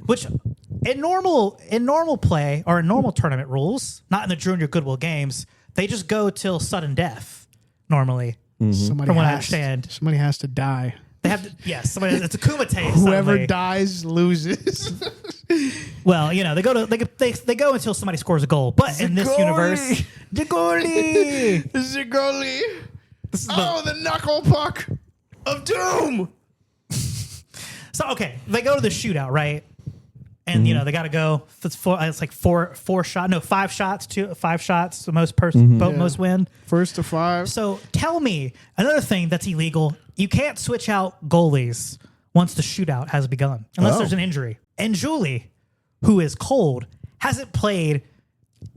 in normal play or in normal tournament rules, not in the Junior Goodwill Games, they just go till sudden death normally. Somebody From what I has- understand. somebody has to die. They have to, yes, somebody, it's a kumite. Whoever suddenly. dies loses. Well, they go to they go until somebody scores a goal. But in this universe, the goalie. Zigoli. This is The knuckle puck of doom. So okay, they go to the shootout, right? And they got to go. It's like five shots. The most win. First to 5. So tell me another thing that's illegal. You can't switch out goalies once the shootout has begun, unless there's an injury. And Julie, who is cold, hasn't played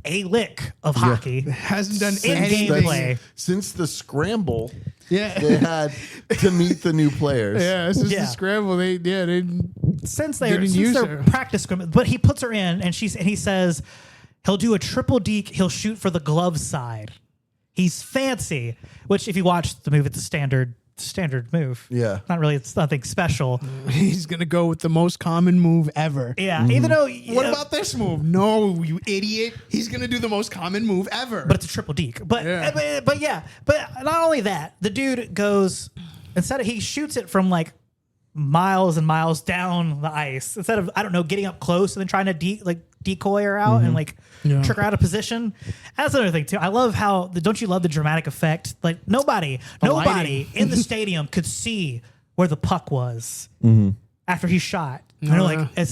a lick of hockey. Hasn't done in anything. gameplay. Since the scramble, Yeah. they had to meet the new players. Yeah, it's just Yeah. the scramble. They Since Didn't their use her. practice scrim, but he puts her in, and he says he'll do a triple deke. He'll shoot for the glove side. He's fancy, which if you watch the move, it's a standard move. Yeah. Not really. It's nothing special. he's gonna go with the most common move ever. Yeah. Even though What about this move? No, you idiot. He's gonna do the most common move ever. but it's a triple deke. But Yeah. but not only that, the dude goes he shoots it from like miles and miles down the ice instead of getting up close and then trying to decoy her out and trick her out of position. That's another thing too. I love how don't you love the dramatic effect? Like nobody lighting. in the stadium could see where the puck was after he shot. And they're like, it's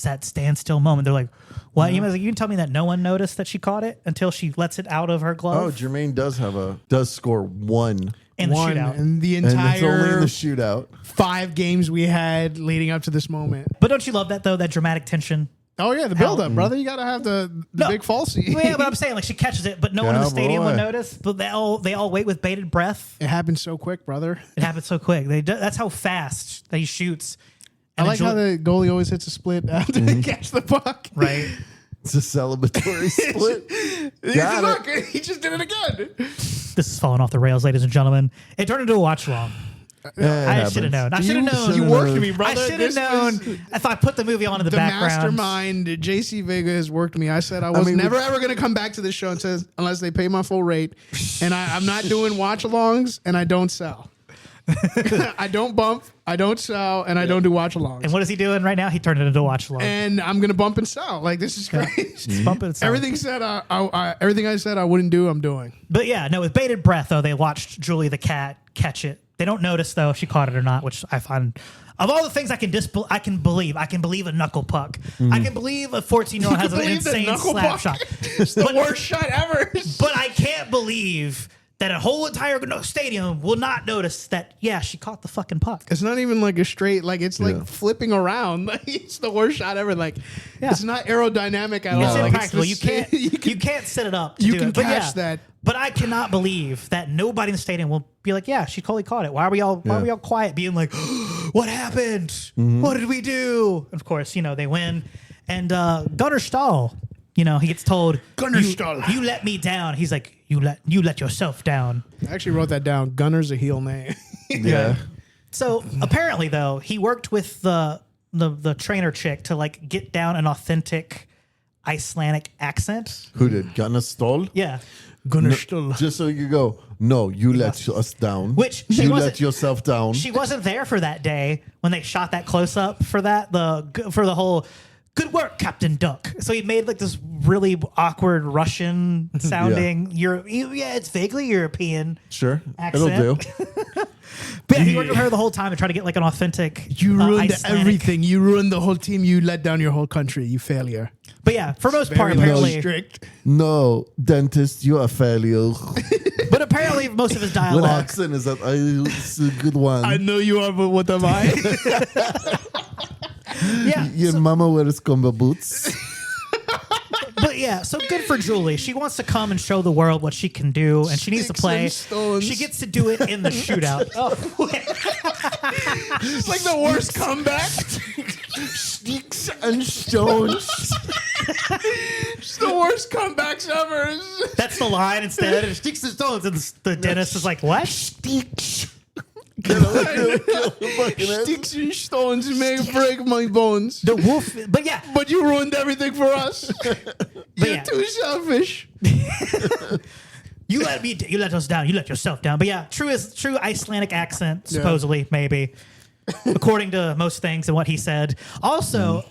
that standstill moment. They're like, what? You can tell me that no one noticed that she caught it until she lets it out of her Oh, glove Jermaine does score one. in the shootout. and the And it's only in entire the shootout. 5 games we had leading up to this moment. But don't you love that though? That dramatic tension. Oh yeah, the build up, brother. You gotta have the big falsy. Well, yeah, but I'm saying like she catches it, but no one in the Yeah, stadium would boy. notice. But they all wait with bated breath. It happened so quick, brother. It happens so quick. That's how fast that he shoots. I like how the goalie always hits a split after they catch the puck. right. It's a celebratory split. Got Look, it. he just did it again. This is falling off the rails, ladies and gentlemen. It turned into a watch along. I should have known. I should have known. You worked me, brother. I should have This known was- if I put the movie on in the The background. mastermind, JC Vega, has worked me. I said I was never ever going to come back to this show unless they pay my full rate. And I'm not doing watch alongs, and I don't sell. I don't bump, I don't sell, and I don't do watch alongs. And what is he doing right now? He turned it into a watch along. And I'm going to bump and sell. Like, this is crazy. Just bump it and sell. Everything I said I wouldn't do, I'm doing. But yeah, no, with bated breath though, they watched Julie the cat catch it. They don't notice though if she caught it or not, which I find of all the things I can believe a knuckle puck. I can believe a 14-year-old has an believe the insane knuckle slap puck? shot. It's the worst shot ever. But I can't believe that a whole entire stadium will not notice that, yeah, she caught the fucking puck. It's not even like a straight, like it's like flipping around. Like it's the worst shot ever. Like it's not aerodynamic at It's all. Like, impractical. it's You can't set it up. To you do can it. But catch yeah, that. But I cannot believe that nobody in the stadium will be like, yeah, she totally caught it. Why are we all quiet, being like, what happened? What did we do? Of course, they win. And Gunnar Stahl, he gets told, Gunnar Stahl. You let me down. He's like, you let yourself down. I actually wrote that down. Gunner's a heel name. Yeah. So apparently, though, he worked with the trainer chick to get down an authentic Icelandic accent. Who did? Gunnar Stoll? Yeah. Gunnar Stahl. Just so you go, no, you let us down. Which she you wasn't- let yourself down. She wasn't there for that day when they shot that close up for the whole good work, Captain Duck. So he made this really awkward Russian sounding it's vaguely European. Sure. Accent. It'll do. But yeah, he worked with her the whole time to try to get an authentic. You ruined Icelandic- everything. You ruined the whole team. You let down your whole country. You failure. But yeah, for most part, Very apparently. strict. No, dentist, you're a failure. But apparently, most of his What dialogue. accent is that? It's a good one. I know you are, but what am I? Yeah. Your mama wears combo boots. But yeah, so good for Julie. She wants to come and show the world what she can do, and she needs to Sticks play. and stones. She gets to do it in the shootout. It's like the worst comeback. Sticks and stones. It's the worst comebacks ever. That's the line instead. And sticks and stones, and the dentist is like, "What?" Sticks. Sticks and stones may break my bones. The wolf. But yeah, But you ruined everything for us. You're yeah. too selfish. You let us down. You let yourself down. But yeah, true Icelandic accent, supposedly, maybe, according to most things and what he said. Also,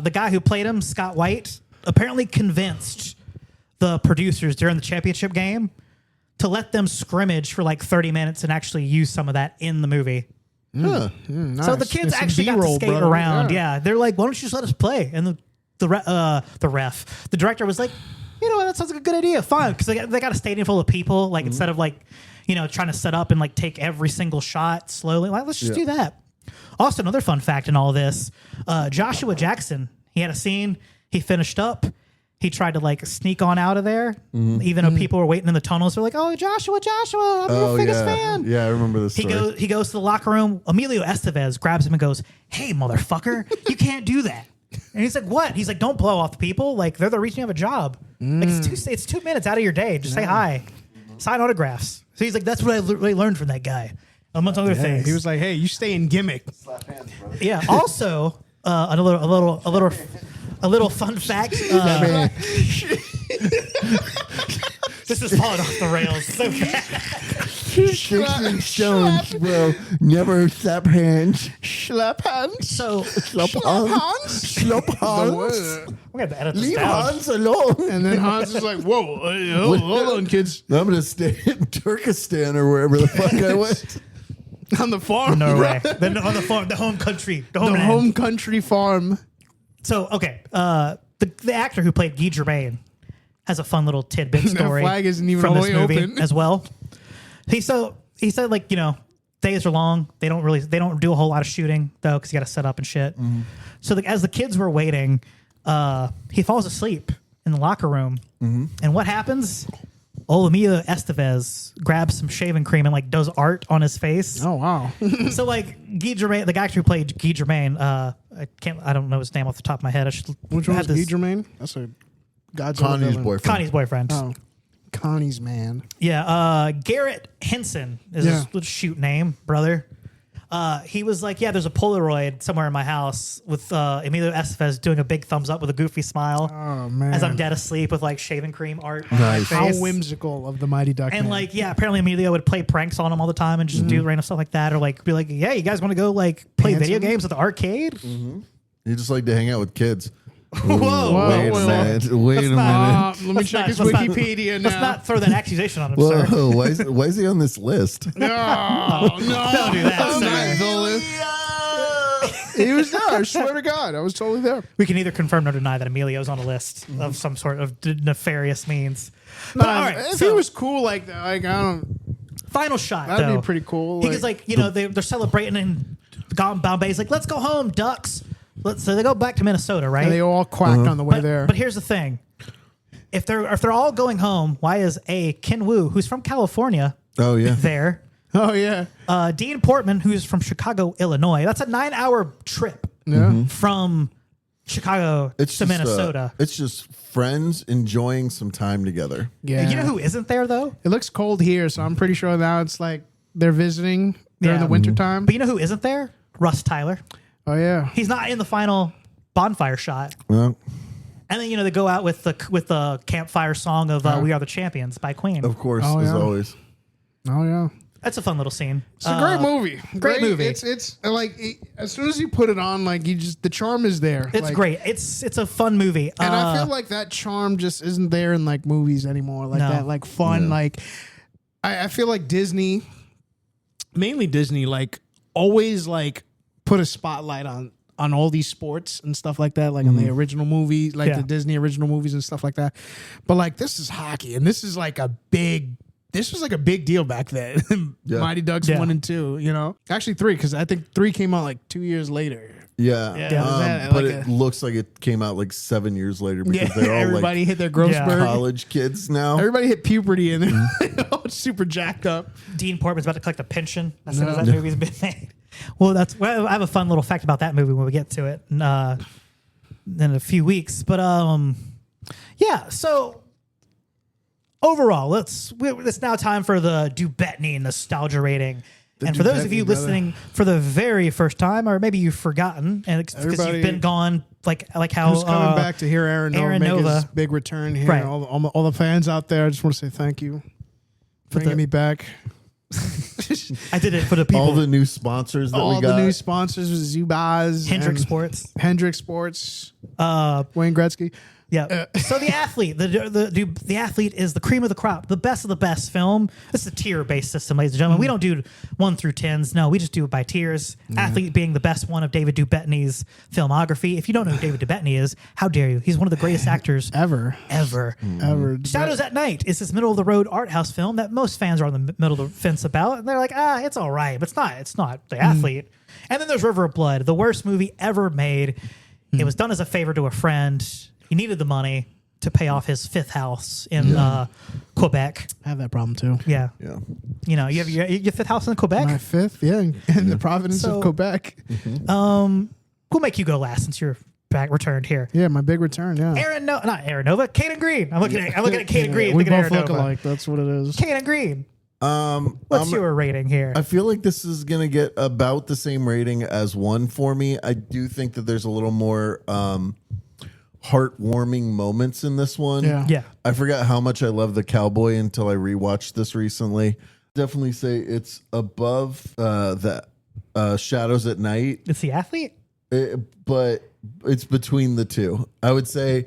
the guy who played him, Scott White, apparently convinced the producers during the championship game to let them scrimmage for like 30 minutes and actually use some of that in the movie. Nice. So the kids Some actually got to B-roll, skate brother. around. Yeah, they're like, why don't you just let us play? And the director was like, you know what, that sounds like a good idea. Fine, because they got a stadium full of people. Like instead of like, trying to set up and like take every single shot slowly, like let's just do that. Also, another fun fact in all this, Joshua Jackson, he had a scene, he finished up. He tried to like sneak on out of there, even though people were waiting in the tunnels. They're like, "Oh, Joshua, I'm your biggest fan." Yeah, I remember this story. He goes to the locker room. Emilio Estevez grabs him and goes, "Hey, motherfucker, you can't do that." And he's like, "What?" He's like, "Don't blow off the people. Like they're the reason you have a job. Like it's 2 minutes out of your day. Just say hi, sign autographs." So he's like, "That's what I really learned from that guy." Amongst other things, He was like, "Hey, you stay in gimmick." Slap hands, brother. Yeah. Also, a little fun fact. This is falling off the rails so fast. Sticks and stones will never slap hands. Slap hands. So Slap hands. Slap hands. we got to edit this Leave down. Hans alone. And then Hans is like, "Whoa, hold on, kids, I'm gonna stay in Turkestan or wherever the fuck I went. on the farm, Norway. Then on the farm, the home country, the the homeland. home country farm." So okay, the actor who played Guy Germain has a fun little tidbit story. flag isn't even from all this the way movie open. as well. He said like days are long. They don't do a whole lot of shooting though because you got to set up and shit. So as the kids were waiting, he falls asleep in the locker room, and what happens? Emilio Estevez grabs some shaving cream and like does art on his face. Oh wow! So like Guy Germain, the actor who played Guy Germain, I don't know his name off the top of my head. I should. Which one have was this- Guy Germain? That's a Godzilla Connie's villain. boyfriend. Connie's boyfriend. Oh, Connie's man. Yeah, Garrett Henson is his little shoot name, brother. He was like, there's a Polaroid somewhere in my house with Emilio Estevez doing a big thumbs up with a goofy smile Oh man! as I'm dead asleep with like shaving cream art on Nice. my How face. whimsical of the Mighty Duck. And Man. like, apparently Emilio would play pranks on him all the time and just do random stuff like that, or like be like, "Yeah, you guys want to go like play video Handsome? games at the arcade?" You just like to hang out with kids. Whoa, Wait whoa. a minute. Wait a minute. let me Let's check not- his let's not- Wikipedia Let's now. not throw that accusation on him, sir. Whoa, why is he on this list? No, no, Don't do that, sir. He was there. I swear to God, I was totally there. We can either confirm or deny that Emilio's on a list of some sort of nefarious means. But all right, if so he was cool like that, like I don't. final shot. That'd though. be pretty cool. Because like they're celebrating in Bombay's like, let's go home, Ducks. So they go back to Minnesota, right? and they all quacked on the way but, there. but here's the thing: if they're all going home, why is Ken Wu, who's from California, Oh yeah. there? oh yeah, Dean Portman, who's from Chicago, Illinois. That's a 9-hour trip yeah. from Chicago to just, Minnesota. it's just friends enjoying some time together. Yeah. You know who isn't there though? It looks cold here, so I'm pretty sure now it's like they're visiting during the wintertime. But you know who isn't there? Russ Tyler. Oh yeah. He's not in the final bonfire shot. Well, And then they go out with the campfire song of "We Are the Champions" by Queen. of course, Oh, as yeah. always. Oh yeah. That's a fun little scene. It's a great movie. great movie. It's like as soon as you put it on, like the charm is there. It's Like, great. It's a fun movie. And I feel like that charm just isn't there in like movies anymore. Like No. that, like fun. Yeah. Like I feel like Disney, mainly Disney, like always like put a spotlight on all these sports and stuff like that, like on the original movies, like Yeah. the Disney original movies and stuff like that. But like this is hockey, and this is like this was like a big deal back then. Yeah. Mighty Ducks Yeah. 1 and 2, actually 3, because I think 3 came out like 2 years later. Yeah, Yeah, was that but like it a- looks like it came out like 7 years later Yeah, because they're all everybody like hit their growth Yeah. spurt. college kids now. Everybody hit puberty and they're all super jacked up. Dean Portman's about to collect a pension as soon as that movie's been made. Well, I have a fun little fact about that movie when we get to it in a few weeks. But yeah. So overall, it's now time for the DuBetenie nostalgia rating. And for those of you DuBetenie, brother. listening for the very first time, or maybe you've forgotten, and because Everybody- you've been gone, like how Who's coming back to hear Aaron Nova Aaron make his Nova. big return here. Right. All the fans out there, I just want to say thank you. Bringing me back. I did it for the people. All the new sponsors that we got. All the new sponsors was Zubaz. Hendrick Sports. Hendrick Sports. Wayne Gretzky. Yeah. So the athlete, the athlete is the cream of the crop, the best of the best film. This is a tier-based system, ladies and gentlemen. We don't do 1 through 10s. No, we just do it by tiers. Athlete being the best one of David DuBetenie's filmography. If you don't know who David DuBetenie is, how dare you? He's one of the greatest actors ever. Shadows at Night is this middle-of-the-road art house film that most fans are on the middle of the fence about, and they're like, it's all right, but it's not the athlete. And then there's River of Blood, the worst movie ever made. It was done as a favor to a friend. He needed the money to pay off his 5th house in Quebec. I have that problem too. Yeah. Yeah. You know, you have your 5th house in Quebec? My 5th, in the province of Quebec. We'll make you go last since you're back returned here. Yeah, my big return, not Aaron Nova, Kayden Greene. I'm looking at Kayden Greene. We both look alike. That's what it is. Kayden Greene. What's your rating here? I feel like this is going to get about the same rating as 1 for me. I do think that there's a little more heartwarming moments in this one. Yeah. I forgot how much I love the cowboy until I rewatched this recently. Definitely say it's above the Shadows at Night. It's the athlete? But it's between the two. I would say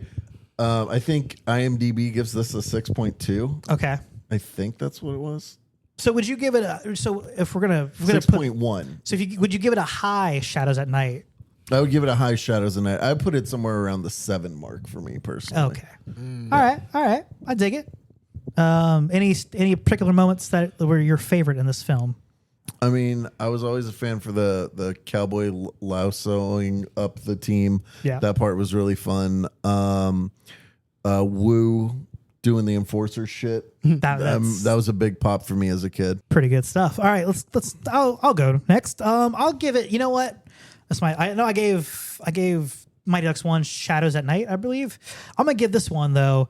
I think IMDb gives this a 6.2. Okay. I think that's what it was. So would you give it if we're gonna 6.1. So would you give it a high Shadows at Night? I would give it a high Shadows at Night. I put it somewhere around the 7 mark for me personally. Okay. All right. I dig it. Any particular moments that were your favorite in this film? I mean, I was always a fan for the cowboy lassoing up the team. Yeah. That part was really fun. Wu doing the enforcer shit. That was a big pop for me as a kid. Pretty good stuff. All right, I'll go next. I'll give it, you know what? I gave Mighty Ducks 1 Shadows at Night, I believe. I'm going to give this one though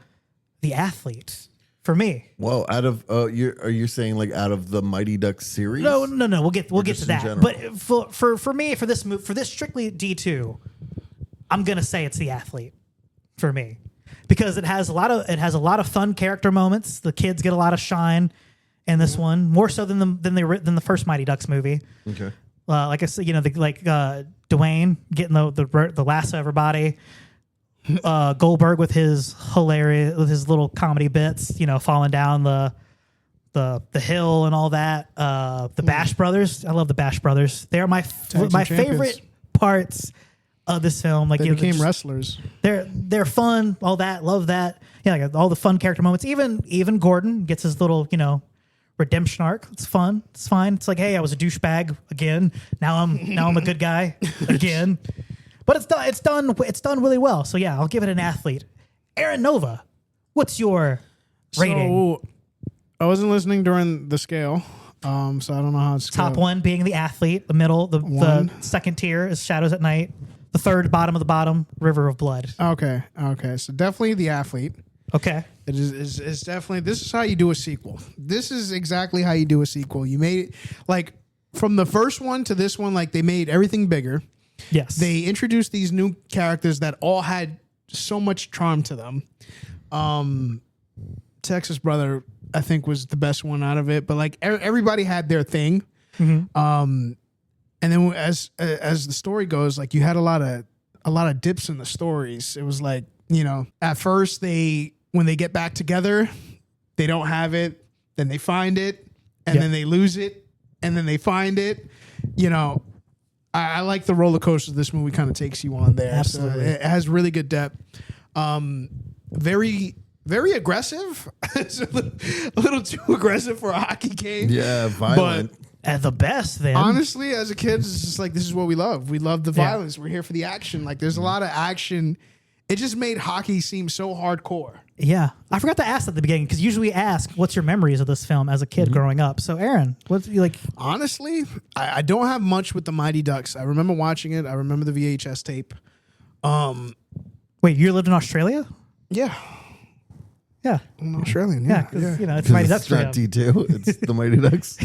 The Athlete for me. Well, out of are you saying like out of the Mighty Ducks series? No. We'll get to that. general? But for me, for this strictly D2, I'm going to say it's The Athlete for me. Because it has a lot of fun character moments. The kids get a lot of shine in this one, more so than the first Mighty Ducks movie. Okay. Like I said, Dwayne getting the lasso everybody. Goldberg with his little comedy bits, falling down the hill and all that. The Bash Brothers, I love the Bash Brothers. They're my favorite parts of this film. Like they became wrestlers. They're fun, all that, love that. Yeah, like all the fun character moments. Even Gordon gets his little, redemption arc. It's fun. It's fine. It's like, hey, I was a douchebag again. Now I'm a good guy again. But it's done really well. So yeah, I'll give it an athlete. Aaron Nova, what's your rating? So I wasn't listening during the scale. So I don't know how it's Top 1 being the athlete, the middle, the second tier is Shadows at Night. The third, bottom of the bottom, River of Blood. Okay. So definitely the athlete. Okay. It is definitely, this is how you do a sequel. This is exactly how you do a sequel. You made, like, from the first one to this one, like, they made everything bigger. Yes. They introduced these new characters that all had so much charm to them. Texas Brother, I think, was the best one out of it. But, like, everybody had their thing. Mm-hmm. And then as the story goes, like, you had a lot of dips in the stories. It was like, at first when they get back together, they don't have it, then they find it, and then they lose it, and then they find it. I like the roller coaster this movie kind of takes you on there. Absolutely. So it has really good depth. Very, very aggressive. It's a little too aggressive for a hockey game. Yeah, violent. But at the best, then. honestly, as a kid, it's just like, this is what we love. We love the violence. We're here for the action. Like, there's a lot of action. It just made hockey seem so hardcore. Yeah. I forgot to ask at the beginning, because usually we ask, what's your memories of this film as a kid growing up? So, Aaron, what's you like? Honestly, I don't have much with the Mighty Ducks. I remember watching it. I remember the VHS tape. Wait, you lived in Australia? Yeah. Yeah. I'm Australian. Yeah, because, it's Mighty Ducks It's not D2. It's the Mighty Ducks.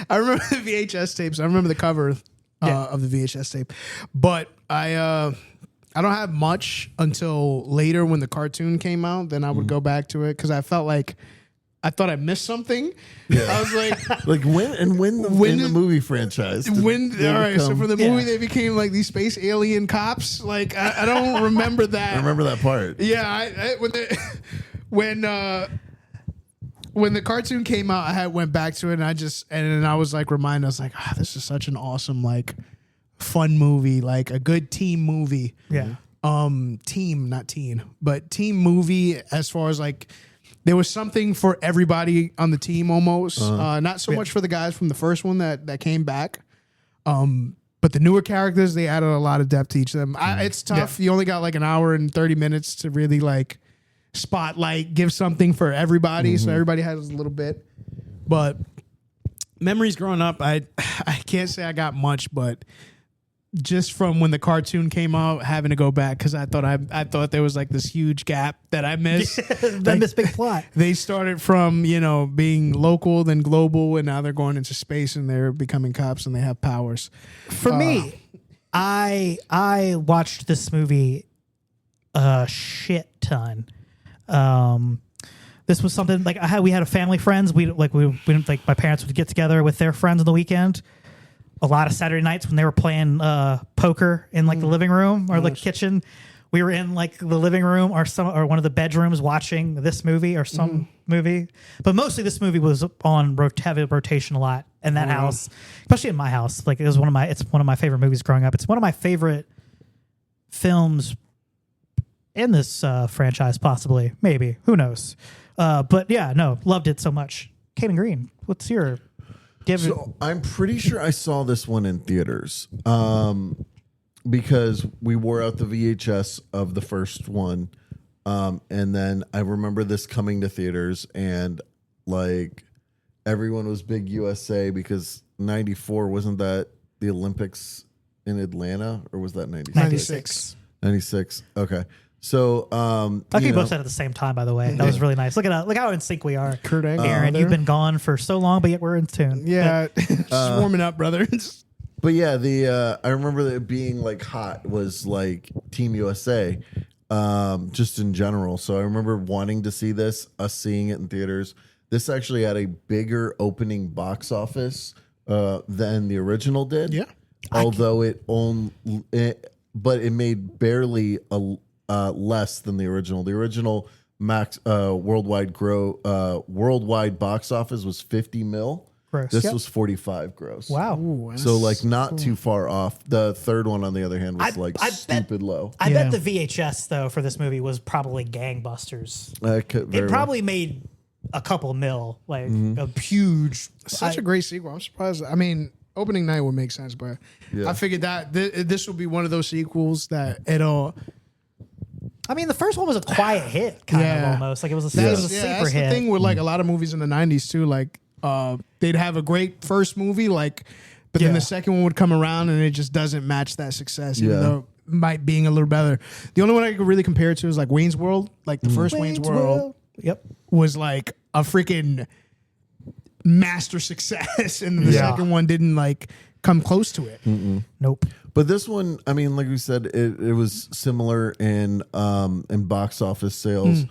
I remember the VHS tapes. I remember the cover of the VHS tape. But I I don't have much until later when the cartoon came out. Then I would go back to it because I felt like I thought I missed something. Yeah. I was like, when the movie franchise? So for the movie they became like these space alien cops. Like I don't remember that. I remember that part. Yeah, when the cartoon came out, I went back to it and I was like reminded. I was like, this is such an awesome like fun movie, like a good team movie. Yeah. Team, not teen, but team movie as far as like. There was something for everybody on the team almost. Not so much for the guys from the first one that came back. But the newer characters, they added a lot of depth to each of them. It's tough. You only got like an hour and 30 minutes to really like spotlight, give something for everybody. So everybody has a little bit. But memories growing up, I can't say I got much, but just from when the cartoon came out, having to go back because I thought there was like this huge gap that I missed. That missed big plot. They started from being local, then global, and now they're going into space and they're becoming cops and they have powers. For me, I watched this movie a shit ton. This was something like we had a family friends. We didn't like my parents would get together with their friends on the weekend. A lot of Saturday nights when they were playing poker in like the living room or the kitchen, we were in like the living room or one of the bedrooms watching this movie or some movie. But mostly this movie was on heavy rotation a lot in that house, especially in my house. Like it's one of my favorite movies growing up. It's one of my favorite films in this franchise, possibly, maybe, who knows? But yeah, no, loved it so much. Kayden Greene, what's your? So I'm pretty sure I saw this one in theaters because we wore out the VHS of the first one. And then I remember this coming to theaters and like everyone was big USA because 94, wasn't that the Olympics in Atlanta or was that 96? 96. Okay. So, I think both said at the same time, by the way. That was really nice. Look how in sync we are. Kurt Angle. Aaron, you've been gone for so long, but yet we're in tune. Yeah. Just warming up, brother. But yeah, I remember that it being like hot was like Team USA, just in general. So I remember wanting to see this, us seeing it in theaters. This actually had a bigger opening box office than the original did. Yeah. Although but it made barely less than the original. The original max worldwide box office was 50 mil. Gross. This was 45 gross. Wow. Ooh, So like not too far off. The third one on the other hand was stupid low. I bet the VHS though for this movie was probably gangbusters. It probably made a couple mil, like a huge. Such a great sequel. I'm surprised. I mean, opening night would make sense, but I figured that this will be one of those sequels that it'll. I mean, the first one was a quiet hit, kind of almost like it was a sleeper that's hit. The thing with like a lot of movies in the '90s too. Like they'd have a great first movie, but then the second one would come around and it just doesn't match that success. Even though it might being a little better. The only one I could really compare it to is like Wayne's World. Like the first Wayne's World. Yep. Was like a freaking master success, and the second one didn't like come close to it. Nope. But this one, I mean, like we said, it was similar in box office sales.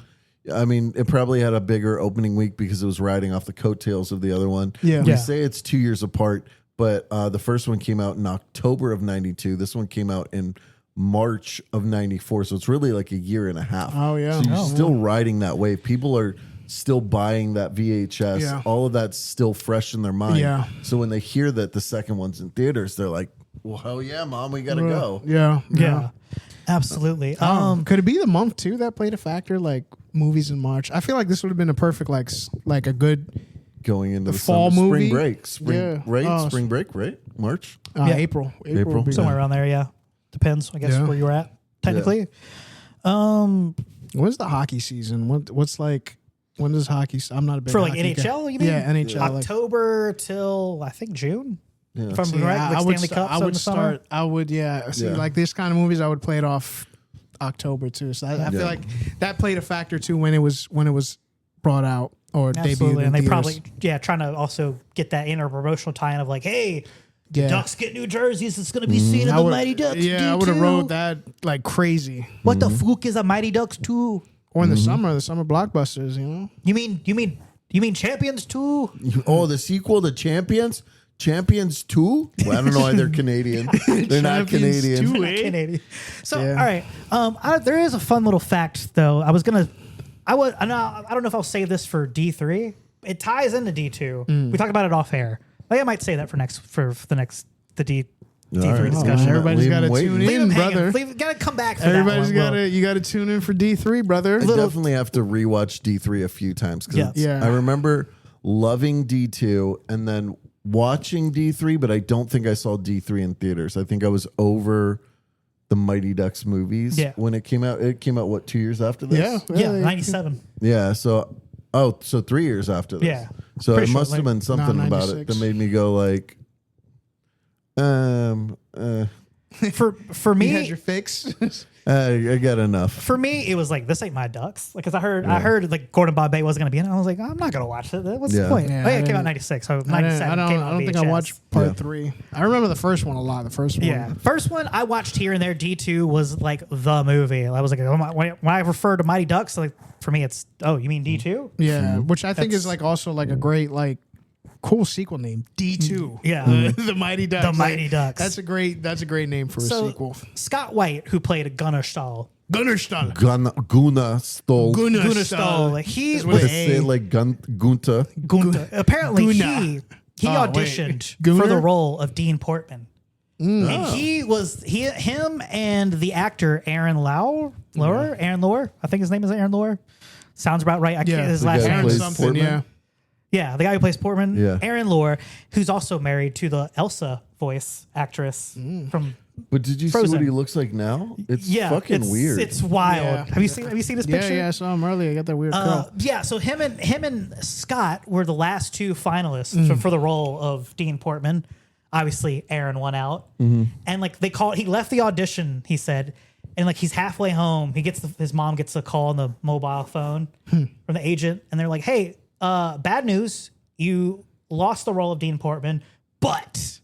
I mean, it probably had a bigger opening week because it was riding off the coattails of the other one. Yeah. We say it's 2 years apart, but the first one came out in October of 92. This one came out in March of 94. So it's really like a year and a half. Oh, yeah. So you're still riding that wave. People are still buying that VHS. Yeah. All of that's still fresh in their mind. Yeah. So when they hear that the second one's in theaters, they're like, well, hell yeah, Mom, we got to go. Yeah. Absolutely. Could it be the month too that played a factor, like movies in March? I feel like this would have been a perfect like a good Going into the fall summer, movie? spring break, right? March. April. April. would be somewhere around there, yeah. Depends, I guess, where you were at, technically. When's the hockey season? What's like? When does hockey? I'm not a big For like hockey NHL, guy. you mean? Yeah, NHL. October till I think June. Yeah. If I'm See, right, like I would, Stanley Cup. I would start. I would, See, like this kind of movies, I would play it off October too. So I feel like that played a factor too when it was brought out or debuted. Absolutely, in and they theaters. probably trying to also get that inner promotional tie-in of like, hey, Yeah. Ducks get new jerseys. It's going to be seen in the Mighty Ducks. Yeah, I would have wrote that like crazy. What the fluke is a Mighty Ducks 2? Or in the summer blockbusters, you know? You mean Champions 2? Oh, the sequel to Champions? Champions 2? Well, I don't know why they're Canadian. They're not Champions Canadian. 2, Not eh? Canadian. So, Yeah. all right. There is a fun little fact, though. I don't know if I'll save this for D3. It ties into D2. We talked about it off air. I might say that for the D3 right. discussion. Everybody's Leave got to 'em waiting. tune Leave in, him brother. hanging. Got to come back for Everybody's that one. you got to tune in for D3, brother. I definitely have to rewatch D3 a few times. 'Cause Yeah. I remember loving D2 and then watching D3, but I don't think I saw D3 in theaters. I think I was over the Mighty Ducks movies when it came out. It came out, what, 2 years after this? Yeah, 97. Yeah, so 3 years after this. Yeah. So Pretty it sure, must have been something about it 96. that made me go like, For me, You had your fix. I got enough. For me, it was like, this ain't my Ducks. Like, cause I heard like Gordon Bombay wasn't gonna be in it. I was like, I'm not gonna watch it. What's the point? Yeah, Oh, I it came didn't- out in 96. So I 97 don't came out on think I VHS. watched part Yeah. 3. I remember the first one a lot. The first one. Yeah, first one I watched here and there. D2 was like the movie. I was like, when I refer to Mighty Ducks, like for me, it's you mean D2? Yeah, which I think That's- is like also like a great like cool sequel name. D2. Yeah. The Mighty Ducks. The Mighty Ducks. That's a great name for a sequel. Scott White, who played Gunnar Stahl, Gunnerstall. Guna stole. Gunnar Stahl, he Is was with Say like Gunta. Gunta. Apparently, Gunnar. he Oh, auditioned wait. for Gunnar? the role of Dean Portman. And him and the actor Aaron Lohr, I think his name is Aaron Lohr. Sounds about right. I can't his The last guy who name. plays something. Portman? Yeah. Yeah, the guy who plays Portman. Yeah. Aaron Lohr, who's also married to the Elsa voice actress from But did you Frozen. see what he looks like now? It's fucking it's, weird. It's wild. Yeah. Have you seen his Yeah, picture? yeah, I saw him earlier. I got that weird curl. Yeah, so him and Scott were the last two finalists for the role of Dean Portman. Obviously, Aaron won out, and like he left the audition. He said, and like he's halfway home. His mom gets a call on the mobile phone from the agent, and they're like, "Hey, bad news! You lost the role of Dean Portman, but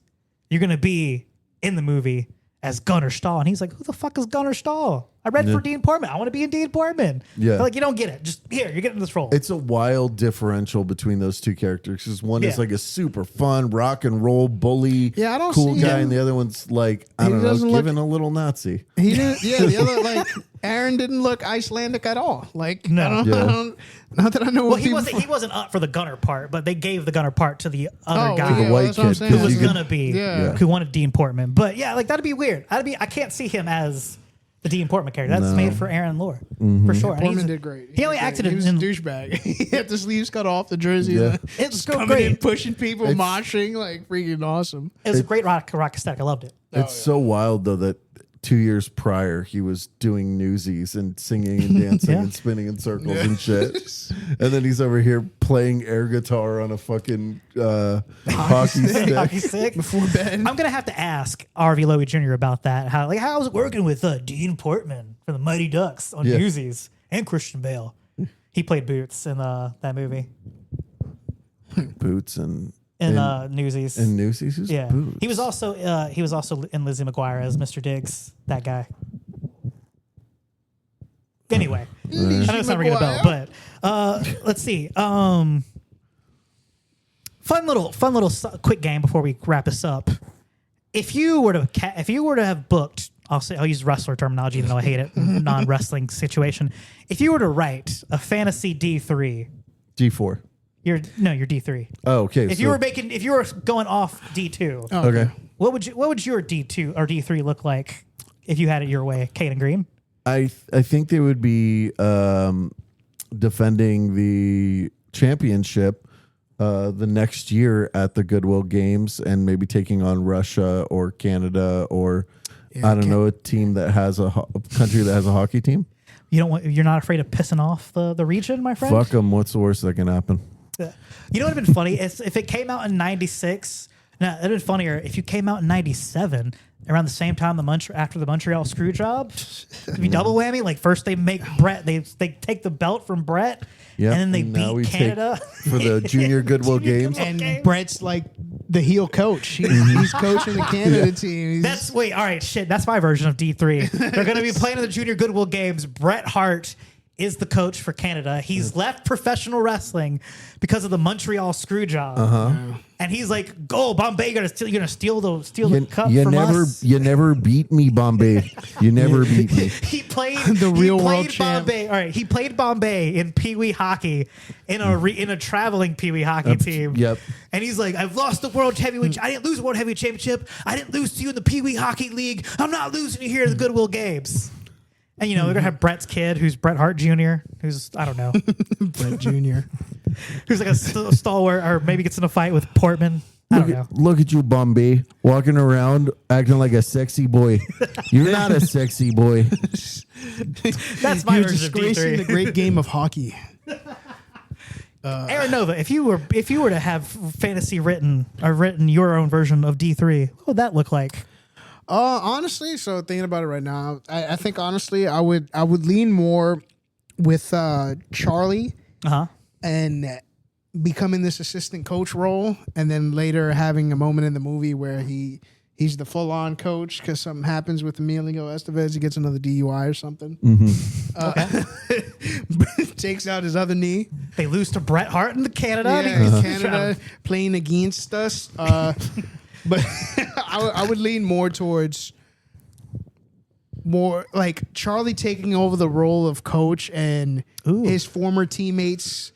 you're gonna be in the movie as Gunnar Stahl." And he's like, "Who the fuck is Gunnar Stahl? I read for Dean Portman. I want to be in Dean Portman." Yeah. They're like, you don't get it. Just here, you're getting this role. It's a wild differential between those two characters. Because one is Yeah. like a super fun rock and roll bully, Yeah, I don't cool see guy, him. and the other one's like I He don't know, doesn't look- giving a little Nazi. He didn't. Yeah, the other like Aaron didn't look Icelandic at all. Like No. I don't, Yeah. I don't. Not that I know. Well, what he people- wasn't up for the Gunner part, but they gave the Gunner part to the other Oh, guy yeah, The white that's what I'm kid, saying. who 'cause was you could- gonna be Yeah. who wanted Dean Portman. But yeah, like that'd be weird. I can't see him as the Dean Portman character. That's made for Aaron Lohr for sure. And Portman he's- did great. He only did acted great. He was a in. douchebag. He had the sleeves cut off, the jersey. Yeah. It's so coming great. in, pushing people, moshing, like freaking awesome. It was a great rock aesthetic. I loved it. It's so wild though that 2 years prior he was doing Newsies and singing and dancing Yeah. and spinning in circles and shit, and then he's over here playing air guitar on a fucking hockey stick. Hockey stick. Before bed. I'm gonna have to ask RV Lowy Jr. about that. How was it working with Dean Portman from the Mighty Ducks on Yeah. Newsies and Christian Bale? He played Boots in that movie Boots and in Newsies. and Newsies. Who's Yeah, Boots? he was also in Lizzie McGuire as Mr. Diggs. That guy. Anyway, I know it's not ringing a bell, but let's see. Fun little quick game before we wrap this up. If you were to have booked, I'll use wrestler terminology, even though I hate it, non-wrestling situation. If you were to write a fantasy D3, D4. you're D3. Oh, okay. If you were going off D2, okay. what would your D2 or D3 look like if you had it your way, Kayden Greene? I think they would be defending the championship the next year at the Goodwill Games and maybe taking on Russia or Canada or I don't know, a team that has a country that has a hockey team. You're not afraid of pissing off the region, my friend? Fuck them. What's the worst that can happen? You know what would have been funny is if it came out in '96. Now it'd been funnier if you came out in '97 around the same time after the Montreal screw job. It'd be double whammy. Like first they make Brett, they take the belt from Brett, Yep. and then they And now we beat take Canada for the Junior Goodwill Junior Games. Goodwill And Games. Brett's like the heel coach. He's coaching the Canada team. That's all right, shit. That's my version of D3. They're going to be playing in the Junior Goodwill Games. Bret Hart is the coach for Canada. He's left professional wrestling because of the Montreal screw job. And he's like, "Go, Bombay! You're gonna steal the cup from us." You never beat me, Bombay. You never beat me. He played The real world champ. Bombay. All right, he played Bombay in Pee Wee hockey in a traveling Pee Wee hockey team. Yep. And he's like, "I've lost the world heavyweight. I didn't lose the world heavyweight championship. I didn't lose to you in the Pee Wee hockey league. I'm not losing you here in the Goodwill Games." And we're gonna have Bret's kid, who's Bret Hart Jr., who's I don't know, Bret Jr., who's like a stalwart, or maybe gets in a fight with Portman. I don't know. Look at you, Bombay, walking around acting like a sexy boy. You're not a sexy boy. That's my You're version of disgracing the D3. great game of hockey. Aaron Nova, if you were to have fantasy written your own version of D3, what would that look like? Honestly, so thinking about it right now, I think honestly I would lean more with Charlie and becoming this assistant coach role, and then later having a moment in the movie where he's the full on coach because something happens with Emilio Estevez. He gets another DUI or something. Takes out his other knee. They lose to Bret Hart in Canada. Yeah, Canada playing against us. But I would lean more towards like Charlie taking over the role of coach and his former teammates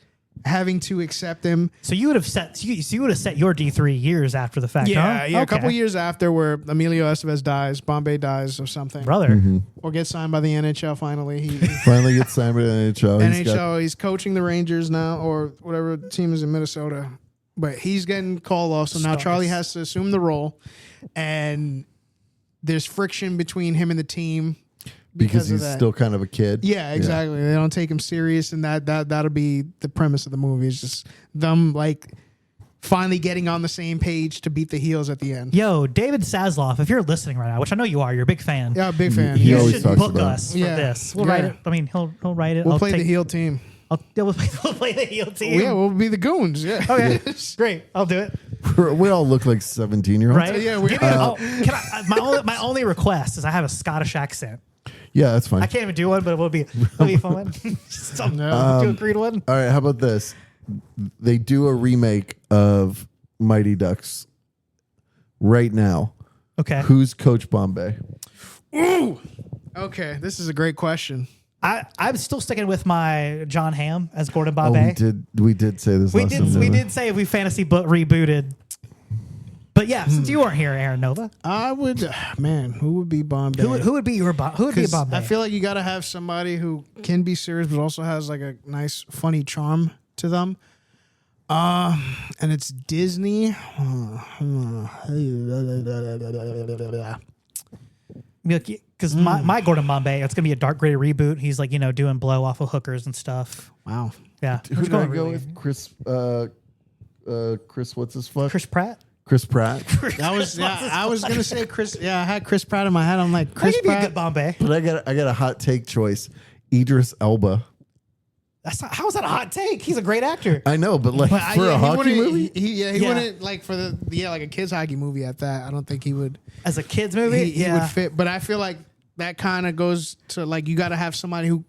having to accept him. So you would have set your D3 years after the fact, huh? Yeah, a couple years after where Emilio Estevez dies, Bombay dies or something. Brother. Or gets signed by the NHL finally. He Finally gets signed by the NHL. he's coaching the Rangers now or whatever team is in Minnesota. But he's getting called off, so now Charlie has to assume the role, and there's friction between him and the team because of he's that. still kind of a kid. Yeah, exactly. They don't take him serious, and that'll be the premise of the movie. It's just them like finally getting on the same page to beat the heels at the end. Yo, David Zasloff, if you're listening right now, which I know you are, you're a big fan. Yeah, big fan. He You always should talks book about us for Yeah. this. We'll Yeah. write it. I mean, he'll write it. We'll play the heel team. We'll play the heel team. Yeah, we'll be the goons. Yeah. Okay, great. I'll do it. We all look like 17-year-olds. Right? Yeah, we- Give me my only request is I have a Scottish accent. Yeah, that's fine. I can't even do one, but it will be a fun one. Some do a Creed one. All right, how about this? They do a remake of Mighty Ducks right now. Okay. Who's Coach Bombay? Okay, this is a great question. I'm still sticking with my John Hamm as Gordon Oh, Bombay. we did say this last time. We did say we fantasy book rebooted. But yeah, since you weren't here, Aaron Nova, I would, man, who would be Bombay? who would be your who would be a 'Cause Bombay? I feel like you got to have somebody who can be serious, but also has like a nice, funny charm to them. And it's Disney. Because my Gordon Bombay, it's gonna be a dark gray reboot. He's like doing blow off of hookers and stuff. Wow. Yeah, Who did I go with? Chris, what's his fuck? Chris Pratt. Chris Pratt. I was gonna say Chris. Yeah, I had Chris Pratt in my head. I'm like That Chris could be a Pratt. good Bombay. But I got a hot take choice. Idris Elba. That's not, how is that a hot take? He's a great actor. I know, but like But for a he hockey wouldn't- movie? he Yeah. wouldn't like for like a kids hockey movie at that. I don't think he would. As a kids movie, He would fit. But I feel like that kind of goes to like you got to have somebody who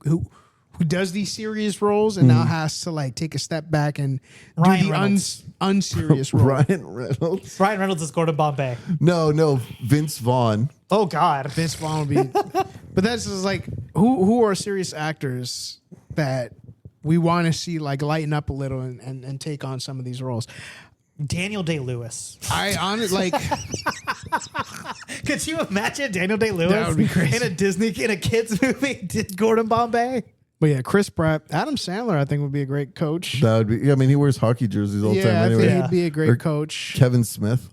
does these serious roles and now has to like take a step back and Ryan do the Reynolds. unserious role. Ryan Reynolds. Ryan Reynolds is Gordon Bombay. No, Vince Vaughn. Oh God, Vince Vaughn would be. But that's just like who are serious actors that we want to see like lighten up a little and take on some of these roles. Daniel Day-Lewis. I honestly like. Could you imagine Daniel Day-Lewis That would be crazy. in a kids movie? Did Gordon Bombay? But yeah, Chris Pratt, Adam Sandler, I think would be a great coach. That would be. I mean, he wears hockey jerseys all the time Yeah, I anyway. think he'd be a great Or coach. Kevin Smith.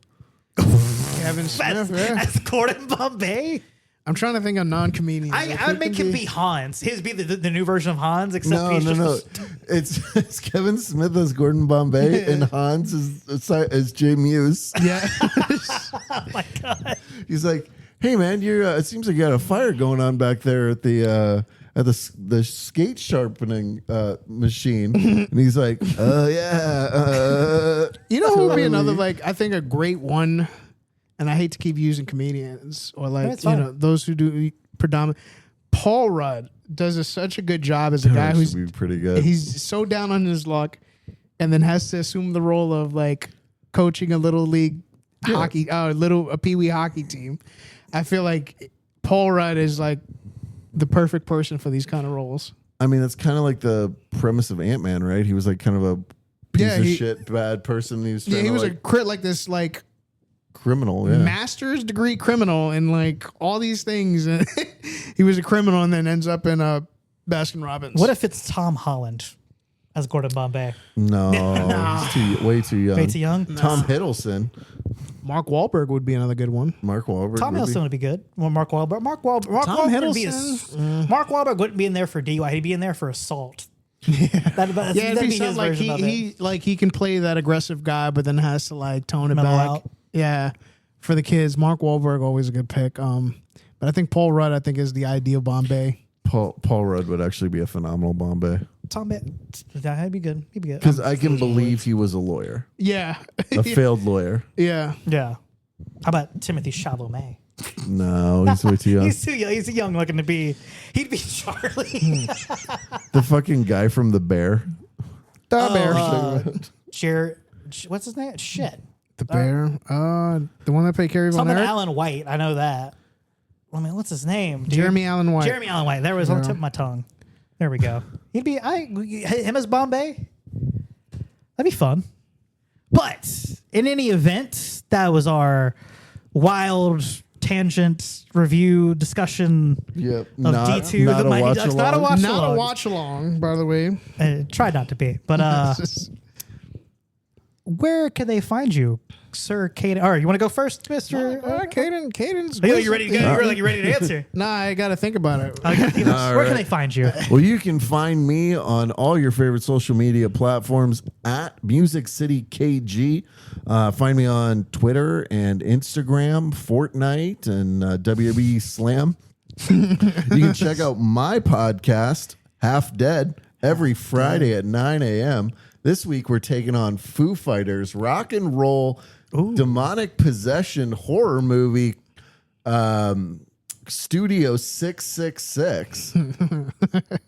Kevin Smith. As, Yeah. as Gordon Bombay? I'm trying to think of non-comedians. I'd make him be Hans. His be the new version of Hans, except No, he's no, just no. It's Kevin Smith as Gordon Bombay and Hans as Jay Muse. Yeah. oh my God. He's like, "Hey man, you're. It seems like you got a fire going on back there at at the skate sharpening machine, and he's like, "Oh yeah." You know who would be another, like, I think a great one, and I hate to keep using comedians or like That's fine. those who do predominant. Paul Rudd does such a good job as a guy who's be pretty good. He's so down on his luck, and then has to assume the role of like coaching a little league hockey, a pee-wee hockey team. I feel like Paul Rudd is like the perfect person for these kind of roles. I mean, that's kind of like the premise of Ant-Man, right? He was like kind of a piece of shit, bad person. He was trying to, was like, a crit like this, like criminal, yeah. master's degree criminal, and like all these things. And he was a criminal, and then ends up in a Baskin Robbins. What if it's Tom Holland as Gordon Bombay? No, he's way too young. Way too young? Tom Hiddleston. Mark Wahlberg would be another good one. Mark Wahlberg. Tom Hiddleston would be good. Well, Mark Wahlberg. Mark Wahlberg wouldn't be in there for DUI. He'd be in there for assault. That'd It'd be be his something like version of it. he can play that aggressive guy, but then has to like tone it Mellow back. out. Yeah, for the kids, Mark Wahlberg always a good pick. But I think Paul Rudd, is the ideal Bombay. Paul Rudd would actually be a phenomenal Bombay. That'd be good. He'd be good. Because I can believe he was a lawyer, Yeah, a failed lawyer. yeah. Yeah. How about Timothy Chalamet? No, he's way too young. He's too young. He's young looking to be. He'd be Charlie. The fucking guy from The Bear. What's his name? Shit. The Bear. The one that played Carrie Von Something Erich? Allen White. I know that. I mean, what's his name? Dude? Jeremy Allen White. Jeremy Allen White. There was on the tip of my tongue. There we go. He'd be him as Bombay. That'd be fun. But in any event, that was our wild tangent review discussion of D2. Not the a Mighty watch Ducks. along. Not a watch Not along. a watch along, by the way. Tried not to be, but where can they find you, Sir Kayden? All right, you want to go first, Mister? Kayden's. Oh, you ready to go? You're ready to answer. Nah, I got to think about it. Where can they find you? Well, you can find me on all your favorite social media platforms at Music City KG. Find me on Twitter and Instagram, Fortnite, and WWE Slam. You can check out my podcast, Half Dead, every Friday at 9 a.m. This week, we're taking on Foo Fighters, rock and roll, demonic possession horror movie, Studio 666.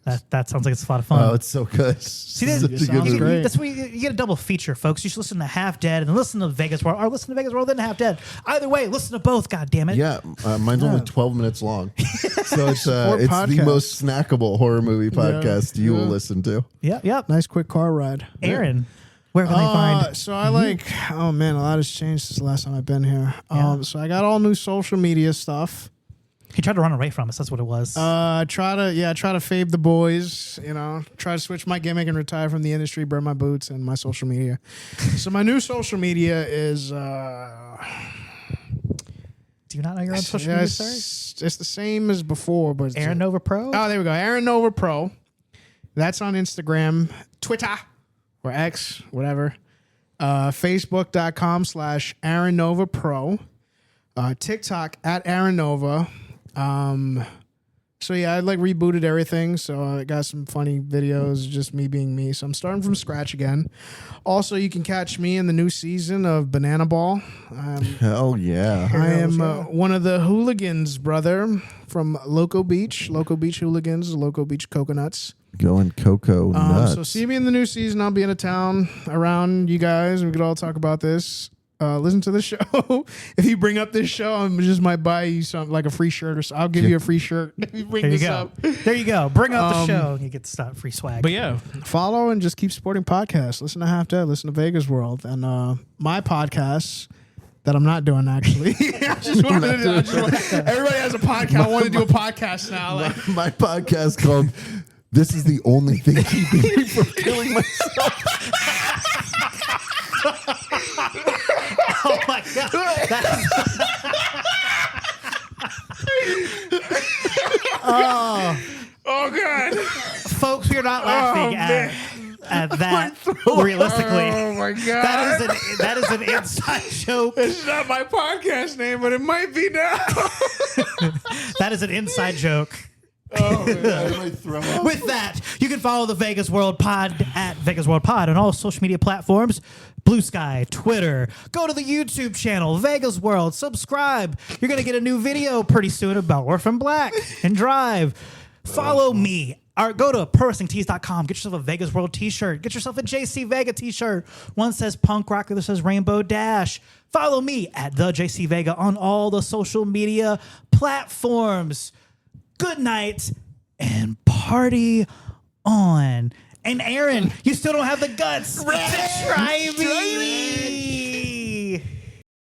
That sounds like it's a lot of fun. Oh, it's so good. See, Such a good movie. great. that's where you get a double feature, folks. You should listen to Half Dead and then listen to Vegas World, or listen to Vegas World then Half Dead. Either way, listen to both. God damn it! Yeah, mine's only 12 minutes long, so it's the podcast. most snackable horror movie podcast you will listen to. Yep. Nice quick car ride. Aaron, where can they find? So I oh man, a lot has changed since the last time I've been here. So I got all new social media stuff. He tried to run away from us. That's what it was. Try to fave the boys, try to switch my gimmick and retire from the industry, burn my boots and my social media. So my new social media is Do you not know your own social media, sir? it's the same as before, but it's Aaron Nova Pro? Oh, there we go. Aaron Nova Pro. That's on Instagram, Twitter, or X, whatever. Facebook.com/Aaron Nova Pro. TikTok at Aaron Nova. So yeah, I rebooted everything. So I got some funny videos, just me being me. So I'm starting from scratch again. Also, you can catch me in the new season of Banana Ball. Hell yeah! I am one of the hooligans, brother, from Loco Beach Hooligans, Loco Beach Coconuts. Going cocoa nuts. So see me in the new season. I'll be in a town around you guys, and we could all talk about this. Listen to the show. If you bring up this show, I just might buy you something like a free shirt, or so. I'll give you a free shirt if you bring There you this go. up. There you go. Bring up the show and you get free swag. But yeah, follow and just keep supporting podcasts. Listen to Half Dead, listen to Vegas World, and my podcasts that I'm not doing actually. Everybody has a podcast. I want to do a podcast now. My podcast called "This Is the Only Thing Keeping Me from Killing Myself." Oh my god! Oh god, Folks, we are not laughing at that. Realistically, oh my god, that is an inside joke. It's not my podcast name, but it might be now. That is an inside joke. Oh, man, I might throw up. With that, you can follow the Vegas World Pod at Vegas World Pod on all social media platforms. Blue Sky, Twitter. Go to the YouTube channel, Vegas World. Subscribe. You're going to get a new video pretty soon about Orphan Black and Drive. Follow me. Or go to ProWrestlingTees.com. Get yourself a Vegas World t-shirt. Get yourself a JC Vega t-shirt. One says Punk Rock, the other says Rainbow Dash. Follow me at the JC Vega on all the social media platforms. Good night and party on. And Aaron, you still don't have the guts to try me.